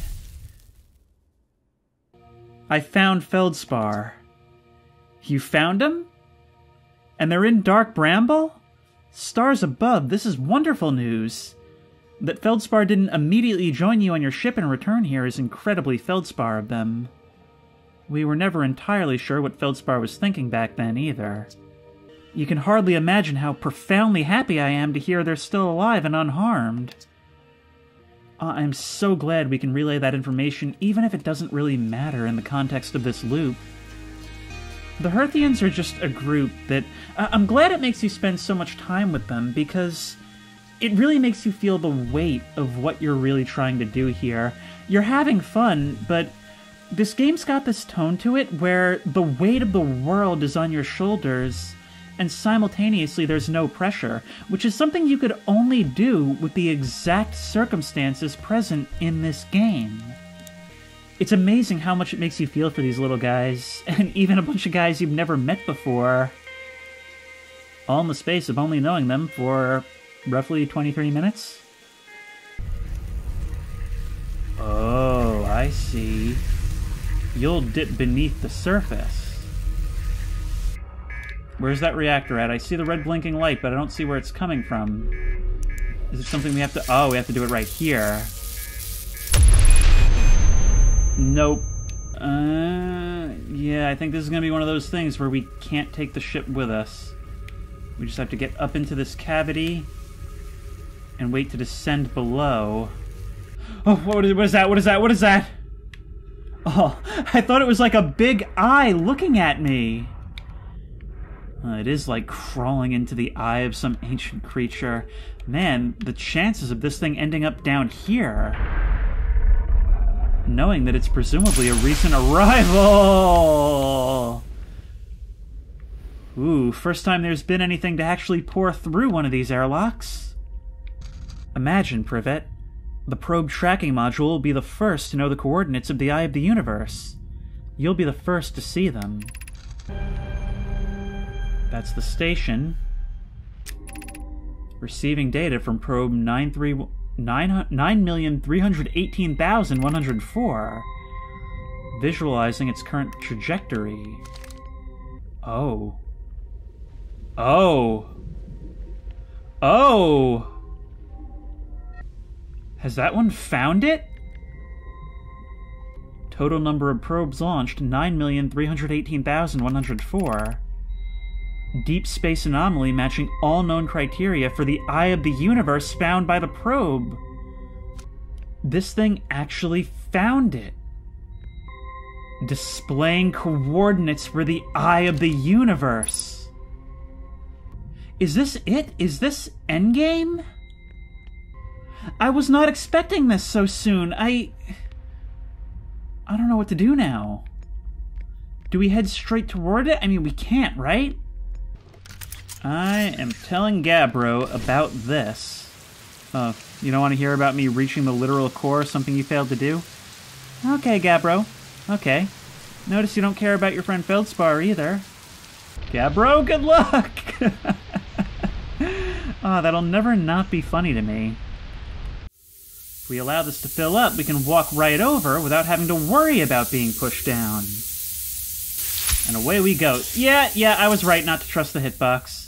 I found Feldspar. You found them? And they're in Dark Bramble? Stars above, this is wonderful news. That Feldspar didn't immediately join you on your ship and return here is incredibly Feldspar of them. We were never entirely sure what Feldspar was thinking back then either. You can hardly imagine how profoundly happy I am to hear they're still alive and unharmed. I'm so glad we can relay that information, even if it doesn't really matter in the context of this loop. The Hearthians are just a group that... I'm glad it makes you spend so much time with them, because it really makes you feel the weight of what you're really trying to do here. You're having fun, but this game's got this tone to it where the weight of the world is on your shoulders, and simultaneously there's no pressure, which is something you could only do with the exact circumstances present in this game. It's amazing how much it makes you feel for these little guys, and even a bunch of guys you've never met before. All in the space of only knowing them for roughly 23 minutes? Oh, I see. You'll dip beneath the surface. Where's that reactor at? I see the red blinking light, but I don't see where it's coming from. Is it something we have to... Oh, we have to do it right here. Nope. Yeah, I think this is going to be one of those things where we can't take the ship with us. We just have to get up into this cavity and wait to descend below. Oh, what is that? What is that? What is that? Oh, I thought it was like a big eye looking at me. It is like crawling into the eye of some ancient creature. Man, the chances of this thing ending up down here... knowing that it's presumably a recent arrival! Ooh, first time there's been anything to actually pour through one of these airlocks. Imagine, Privet. The probe tracking module will be the first to know the coordinates of the Eye of the Universe. You'll be the first to see them. That's the station. Receiving data from probe 9,318,104. Visualizing its current trajectory. Oh. Oh. Oh! Has that one found it? Total number of probes launched, 9,318,104. Deep space anomaly matching all known criteria for the Eye of the Universe found by the probe. This thing actually found it. Displaying coordinates for the Eye of the Universe. Is this it? Is this endgame? I was not expecting this so soon. I don't know what to do now. Do we head straight toward it? I mean, we can't, right? I am telling Gabbro about this. Oh, you don't want to hear about me reaching the literal core, something you failed to do? Okay, Gabbro. Okay. Notice you don't care about your friend Feldspar either. Gabbro, good luck! Oh, that'll never not be funny to me. If we allow this to fill up, we can walk right over without having to worry about being pushed down. And away we go. Yeah, I was right not to trust the hitbox.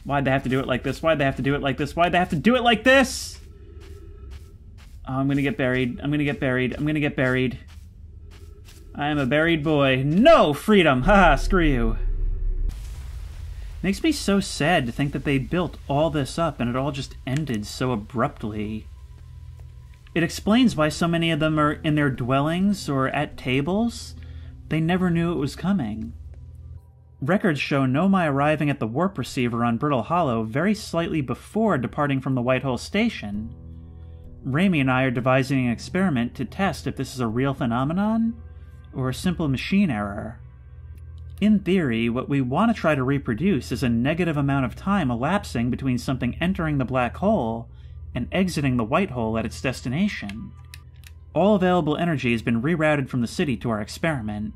Why'd they have to do it like this? Why'd they have to do it like this? Why'd they have to do it like this? Oh, I'm gonna get buried. I'm gonna get buried. I'm gonna get buried. I am a buried boy. No freedom! Haha, screw you. Makes me so sad to think that they built all this up and it all just ended so abruptly. It explains why so many of them are in their dwellings or at tables. They never knew it was coming. Records show Nomai arriving at the warp receiver on Brittle Hollow very slightly before departing from the White Hole Station. Raimi and I are devising an experiment to test if this is a real phenomenon or a simple machine error. In theory, what we want to try to reproduce is a negative amount of time elapsing between something entering the black hole and exiting the white hole at its destination. All available energy has been rerouted from the city to our experiment.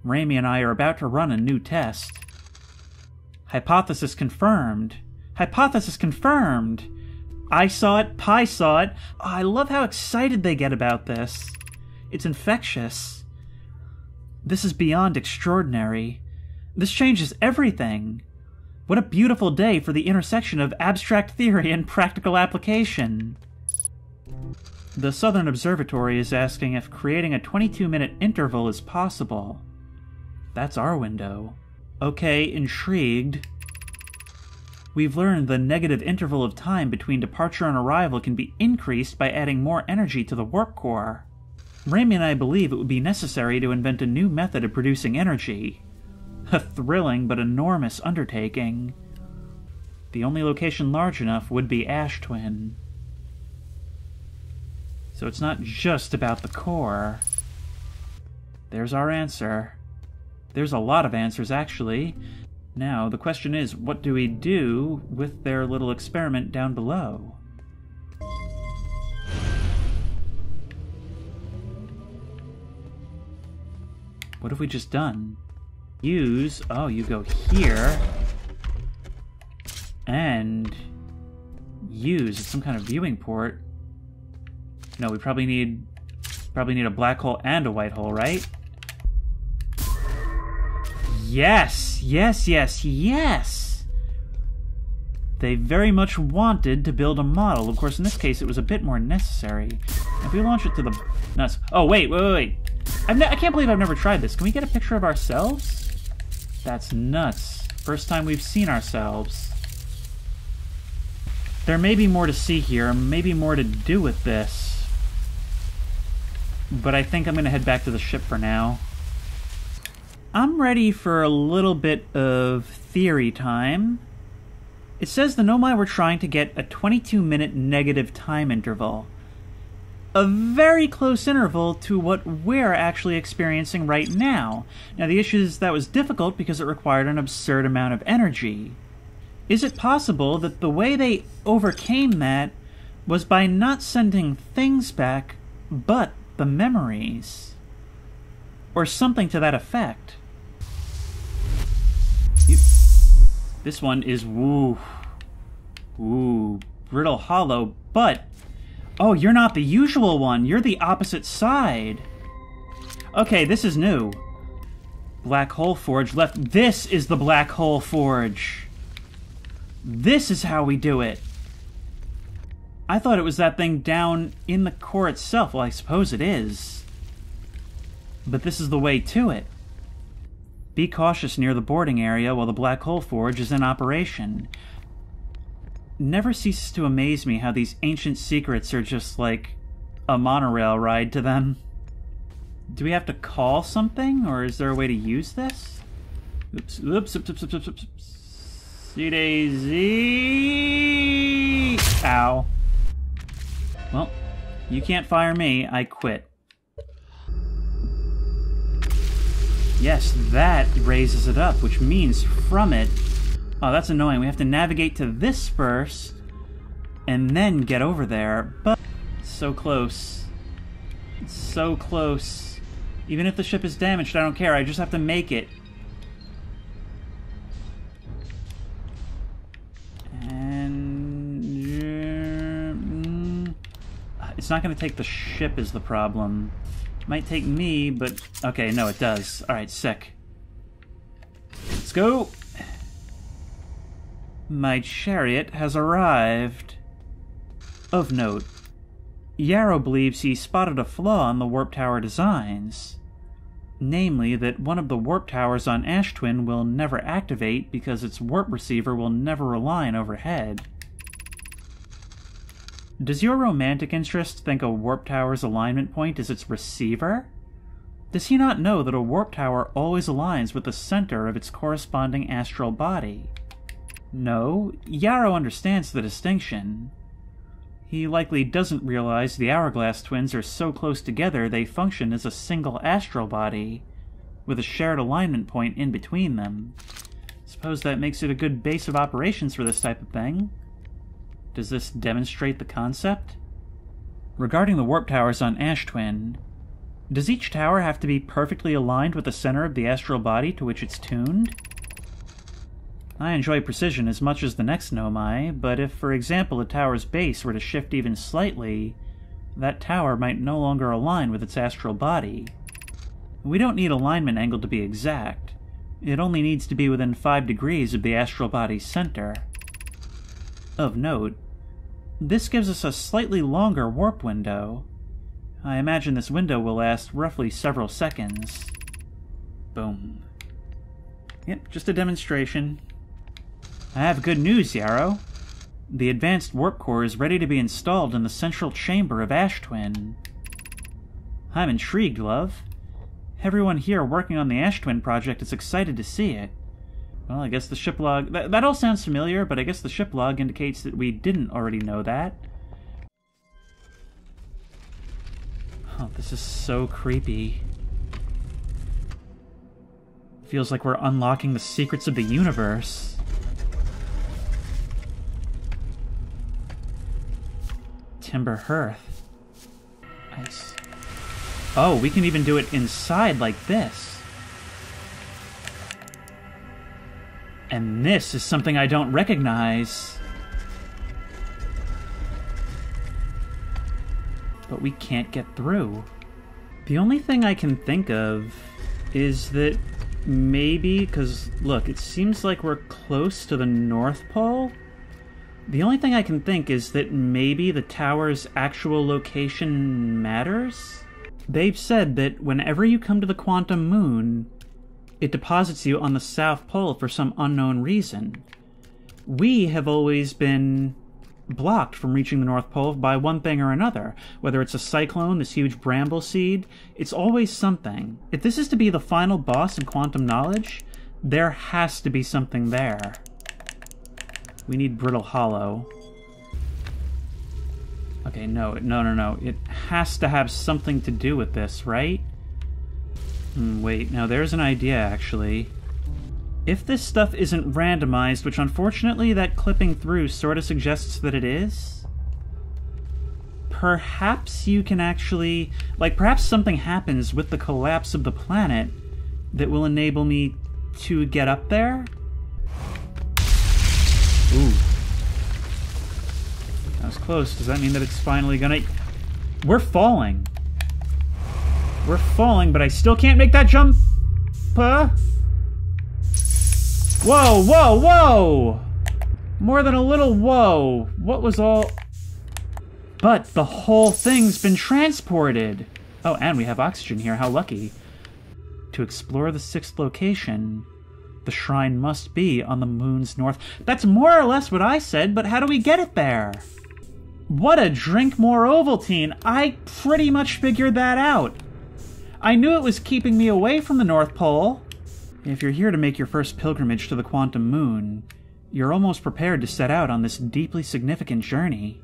Raimi and I are about to run a new test. Hypothesis confirmed. Hypothesis confirmed! I saw it, Pi saw it. Oh, I love how excited they get about this. It's infectious. This is beyond extraordinary. This changes everything. What a beautiful day for the intersection of abstract theory and practical application. The Southern Observatory is asking if creating a 22-minute interval is possible. That's our window. Okay, intrigued. We've learned the negative interval of time between departure and arrival can be increased by adding more energy to the warp core. Raimi and I believe it would be necessary to invent a new method of producing energy. A thrilling but enormous undertaking. The only location large enough would be Ash Twin. So it's not just about the core. There's our answer. There's a lot of answers, actually. Now, the question is, what do we do with their little experiment down below? What have we just done? Use... Oh, you go here. And... use. It's some kind of viewing port. No, we probably need a black hole and a white hole, right? Yes! Yes, yes, yes! They very much wanted to build a model. Of course, in this case, it was a bit more necessary. If we launch it to the... nuts. Oh, wait. I can't believe I've never tried this. Can we get a picture of ourselves? That's nuts. First time we've seen ourselves. There may be more to see here, maybe more to do with this. But I think I'm going to head back to the ship for now. I'm ready for a little bit of theory time. It says the Nomai were trying to get a 22-minute negative time interval. A very close interval to what we're actually experiencing right now. Now, the issue is that was difficult because it required an absurd amount of energy. Is it possible that the way they overcame that was by not sending things back, but the memories? Or something to that effect? This one is, Brittle Hollow, but... oh, you're not the usual one. You're the opposite side. Okay, this is new. Black Hole Forge left. This is the Black Hole Forge. This is how we do it. I thought it was that thing down in the core itself. Well, I suppose it is. But this is the way to it. Be cautious near the boarding area while the Black Hole Forge is in operation. Never ceases to amaze me how these ancient secrets are just like a monorail ride to them. Do we have to call something, or is there a way to use this? Oops. C-Daisy! Ow. Well, you can't fire me. I quit. Yes, that raises it up, which means from it... oh, that's annoying. We have to navigate to this first, and then get over there. But so close. It's so close. Even if the ship is damaged, I don't care. I just have to make it. And... it's not going to take the ship is the problem. It might take me, but... okay, no, it does. Alright, sick. Let's go! My chariot has arrived. Of note, Yarrow believes he spotted a flaw in the warp tower designs. Namely, that one of the warp towers on Ash Twin will never activate because its warp receiver will never align overhead. Does your romantic interest think a warp tower's alignment point is its receiver? Does he not know that a warp tower always aligns with the center of its corresponding astral body? No, Yarrow understands the distinction. He likely doesn't realize the Hourglass twins are so close together they function as a single astral body, with a shared alignment point in between them. Suppose that makes it a good base of operations for this type of thing. Does this demonstrate the concept? Regarding the warp towers on Ash Twin, does each tower have to be perfectly aligned with the center of the astral body to which it's tuned? I enjoy precision as much as the next Nomai, but if, for example, a tower's base were to shift even slightly, that tower might no longer align with its astral body. We don't need alignment angle to be exact. It only needs to be within 5 degrees of the astral body's center. Of note, this gives us a slightly longer warp window. I imagine this window will last roughly several seconds. Boom. Yep, just a demonstration. I have good news, Yarrow. The advanced warp core is ready to be installed in the central chamber of Ash Twin. I'm intrigued, love. Everyone here working on the Ash Twin project is excited to see it. Well, I guess the ship log... That all sounds familiar, but I guess the ship log indicates that we didn't already know that. Oh, this is so creepy. Feels like we're unlocking the secrets of the universe. Timber hearth. Nice. Oh, we can even do it inside like this. And this is something I don't recognize. But we can't get through. The only thing I can think of is that maybe, because look, it seems like we're close to the North Pole. The only thing I can think is that maybe the tower's actual location matters? They've said that whenever you come to the Quantum Moon, it deposits you on the South Pole for some unknown reason. We have always been blocked from reaching the North Pole by one thing or another. Whether it's a cyclone, this huge bramble seed, it's always something. If this is to be the final boss in quantum knowledge, there has to be something there. We need Brittle Hollow. Okay, no. It has to have something to do with this, right? Wait, now there's an idea, actually. If this stuff isn't randomized, which unfortunately that clipping through sort of suggests that it is, perhaps you can actually... Like, perhaps something happens with the collapse of the planet that will enable me to get up there? Ooh. That was close. Does that mean that it's finally gonna... We're falling. We're falling, but I still can't make that jump. Whoa, whoa, whoa! More than a little whoa. What was all... But the whole thing's been transported. Oh, and we have oxygen here. How lucky. To explore the 6th location, the shrine must be on the moon's north... That's more or less what I said, but how do we get it there? What a drink more Ovaltine. I pretty much figured that out. I knew it was keeping me away from the North Pole. If you're here to make your first pilgrimage to the Quantum Moon, you're almost prepared to set out on this deeply significant journey.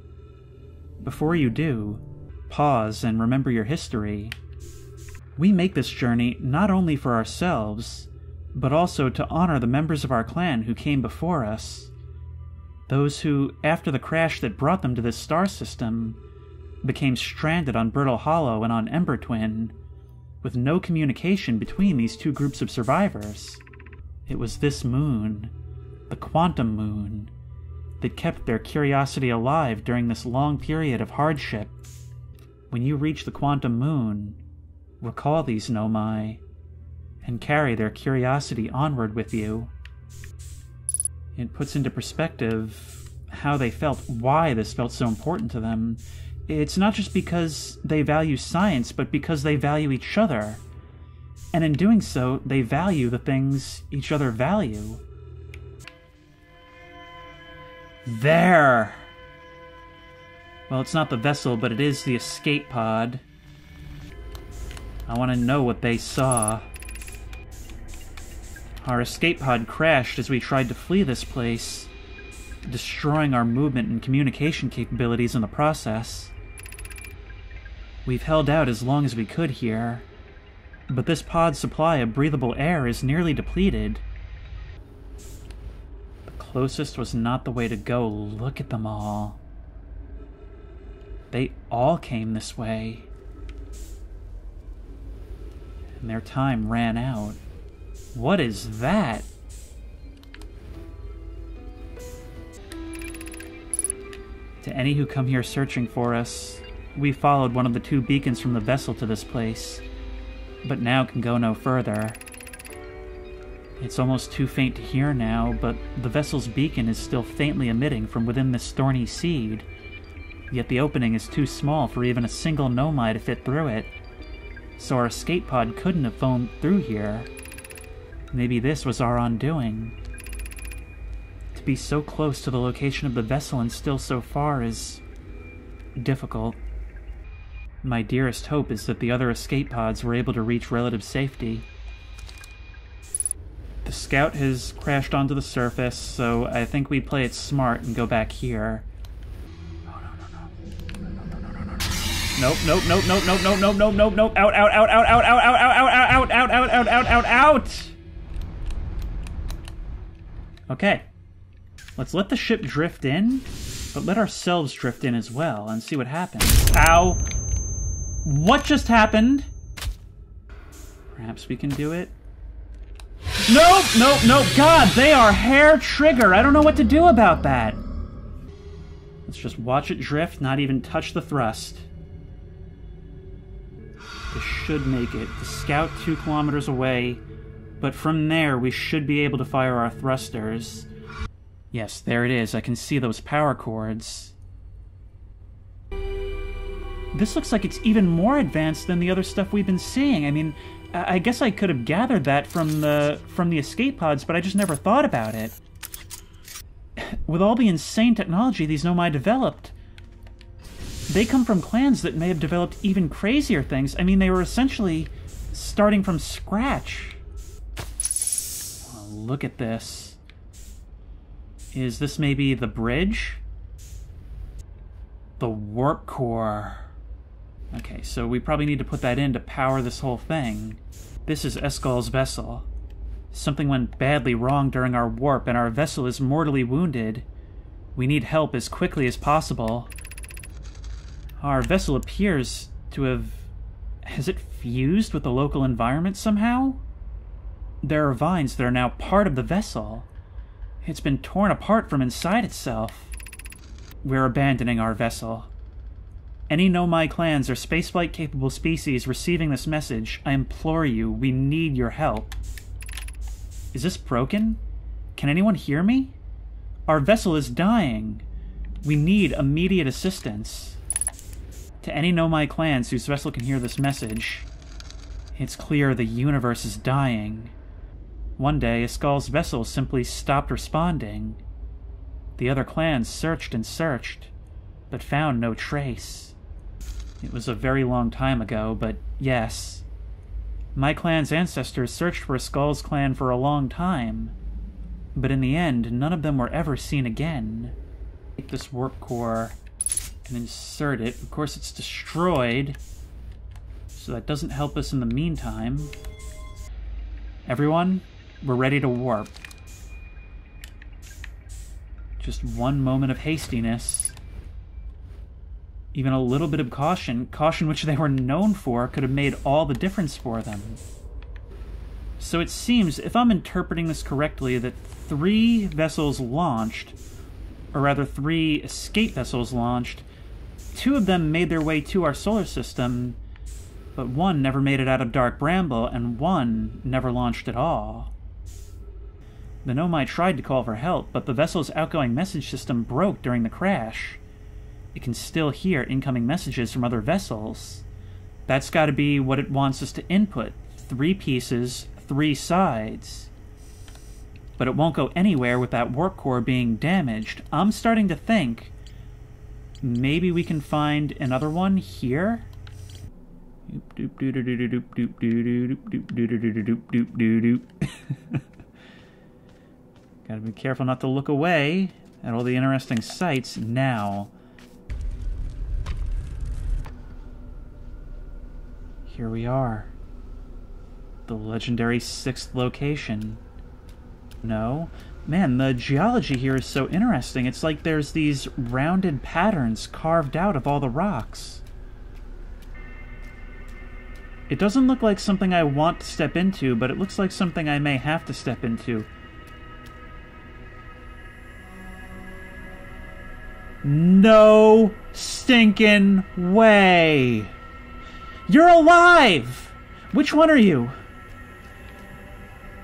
Before you do, pause and remember your history. We make this journey not only for ourselves, but also to honor the members of our clan who came before us. Those who, after the crash that brought them to this star system, became stranded on Brittle Hollow and on Ember Twin, with no communication between these two groups of survivors. It was this moon, the Quantum Moon, that kept their curiosity alive during this long period of hardship. When you reach the Quantum Moon, recall these Nomai, and carry their curiosity onward with you. It puts into perspective how they felt, why this felt so important to them. It's not just because they value science, but because they value each other. And in doing so, they value the things each other value. There! Well, it's not the vessel, but it is the escape pod. I want to know what they saw. Our escape pod crashed as we tried to flee this place, destroying our movement and communication capabilities in the process. We've held out as long as we could here, but this pod's supply of breathable air is nearly depleted. The closest was not the way to go. Look at them all. They all came this way. And their time ran out. What is that? To any who come here searching for us, we followed one of the 2 beacons from the vessel to this place, but now can go no further. It's almost too faint to hear now, but the vessel's beacon is still faintly emitting from within this thorny seed, yet the opening is too small for even a single nomai to fit through it, so our escape pod couldn't have flown through here. Maybe this was our undoing. To be so close to the location of the vessel and still so far is difficult. My dearest hope is that the other escape pods were able to reach relative safety. The scout has crashed onto the surface, so I think we play it smart and go back here. Nope, nope, nope, nope, nope, nope, nope, nope, nope, nope, out, out, out, out, out, out, out, out, out, out, out, out, out, out, out! Okay. Let's let the ship drift in, but let ourselves drift in as well and see what happens. Ow! What just happened? Perhaps we can do it. Nope, nope, nope, God, they are hair trigger. I don't know what to do about that. Let's just watch it drift, not even touch the thrust. This should make it. The scout 2 kilometers away, but from there we should be able to fire our thrusters. Yes, there it is. I can see those power cords. This looks like it's even more advanced than the other stuff we've been seeing. I mean, I guess I could have gathered that from the escape pods, but I just never thought about it. With all the insane technology these nomai developed, they come from clans that may have developed even crazier things. I mean, they were essentially starting from scratch. Oh, look at this. Is this maybe the bridge? The warp core. Okay, so we probably need to put that in to power this whole thing. This is Escal's vessel. Something went badly wrong during our warp, and our vessel is mortally wounded. We need help as quickly as possible. Our vessel appears to have... Has it fused with the local environment somehow? There are vines that are now part of the vessel. It's been torn apart from inside itself. We're abandoning our vessel. Any nomai clans or spaceflight-capable species receiving this message, I implore you, we need your help. Is this broken? Can anyone hear me? Our vessel is dying. We need immediate assistance. To any nomai clans whose vessel can hear this message, it's clear the universe is dying. One day, Escal's vessel simply stopped responding. The other clans searched and searched, but found no trace. It was a very long time ago, but yes. My clan's ancestors searched for Escal's clan for a long time, but in the end, none of them were ever seen again. Take this warp core and insert it. Of course, it's destroyed, so that doesn't help us in the meantime. Everyone, we're ready to warp. Just one moment of hastiness. Even a little bit of caution, which they were known for, could have made all the difference for them. So it seems, if I'm interpreting this correctly, that 3 vessels launched, or rather 3 escape vessels launched. 2 of them made their way to our solar system, but 1 never made it out of Dark Bramble, and 1 never launched at all. The nomai tried to call for help, but the vessel's outgoing message system broke during the crash. It can still hear incoming messages from other vessels. That's got to be what it wants us to input. 3 pieces, 3 sides. But it won't go anywhere with that warp core being damaged. I'm starting to think maybe we can find another one here? Gotta be careful not to look away at all the interesting sights now. Here we are. The legendary 6th location. No? Man, the geology here is so interesting. It's like there's these rounded patterns carved out of all the rocks. It doesn't look like something I want to step into, but it looks like something I may have to step into. No stinking way! You're alive! Which one are you?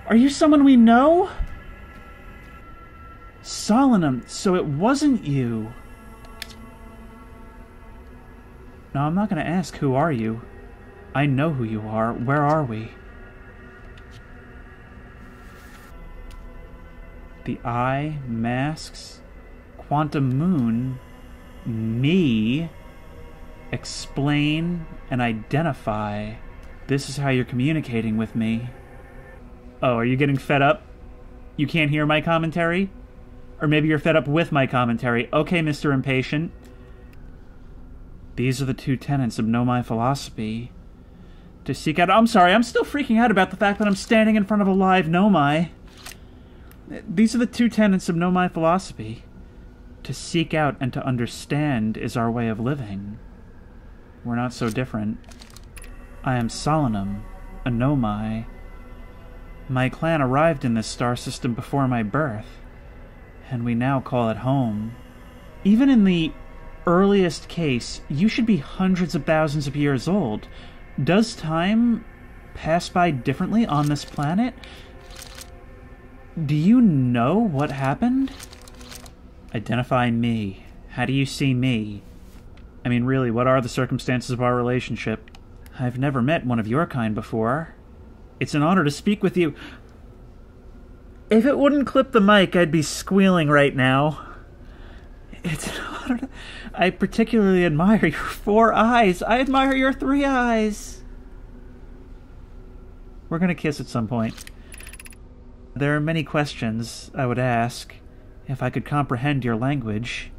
Are you someone we know? Solanum, so it wasn't you. No, I'm not going to ask who are you. I know who you are. Where are we? The eye, masks, quantum moon, me, explain, and identify. This is how you're communicating with me. Oh, are you getting fed up? You can't hear my commentary? Or maybe you're fed up with my commentary. Okay, Mr. Impatient. These are the 2 tenets of Know My Philosophy. To seek out... I'm sorry, I'm still freaking out about the fact that I'm standing in front of a live Know My. These are the 2 tenets of Know My Philosophy. To seek out and to understand is our way of living. We're not so different. I am Solanum, a Know My. My clan arrived in this star system before my birth, and we now call it home. Even in the earliest case, you should be hundreds of thousands of years old. Does time pass by differently on this planet? Do you know what happened? Identify me. How do you see me? I mean, really, what are the circumstances of our relationship? I've never met one of your kind before. It's an honor to speak with you. If it wouldn't clip the mic, I'd be squealing right now. It's an honor. I particularly admire your 4 eyes. I admire your 3 eyes. We're gonna kiss at some point. There are many questions I would ask if I could comprehend your language.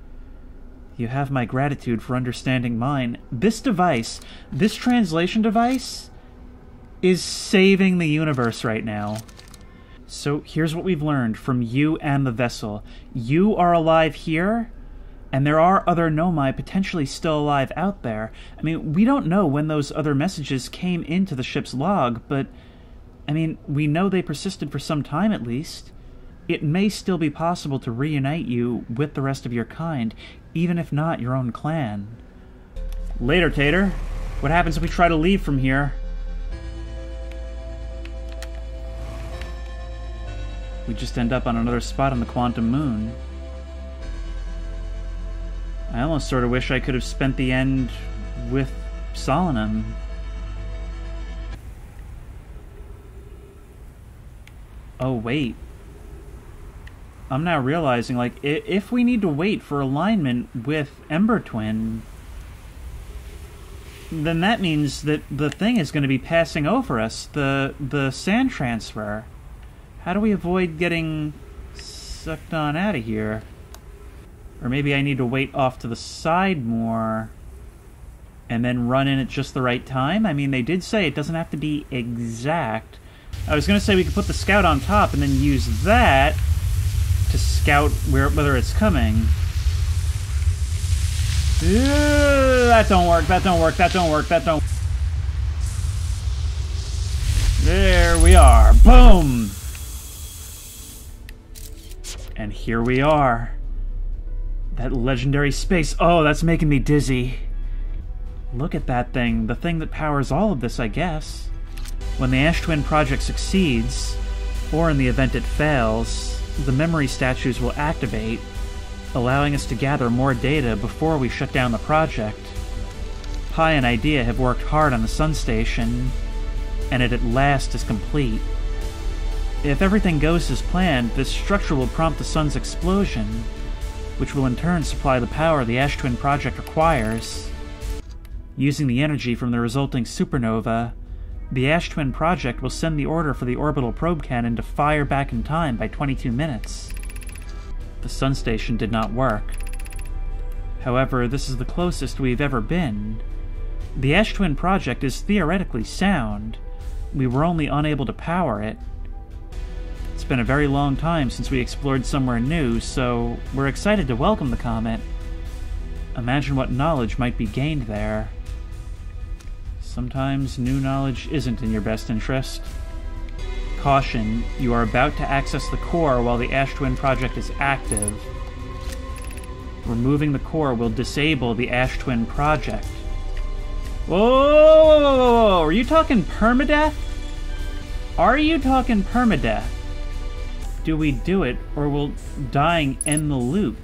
You have my gratitude for understanding mine. This device, this translation device, is saving the universe right now. So here's what we've learned from you and the vessel. You are alive here, and there are other Nomai potentially still alive out there. I mean, we don't know when those other messages came into the ship's log, but, I mean, we know they persisted for some time at least. It may still be possible to reunite you with the rest of your kind, even if not your own clan. Later, Tater. What happens if we try to leave from here? We just end up on another spot on the quantum moon. I almost sort of wish I could have spent the end with Solanum. Oh, wait. I'm now realizing, like, if we need to wait for alignment with Ember Twin, then that means that the thing is going to be passing over us, the sand transfer. How do we avoid getting sucked on out of here? Or maybe I need to wait off to the side more and then run in at just the right time? I mean, they did say it doesn't have to be exact. I was going to say we could put the scout on top and then use that to scout whether it's coming. That don't work, that don't work, that don't work, that don't... There we are. Boom! And here we are. That legendary space. Oh, that's making me dizzy. Look at that thing. The thing that powers all of this, I guess. When the Ash Twin project succeeds, or in the event it fails, the memory statues will activate, allowing us to gather more data before we shut down the project. Pi and Idea have worked hard on the Sun Station, and it at last is complete. If everything goes as planned, this structure will prompt the Sun's explosion, which will in turn supply the power the Ash Twin Project requires. Using the energy from the resulting supernova, the Ash Twin Project will send the order for the orbital probe cannon to fire back in time by 22 minutes. The sun station did not work. However, this is the closest we've ever been. The Ash Twin Project is theoretically sound. We were only unable to power it. It's been a very long time since we explored somewhere new, so we're excited to welcome the comet. Imagine what knowledge might be gained there. Sometimes new knowledge isn't in your best interest. Caution, you are about to access the core while the Ash Twin Project is active. Removing the core will disable the Ash Twin Project. Whoa! Are you talking permadeath? Are you talking permadeath? Do we do it, or will dying end the loop?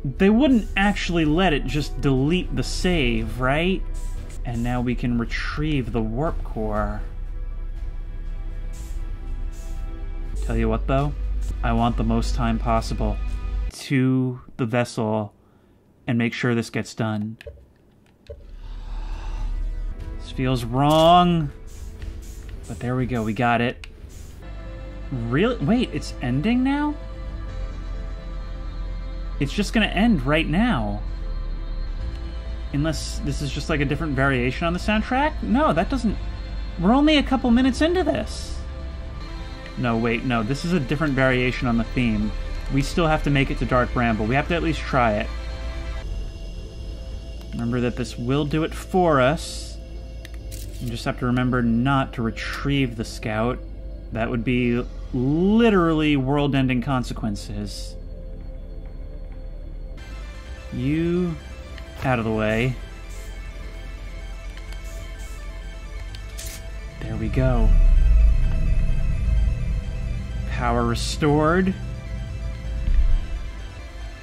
They wouldn't actually let it just delete the save, right? And now we can retrieve the warp core. Tell you what, though, I want the most time possible to the vessel and make sure this gets done. This feels wrong, but there we go, we got it. Really? Wait, it's ending now? It's just gonna end right now. Unless this is just like a different variation on the soundtrack? No, that doesn't... We're only a couple minutes into this. No, wait, no, this is a different variation on the theme. We still have to make it to Dark Bramble. We have to at least try it. Remember that this will do it for us. You just have to remember not to retrieve the scout. That would be literally world-ending consequences. You... out of the way. There we go. Power restored.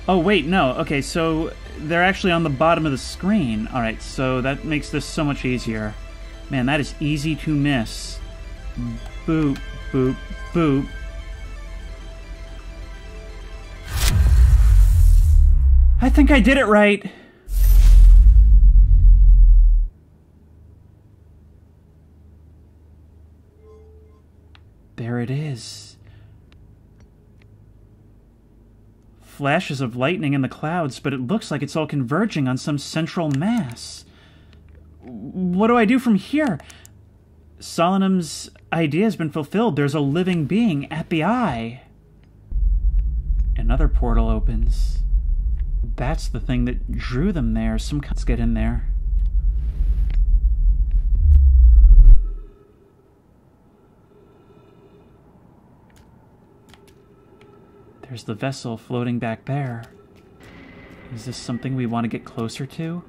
Oh, wait, no. Okay, so they're actually on the bottom of the screen. Alright, so that makes this so much easier. Man, that is easy to miss. Boop, boop, boop. I think I did it right. There it is. Flashes of lightning in the clouds, but it looks like it's all converging on some central mass. What do I do from here? Solemnum's idea has been fulfilled. There's a living being at the eye. Another portal opens. That's the thing that drew them there. Let's get in there. There's the vessel floating back there. Is this something we want to get closer to?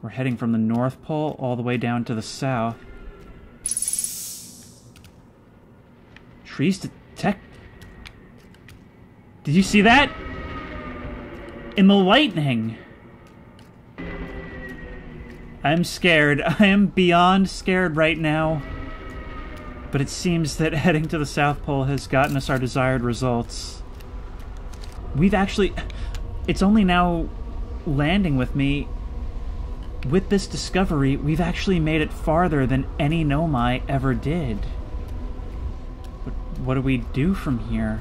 We're heading from the North Pole all the way down to the south. Trees detect... Did you see that? In the lightning! I'm scared. I am beyond scared right now. But it seems that heading to the South Pole has gotten us our desired results. We've actually... It's only now landing with me. With this discovery, we've actually made it farther than any Nomai ever did. But what do we do from here?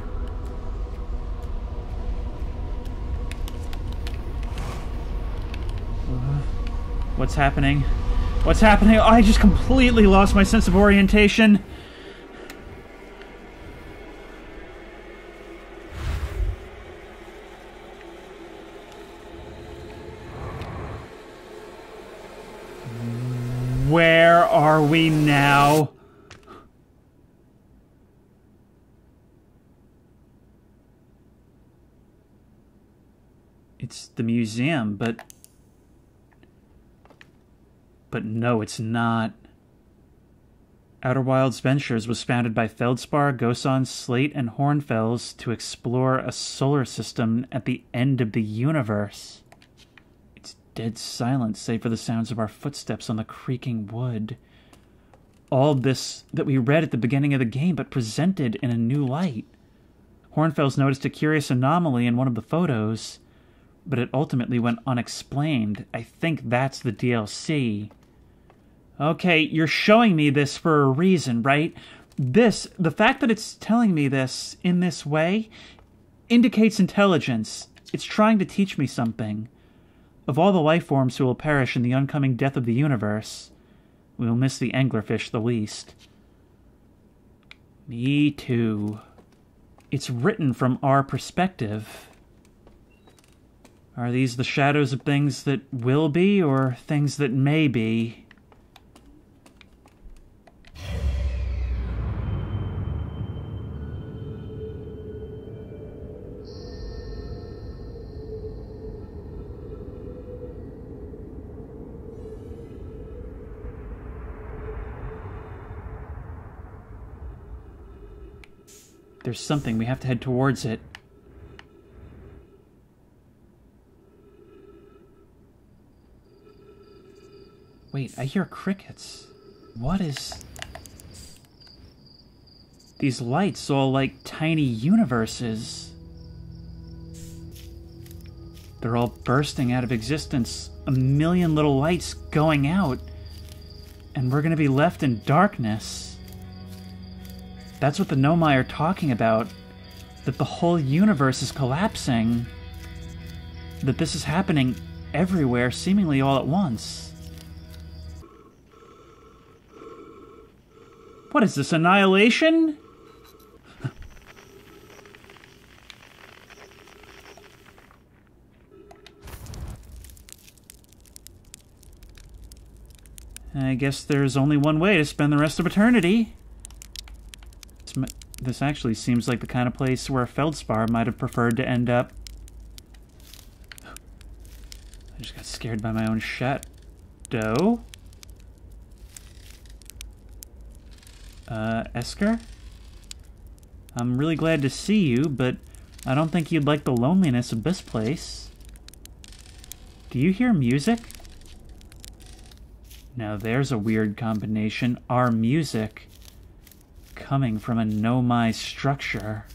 What's happening? What's happening? Oh, I just completely lost my sense of orientation. Where are we now? It's the museum, but no, it's not. Outer Wilds Ventures was founded by Feldspar, Gosan, Slate, and Hornfels to explore a solar system at the end of the universe. It's dead silent, save for the sounds of our footsteps on the creaking wood. All this that we read at the beginning of the game, but presented in a new light. Hornfels noticed a curious anomaly in one of the photos, but it ultimately went unexplained. I think that's the DLC. Okay, you're showing me this for a reason, right? The fact that it's telling me this in this way indicates intelligence. It's trying to teach me something. Of all the life forms who will perish in the oncoming death of the universe, we will miss the anglerfish the least. Me too. It's written from our perspective. Are these the shadows of things that will be, or things that may be? There's something. We have to head towards it. Wait, I hear crickets. What is... These lights all like tiny universes. They're all bursting out of existence. A million little lights going out. And we're gonna be left in darkness. That's what the Nomai are talking about. That the whole universe is collapsing. That this is happening everywhere, seemingly all at once. What is this, annihilation? I guess there's only one way to spend the rest of eternity. This actually seems like the kind of place where Feldspar might have preferred to end up. I just got scared by my own shadow. Esker? I'm really glad to see you, but I don't think you'd like the loneliness of this place. Do you hear music? Now there's a weird combination. Our music coming from a Nomai structure.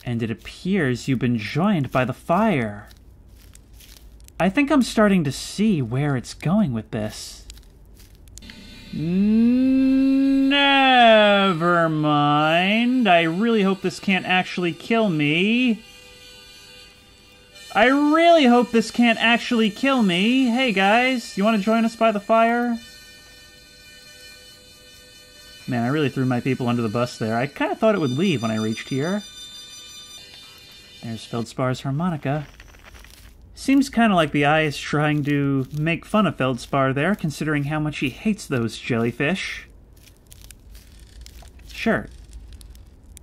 And it appears you've been joined by the fire. I think I'm starting to see where it's going with this. Never mind. I really hope this can't actually kill me. I really hope this can't actually kill me. Hey guys, you want to join us by the fire? Man, I really threw my people under the bus there. I kind of thought it would leave when I reached here. There's Feldspar's harmonica. Seems kind of like the eye is trying to make fun of Feldspar there, considering how much he hates those jellyfish. Sure.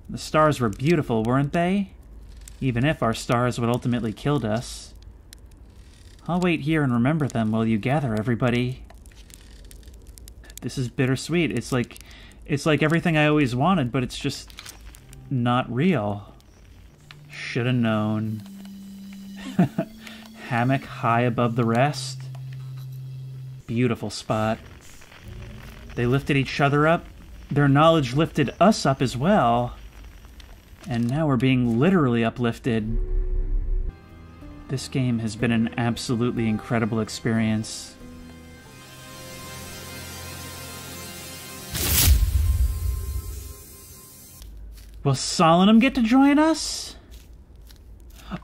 The stars were beautiful, weren't they? Even if our stars would ultimately killed us. I'll wait here and remember them while you gather everybody. This is bittersweet. It's like everything I always wanted, but it's just not real. Shoulda known. Hammock high above the rest. Beautiful spot. They lifted each other up. Their knowledge lifted us up as well. And now we're being literally uplifted. This game has been an absolutely incredible experience. Will Solemnum get to join us?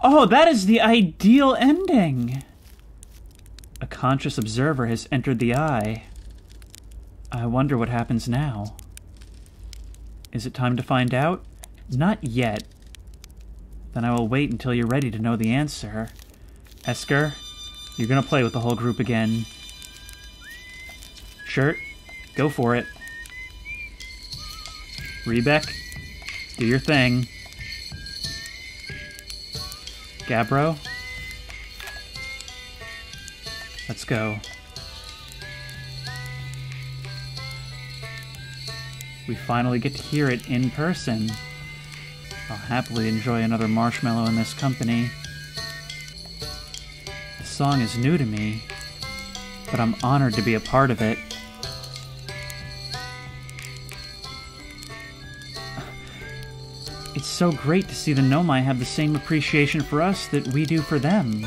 Oh, that is the ideal ending! A conscious observer has entered the eye. I wonder what happens now. Is it time to find out? Not yet. Then I will wait until you're ready to know the answer. Esker, you're gonna play with the whole group again. Shirt, go for it. Rebek, do your thing. Gabbro, let's go. We finally get to hear it in person. I'll happily enjoy another marshmallow in this company. The song is new to me, but I'm honored to be a part of it. It's so great to see the Nomai have the same appreciation for us that we do for them.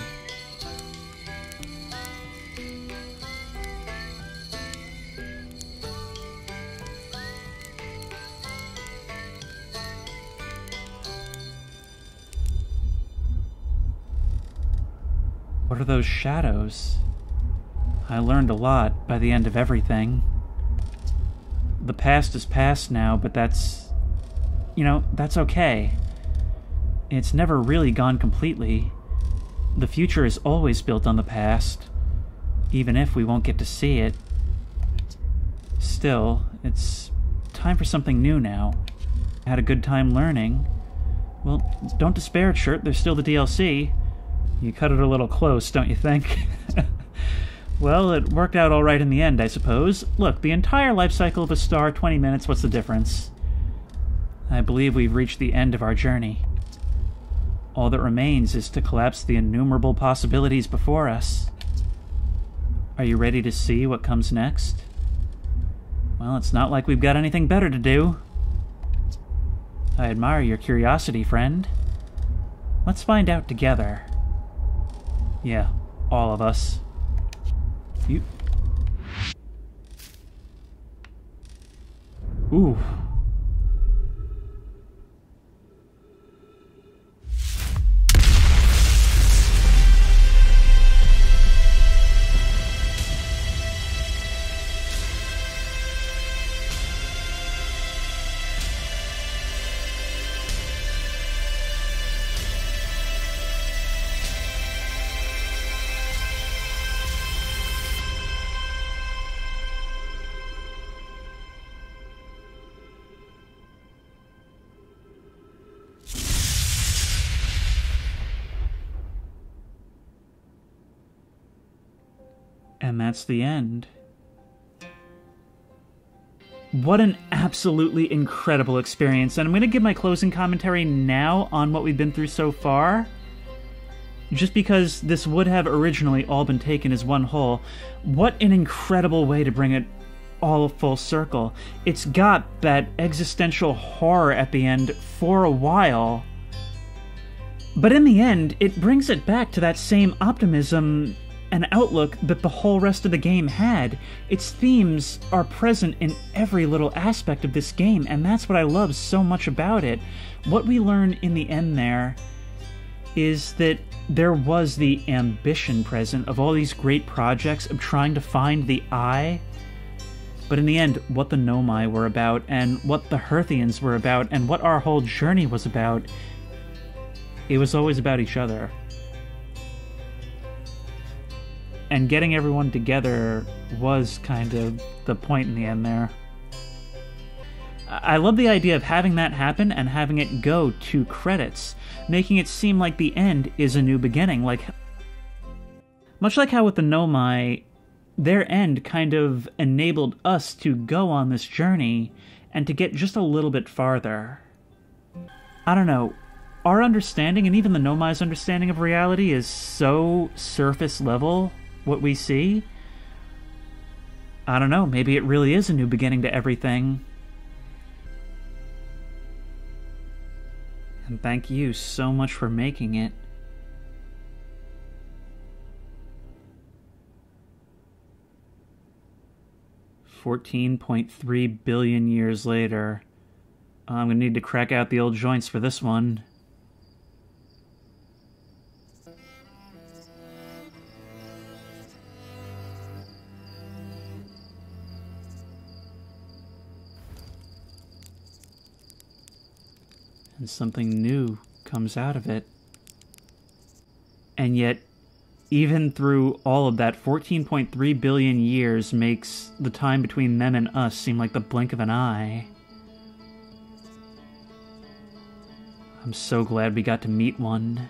What are those shadows? I learned a lot by the end of everything. The past is past now, but that's... you know, that's okay. It's never really gone completely. The future is always built on the past, even if we won't get to see it. Still, it's time for something new now. I had a good time learning. Well, don't despair, Shirt, there's still the DLC. You cut it a little close, don't you think? Well, it worked out alright in the end, I suppose. Look, the entire life cycle of a star, 20 minutes, what's the difference? I believe we've reached the end of our journey. All that remains is to collapse the innumerable possibilities before us. Are you ready to see what comes next? Well, it's not like we've got anything better to do. I admire your curiosity, friend. Let's find out together. Yeah, all of us. You... Ooh. And that's the end. What an absolutely incredible experience. And I'm going to give my closing commentary now on what we've been through so far. Just because this would have originally all been taken as one whole. What an incredible way to bring it all full circle. It's got that existential horror at the end for a while. But in the end, it brings it back to that same optimism and outlook that the whole rest of the game had. Its themes are present in every little aspect of this game, and that's what I love so much about it. What we learn in the end there is that there was the ambition present of all these great projects of trying to find the eye, but in the end, what the Nomai were about, and what the Hearthians were about, and what our whole journey was about, it was always about each other. And getting everyone together was kind of the point in the end there. I love the idea of having that happen and having it go to credits, making it seem like the end is a new beginning. Much like how with the Nomai, their end kind of enabled us to go on this journey and to get just a little bit farther. I don't know. Our understanding, and even the Nomai's understanding of reality, is so surface level. What we see, I don't know, maybe it really is a new beginning to everything. And thank you so much for making it. $14.3 billion years later. I'm gonna need to crack out the old joints for this one. And something new comes out of it. And yet, even through all of that, 14.3 billion years makes the time between them and us seem like the blink of an eye. I'm so glad we got to meet one.